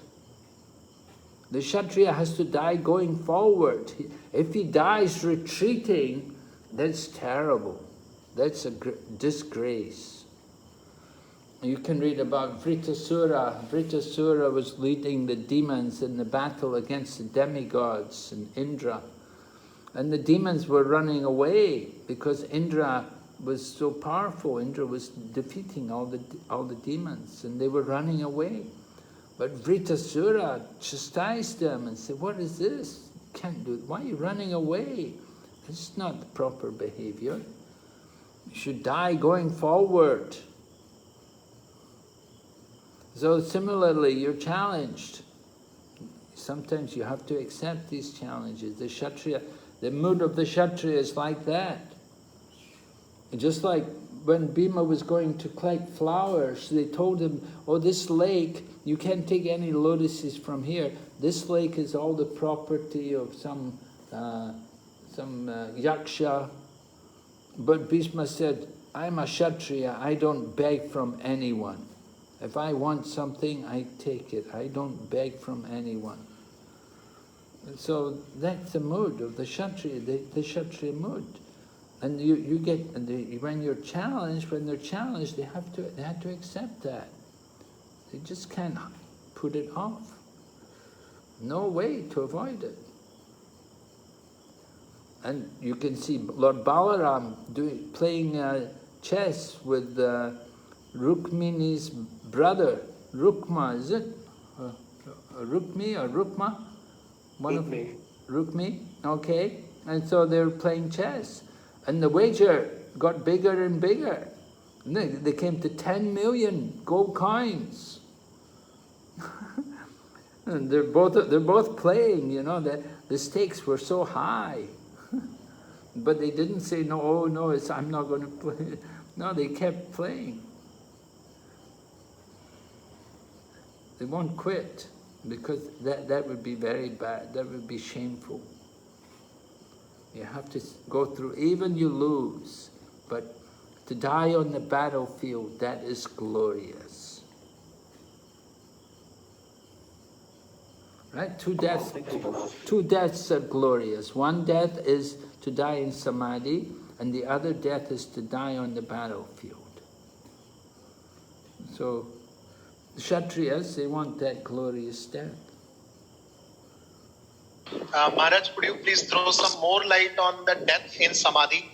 The Kshatriya has to die going forward. If he dies retreating, that's terrible. That's a disgrace. You can read about Vritasura. Vritasura was leading the demons in the battle against the demigods and Indra. And the demons were running away because Indra was so powerful. Indra was defeating all the demons, and they were running away. But Vritasura chastised them and said, what is this? You can't do it. Why are you running away? This is not the proper behavior. You should die going forward. So similarly, you're challenged. Sometimes you have to accept these challenges. The Kshatriya, the mood of the Kshatriya is like that. And just like when Bhima was going to collect flowers, they told him, oh, this lake, you can't take any lotuses from here. This lake is all the property of some yaksha. But Bhima said, I'm a Kshatriya, I don't beg from anyone. If I want something, I take it. I don't beg from anyone. And so that's the mood of the Kshatriya, the Kshatriya mood. And you get, when they're challenged, they have to accept that. They just can't put it off. No way to avoid it. And you can see Lord Balaram playing chess with Rukmini's brother, Rukma, is it? Rukmi or Rukma? Rukmi, okay. And so they were playing chess. And the wager got bigger and bigger. And they came to 10 million gold coins. And they're both playing, you know, the stakes were so high. But they didn't say, no, oh no, I'm not going to play. No, they kept playing. They won't quit, because that would be very bad. That would be shameful. You have to go through, even you lose, but to die on the battlefield, that is glorious. Right? Two deaths are glorious. One death is to die in samadhi, and the other death is to die on the battlefield. So, the Kshatriyas, they want that glorious death. Maharaj, could you please throw some more light on the death in samadhi?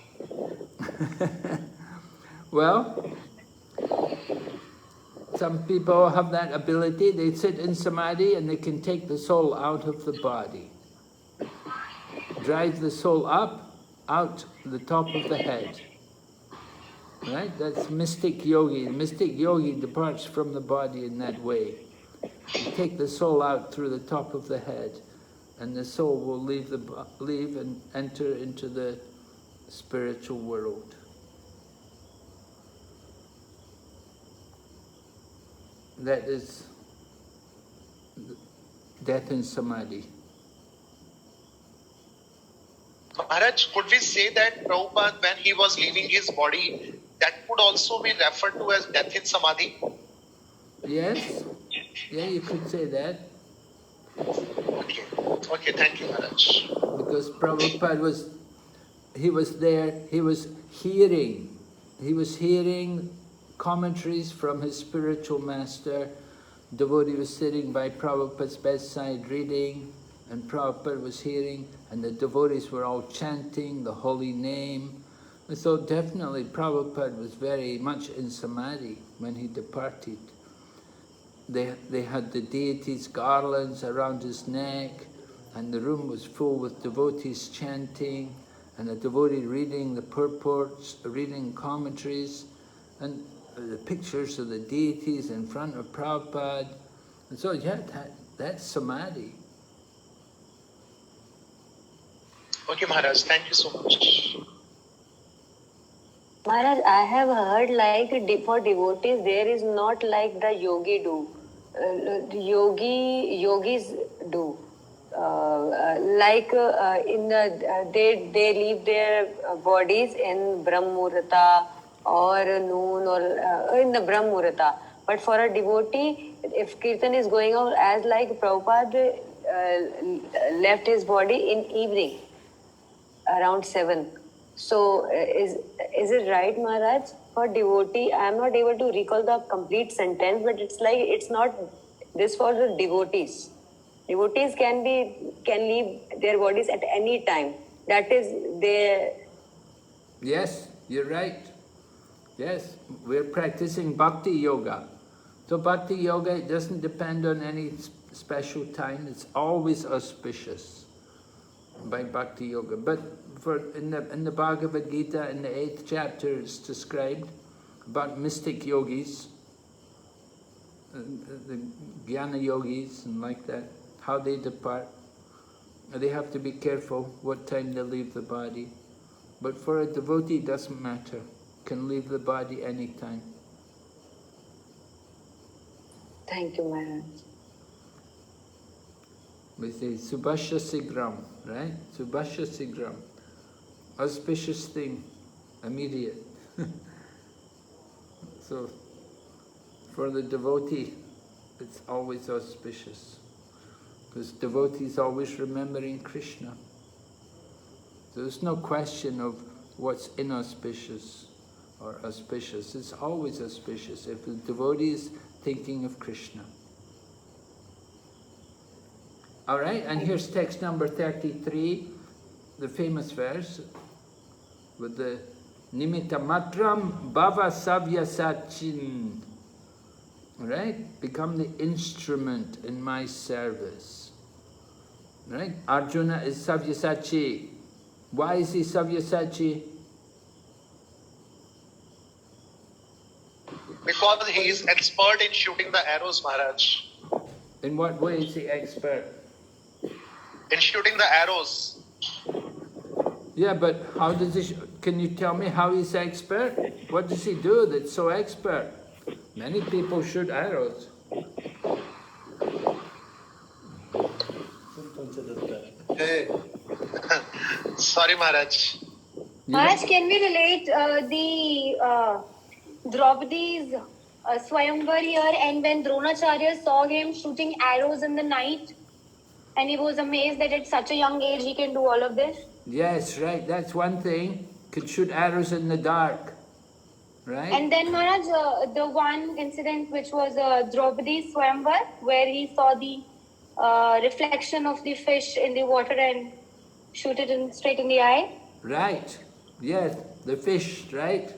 Well, some people have that ability. They sit in samadhi and they can take the soul out of the body. Drive the soul up, out the top of the head. Right? That's mystic yogi. Mystic yogi departs from the body in that way. You take the soul out through the top of the head, and the soul will leave and enter into the spiritual world. That is death in samadhi. Maharaj, could we say that Prabhupada, when he was leaving his body, that could also be referred to as death in samadhi? Yes. Yeah, you could say that. Okay, thank you, Maharaj. Because Prabhupada was there, he was hearing commentaries from his spiritual master. Devotee was sitting by Prabhupada's bedside reading, and Prabhupada was hearing, and the devotees were all chanting the holy name. And so definitely Prabhupada was very much in samadhi when he departed. They had the deities' garlands around his neck, and the room was full with devotees chanting, and a devotee reading the purports, reading commentaries, and the pictures of the deities in front of Prabhupada. And so, yeah, that's samadhi. Okay, Maharaj, thank you so much. Maharaj, I have heard like for devotees there is not like the yogi do. Yogis do. They leave their bodies in Brahmurata or noon or in the Brahmurata. But for a devotee, if Kirtan is going on, as like Prabhupada left his body in evening around 7. So is it right, Maharaj? For devotee, I am not able to recall the complete sentence, but it's like it's not this for the devotees. Devotees can leave their bodies at any time. That is their. Yes, you're right. Yes, we're practicing Bhakti Yoga. So Bhakti Yoga doesn't depend on any special time. It's always auspicious by Bhakti Yoga. But in the Bhagavad Gita, in the 8th chapter, it's described about mystic yogis, the Jnana yogis and like that, how they depart. They have to be careful what time they leave the body. But for a devotee, it doesn't matter. Can leave the body anytime. Thank you, Maharaj. We say Subhasha Sigram, right? Subhasha Sigram. Auspicious thing, immediate. So, for the devotee, it's always auspicious. Because devotee is always remembering Krishna. So there's no question of what's inauspicious or auspicious. It's always auspicious if the devotee is thinking of Krishna. All right, and here's text number 33, the famous verse with the Nimitta Matram Bhava Savya Sachin. All right, become the instrument in my service. Right? Arjuna is Sabyasachi. Why is he Sabyasachi? Because he is expert in shooting the arrows, Maharaj. In what way is he expert? In shooting the arrows. Yeah, but how does he, can you tell me how he's expert? What does he do that's so expert? Many people shoot arrows. Hey. Sorry, Maharaj. Maharaj, can we relate the Draupadi's Swayamvar here, and when Dronacharya saw him shooting arrows in the night, and he was amazed that at such a young age he can do all of this? Yes, right, that's one thing. Could shoot arrows in the dark, right? And then Maharaj, the one incident which was Draupadi's Swayamvar, where he saw the reflection of the fish in the water and shoot it straight in the eye. Right, yes, the fish, right?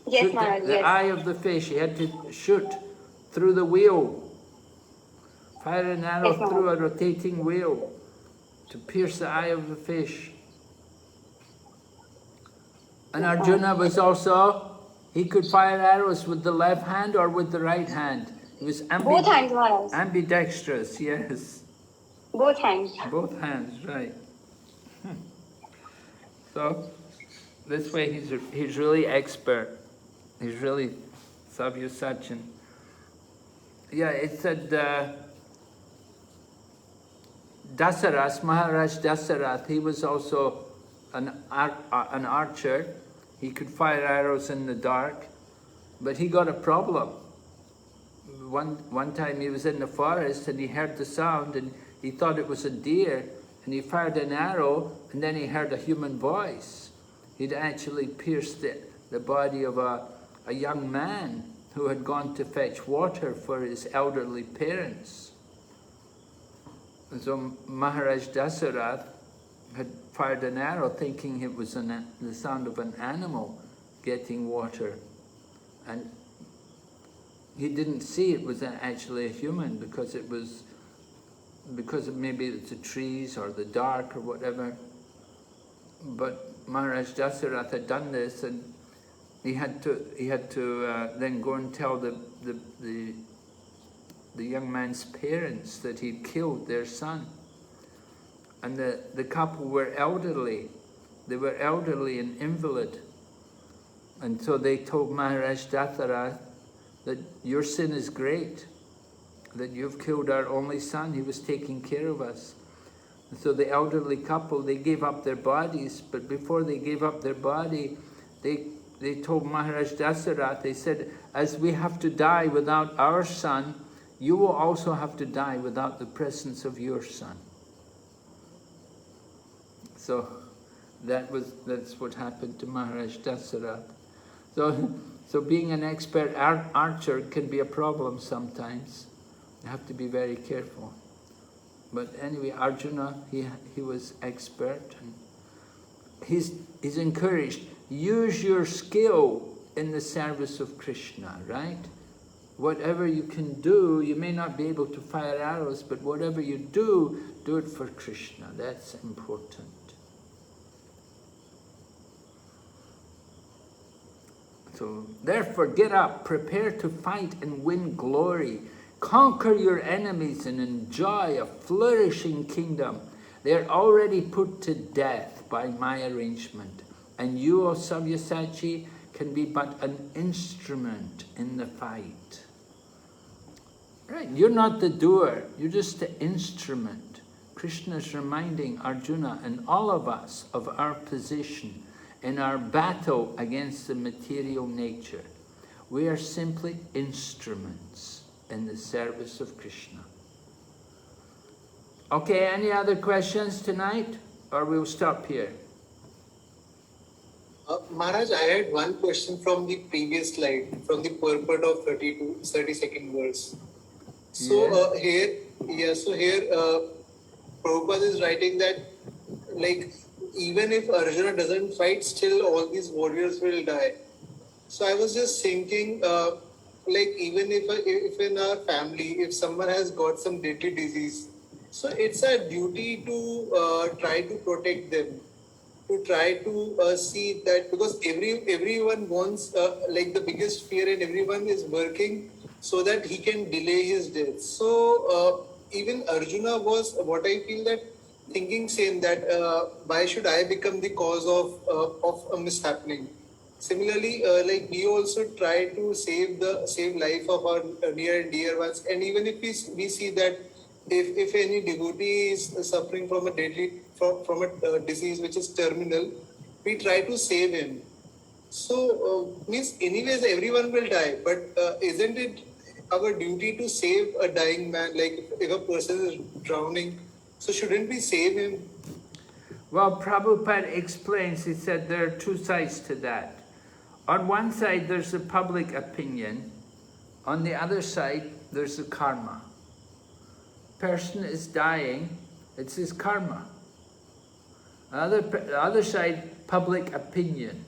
Yes, shoot Maharaj, the yes. eye of the fish, he had to shoot through the wheel. Fire an arrow Yes, through a rotating wheel to pierce the eye of the fish. And Arjuna was also, he could fire arrows with the left hand or with the right hand. He was Both hands, Maharaj. ambidextrous, yes. Both hands. Both hands, right. So, this way he's really expert. He's really Savyasachin. Yeah, it said Dasarath, Maharaj Dasarath, he was also an archer. He could fire arrows in the dark, but he got a problem. One time he was in the forest and he heard the sound and he thought it was a deer, and he fired an arrow and then he heard a human voice. He'd actually pierced the body of a young man who had gone to fetch water for his elderly parents. And so Maharaj Dasarath had fired an arrow thinking it was the sound of an animal getting water. And he didn't see it was actually a human because of maybe it's the trees or the dark or whatever. But Maharaj Dasarath had done this, and he had to then go and tell the young man's parents that he'd killed their son. And the couple were elderly. They were elderly and invalid. And so they told Maharaj Dasarath that your sin is great, that you've killed our only son. He was taking care of us. And so the elderly couple, they gave up their bodies, but before they gave up their body, they told Maharaj Dasarath, they said, as we have to die without our son, you will also have to die without the presence of your son. So that's what happened to Maharaj Dasarath. So being an expert archer can be a problem sometimes. You have to be very careful. But anyway, Arjuna, he was expert, and he's encouraged. Use your skill in the service of Krishna, right? Whatever you can do, you may not be able to fire arrows, but whatever you do, do it for Krishna. That's important. So, therefore, get up, prepare to fight and win glory. Conquer your enemies and enjoy a flourishing kingdom. They are already put to death by my arrangement. And you, O Sabyasachi, can be but an instrument in the fight. Right, you're not the doer, you're just the instrument. Krishna is reminding Arjuna and all of us of our position in our battle against the material nature. We are simply instruments in the service of Krishna. Okay, any other questions tonight? Or we'll stop here. Maharaj, I had one question from the previous slide, from the purport of 32nd verse. So here Prabhupada is writing that, like, even if Arjuna doesn't fight, still all these warriors will die. So I was just thinking, like, even if in our family, if someone has got some deadly disease, So it's a duty to try to protect them, to try to see that, because everyone wants like the biggest fear, and everyone is working so that he can delay his death. So even Arjuna was, what I feel, that thinking same, that why should I become the cause of a mishappening. Similarly, like we also try to save life of our near and dear ones, and even if we see that if any devotee is suffering from a deadly from a disease which is terminal, we try to save him. So means anyways everyone will die, but isn't it our duty to save a dying man? Like if a person is drowning, so shouldn't we save him? Well, Prabhupada explains, he said there are two sides to that. On one side, there's the public opinion. On the other side, there's the karma. Person is dying, it's his karma. The other side, public opinion.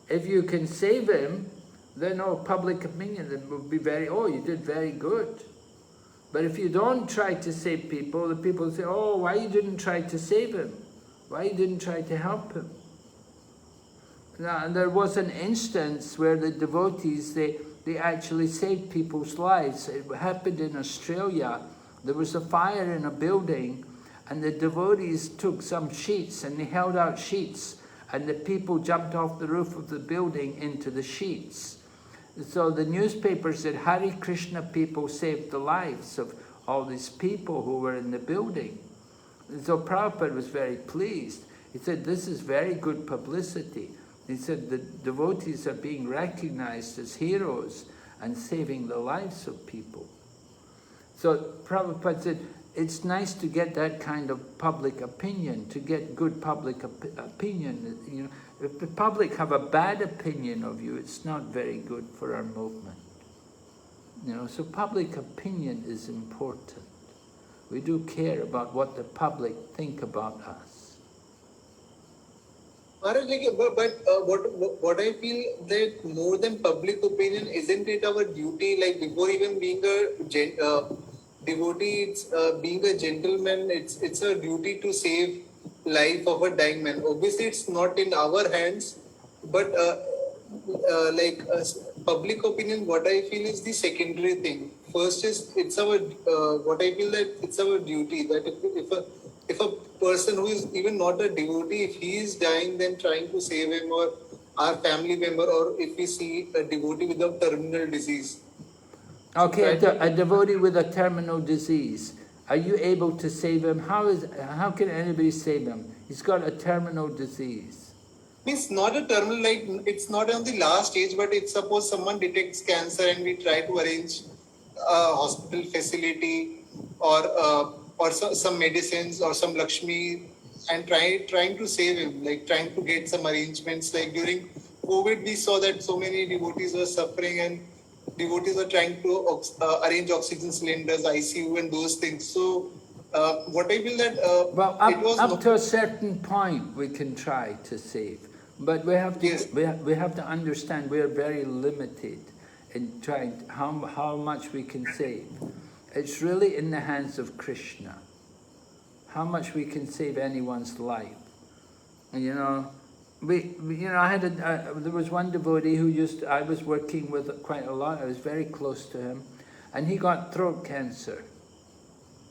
If you can save him, then public opinion will be very, you did very good. But if you don't try to save people, the people say, why you didn't try to save him? Why you didn't try to help him? Now, there was an instance where the devotees, they actually saved people's lives. It happened in Australia. There was a fire in a building, and the devotees took some sheets and they held out sheets, and the people jumped off the roof of the building into the sheets. So the newspaper said, Hare Krishna people saved the lives of all these people who were in the building. So Prabhupada was very pleased. He said, this is very good publicity. He said, the devotees are being recognized as heroes and saving the lives of people. So Prabhupada said, it's nice to get that kind of public opinion, to get good public opinion. You know, if the public have a bad opinion of you, it's not very good for our movement. You know, so public opinion is important. We do care about what the public think about us. Maharaj, what I feel, that more than public opinion, isn't it our duty, like before even being a devotee, it's being a gentleman, it's a duty to save life of a dying man. Obviously, it's not in our hands, but public opinion, what I feel is the secondary thing. First is it's our what I feel that it's our duty that if a person who is even not a devotee, if he is dying, then trying to save him, or our family member, or if we see a devotee with a terminal disease. Okay, a devotee with a terminal disease, are you able to save him? How can anybody save him? He's got a terminal disease. Means not a terminal, like it's not on the last stage, but it's suppose someone detects cancer and we try to arrange a hospital facility or some medicines or some Lakshmi, and trying to save him, like trying to get some arrangements. Like during COVID, we saw that so many devotees were suffering, and devotees are trying to arrange oxygen cylinders, ICU, and those things. So what I feel that well, up to a certain point, we can try to save, but we have to we have to understand we are very limited in trying how much we can save. It's really in the hands of Krishna. How much we can save anyone's life. And, you know, I had there was one devotee who I was working with quite a lot. I was very close to him, and he got throat cancer.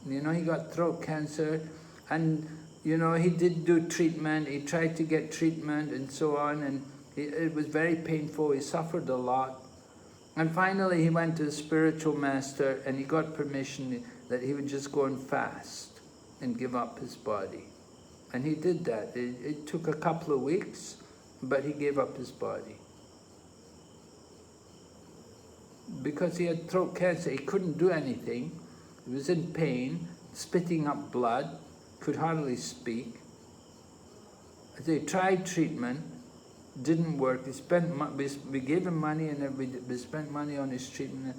You know, he got throat cancer, and you know, he did do treatment. He tried to get treatment and so on, and it was very painful. He suffered a lot, and finally he went to the spiritual master, and he got permission that he would just go and fast and give up his body. And he did that. It took a couple of weeks, but he gave up his body. Because he had throat cancer, he couldn't do anything. He was in pain, spitting up blood, could hardly speak. They tried treatment, didn't work. We gave him money, and we spent money on his treatment.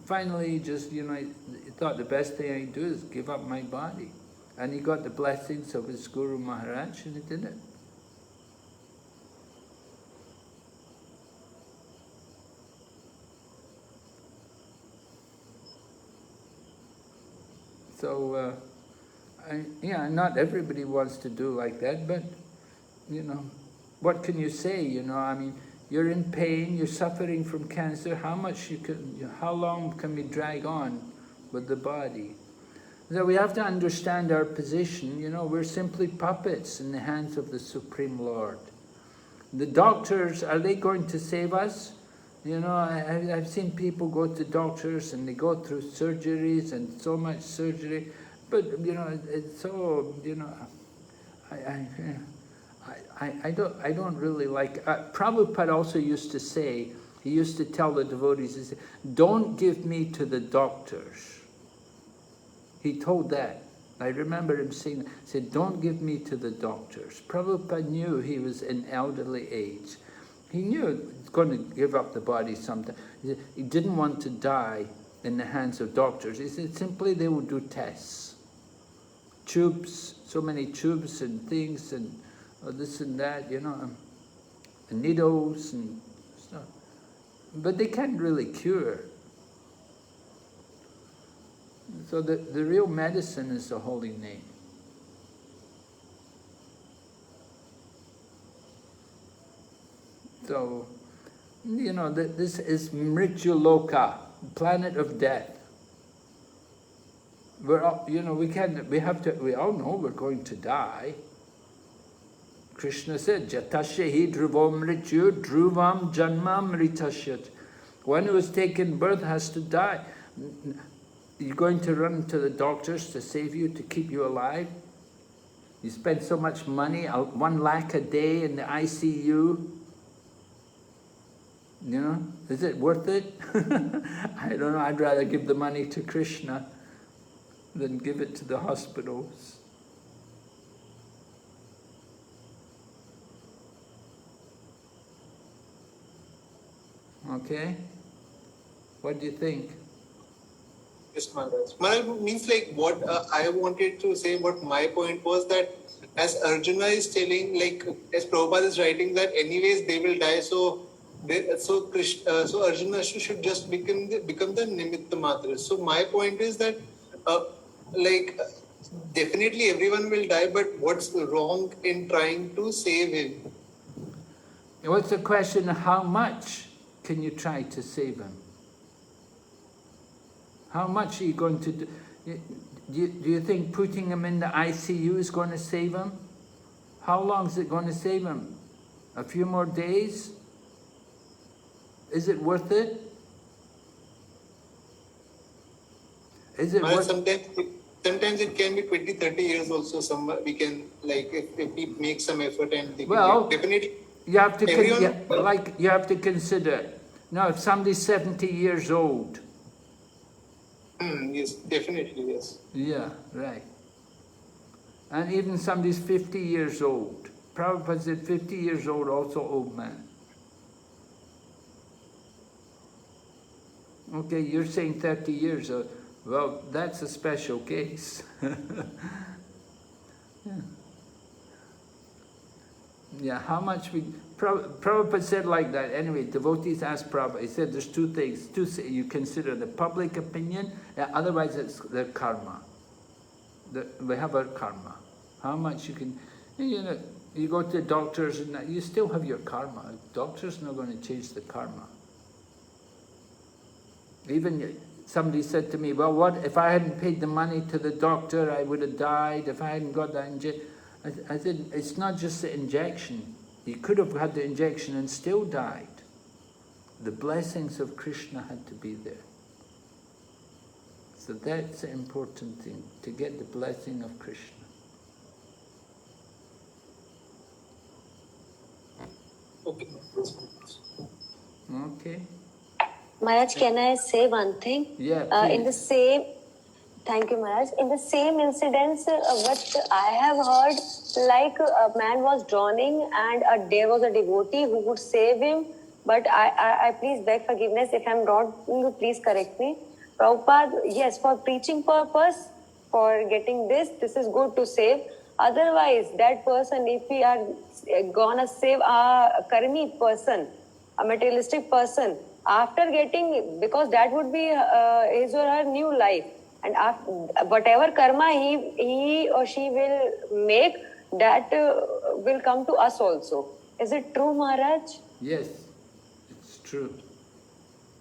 Finally, he just, you know, he thought the best thing I could do is give up my body. And he got the blessings of his Guru Maharaj, and he did it. So yeah, not everybody wants to do like that, but, you know, what can you say, you know? I mean, you're in pain, you're suffering from cancer, how long can we drag on with the body? So we have to understand our position, you know, we're simply puppets in the hands of the Supreme Lord. The doctors, are they going to save us? You know, I've seen people go to doctors and they go through surgeries and so much surgery, but, you know, it's so, you know, I don't really like, Prabhupada also used to say, he used to tell the devotees, he said, don't give me to the doctors. He told that. I remember him saying, he said, don't give me to the doctors. Prabhupada knew he was in elderly age. He knew he was going to give up the body sometime. He didn't want to die in the hands of doctors. He said, simply they would do tests. Tubes, so many tubes and things and this and that, you know, and needles and stuff. But they can't really cure. So the real medicine is the holy name. So, you know, this is Mrityuloka, planet of death. We're all, you know, we all know we're going to die. Krishna said, Jatasya dhruvam mrityu dhruvam janma mritasyat. One who has taken birth has to die. You're going to run to the doctors to save you, to keep you alive? You spend so much money, 1 lakh a day in the ICU. You know, is it worth it? I don't know, I'd rather give the money to Krishna than give it to the hospitals. Okay? What do you think? Yes, Maharaj. Maharaj means like what I wanted to say, what my point was that as Arjuna is telling, like as Prabhupada is writing that anyways they will die, so Arjuna should just become the Nimitta Matra. So my point is that definitely everyone will die, but what's wrong in trying to save him? What's the question? How much can you try to save him? How much are you going to do? Do you think putting him in the ICU is going to save him? How long is it going to save him? A few more days? Is it worth it? Is it worth it? Sometimes it can be 20, 30 years also. We can, like, if we make some effort and they definitely. You have to consider. Now, if somebody's 70 years old. Yes, definitely, yes. Yeah, right. And even somebody's 50 years old. Prabhupada said 50 years old, also old man. Okay, you're saying 30 years old. Well, that's a special case. Yeah, how much we... Prabhupada said like that. Anyway, devotees asked Prabhupada, he said there's two things. You consider the public opinion, otherwise it's the karma. We have our karma. How much you can... You know, you go to doctors and you still have your karma. Doctor's not going to change the karma. Even somebody said to me, well, what if I hadn't paid the money to the doctor, I would have died if I hadn't got that injection. I said, it's not just the injection. You could have had the injection and still died. The blessings of Krishna had to be there. So that's the important thing, to get the blessing of Krishna. Okay. Maharaj, can I say one thing? Yeah, in the same, thank you, Maharaj. In the same incidents, what I have heard, like a man was drowning and there was a devotee who would save him. But I please beg forgiveness if I'm wrong. Please correct me. Prabhupada, yes, for preaching purpose, for getting this is good to save. Otherwise, that person, if we are gonna save a karmi person, a materialistic person, after getting, because that would be his or her new life. And after, whatever karma he or she will make, that will come to us also. Is it true, Maharaj? Yes, it's true.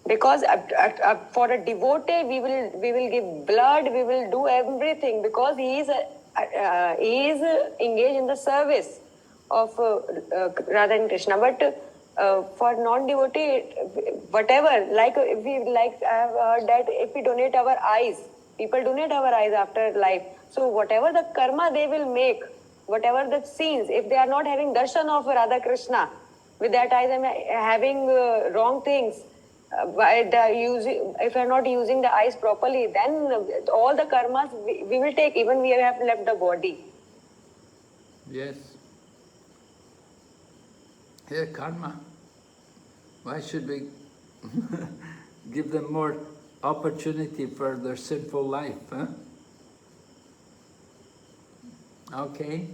Because for a devotee, we will give blood, we will do everything, because he is engaged in the service of Radha and Krishna. But for non-devotee, whatever, like I have heard that if we donate our eyes, people donate our eyes after life. So whatever the karma they will make, whatever the scenes, if they are not having darshan of Radha Krishna, with that eyes I'm having wrong things, if we are not using the eyes properly, then all the karmas we will take, even we have left the body. Yes. Yeah, karma. Why should we give them more opportunity for their sinful life, huh? Okay.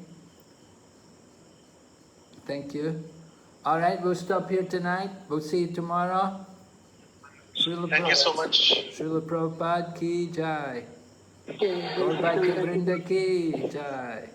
Thank you. All right, we'll stop here tonight. We'll see you tomorrow. Thank you so much. Srila Prabhupada ki jai. Gaur Bhakti Vrinda ki jai.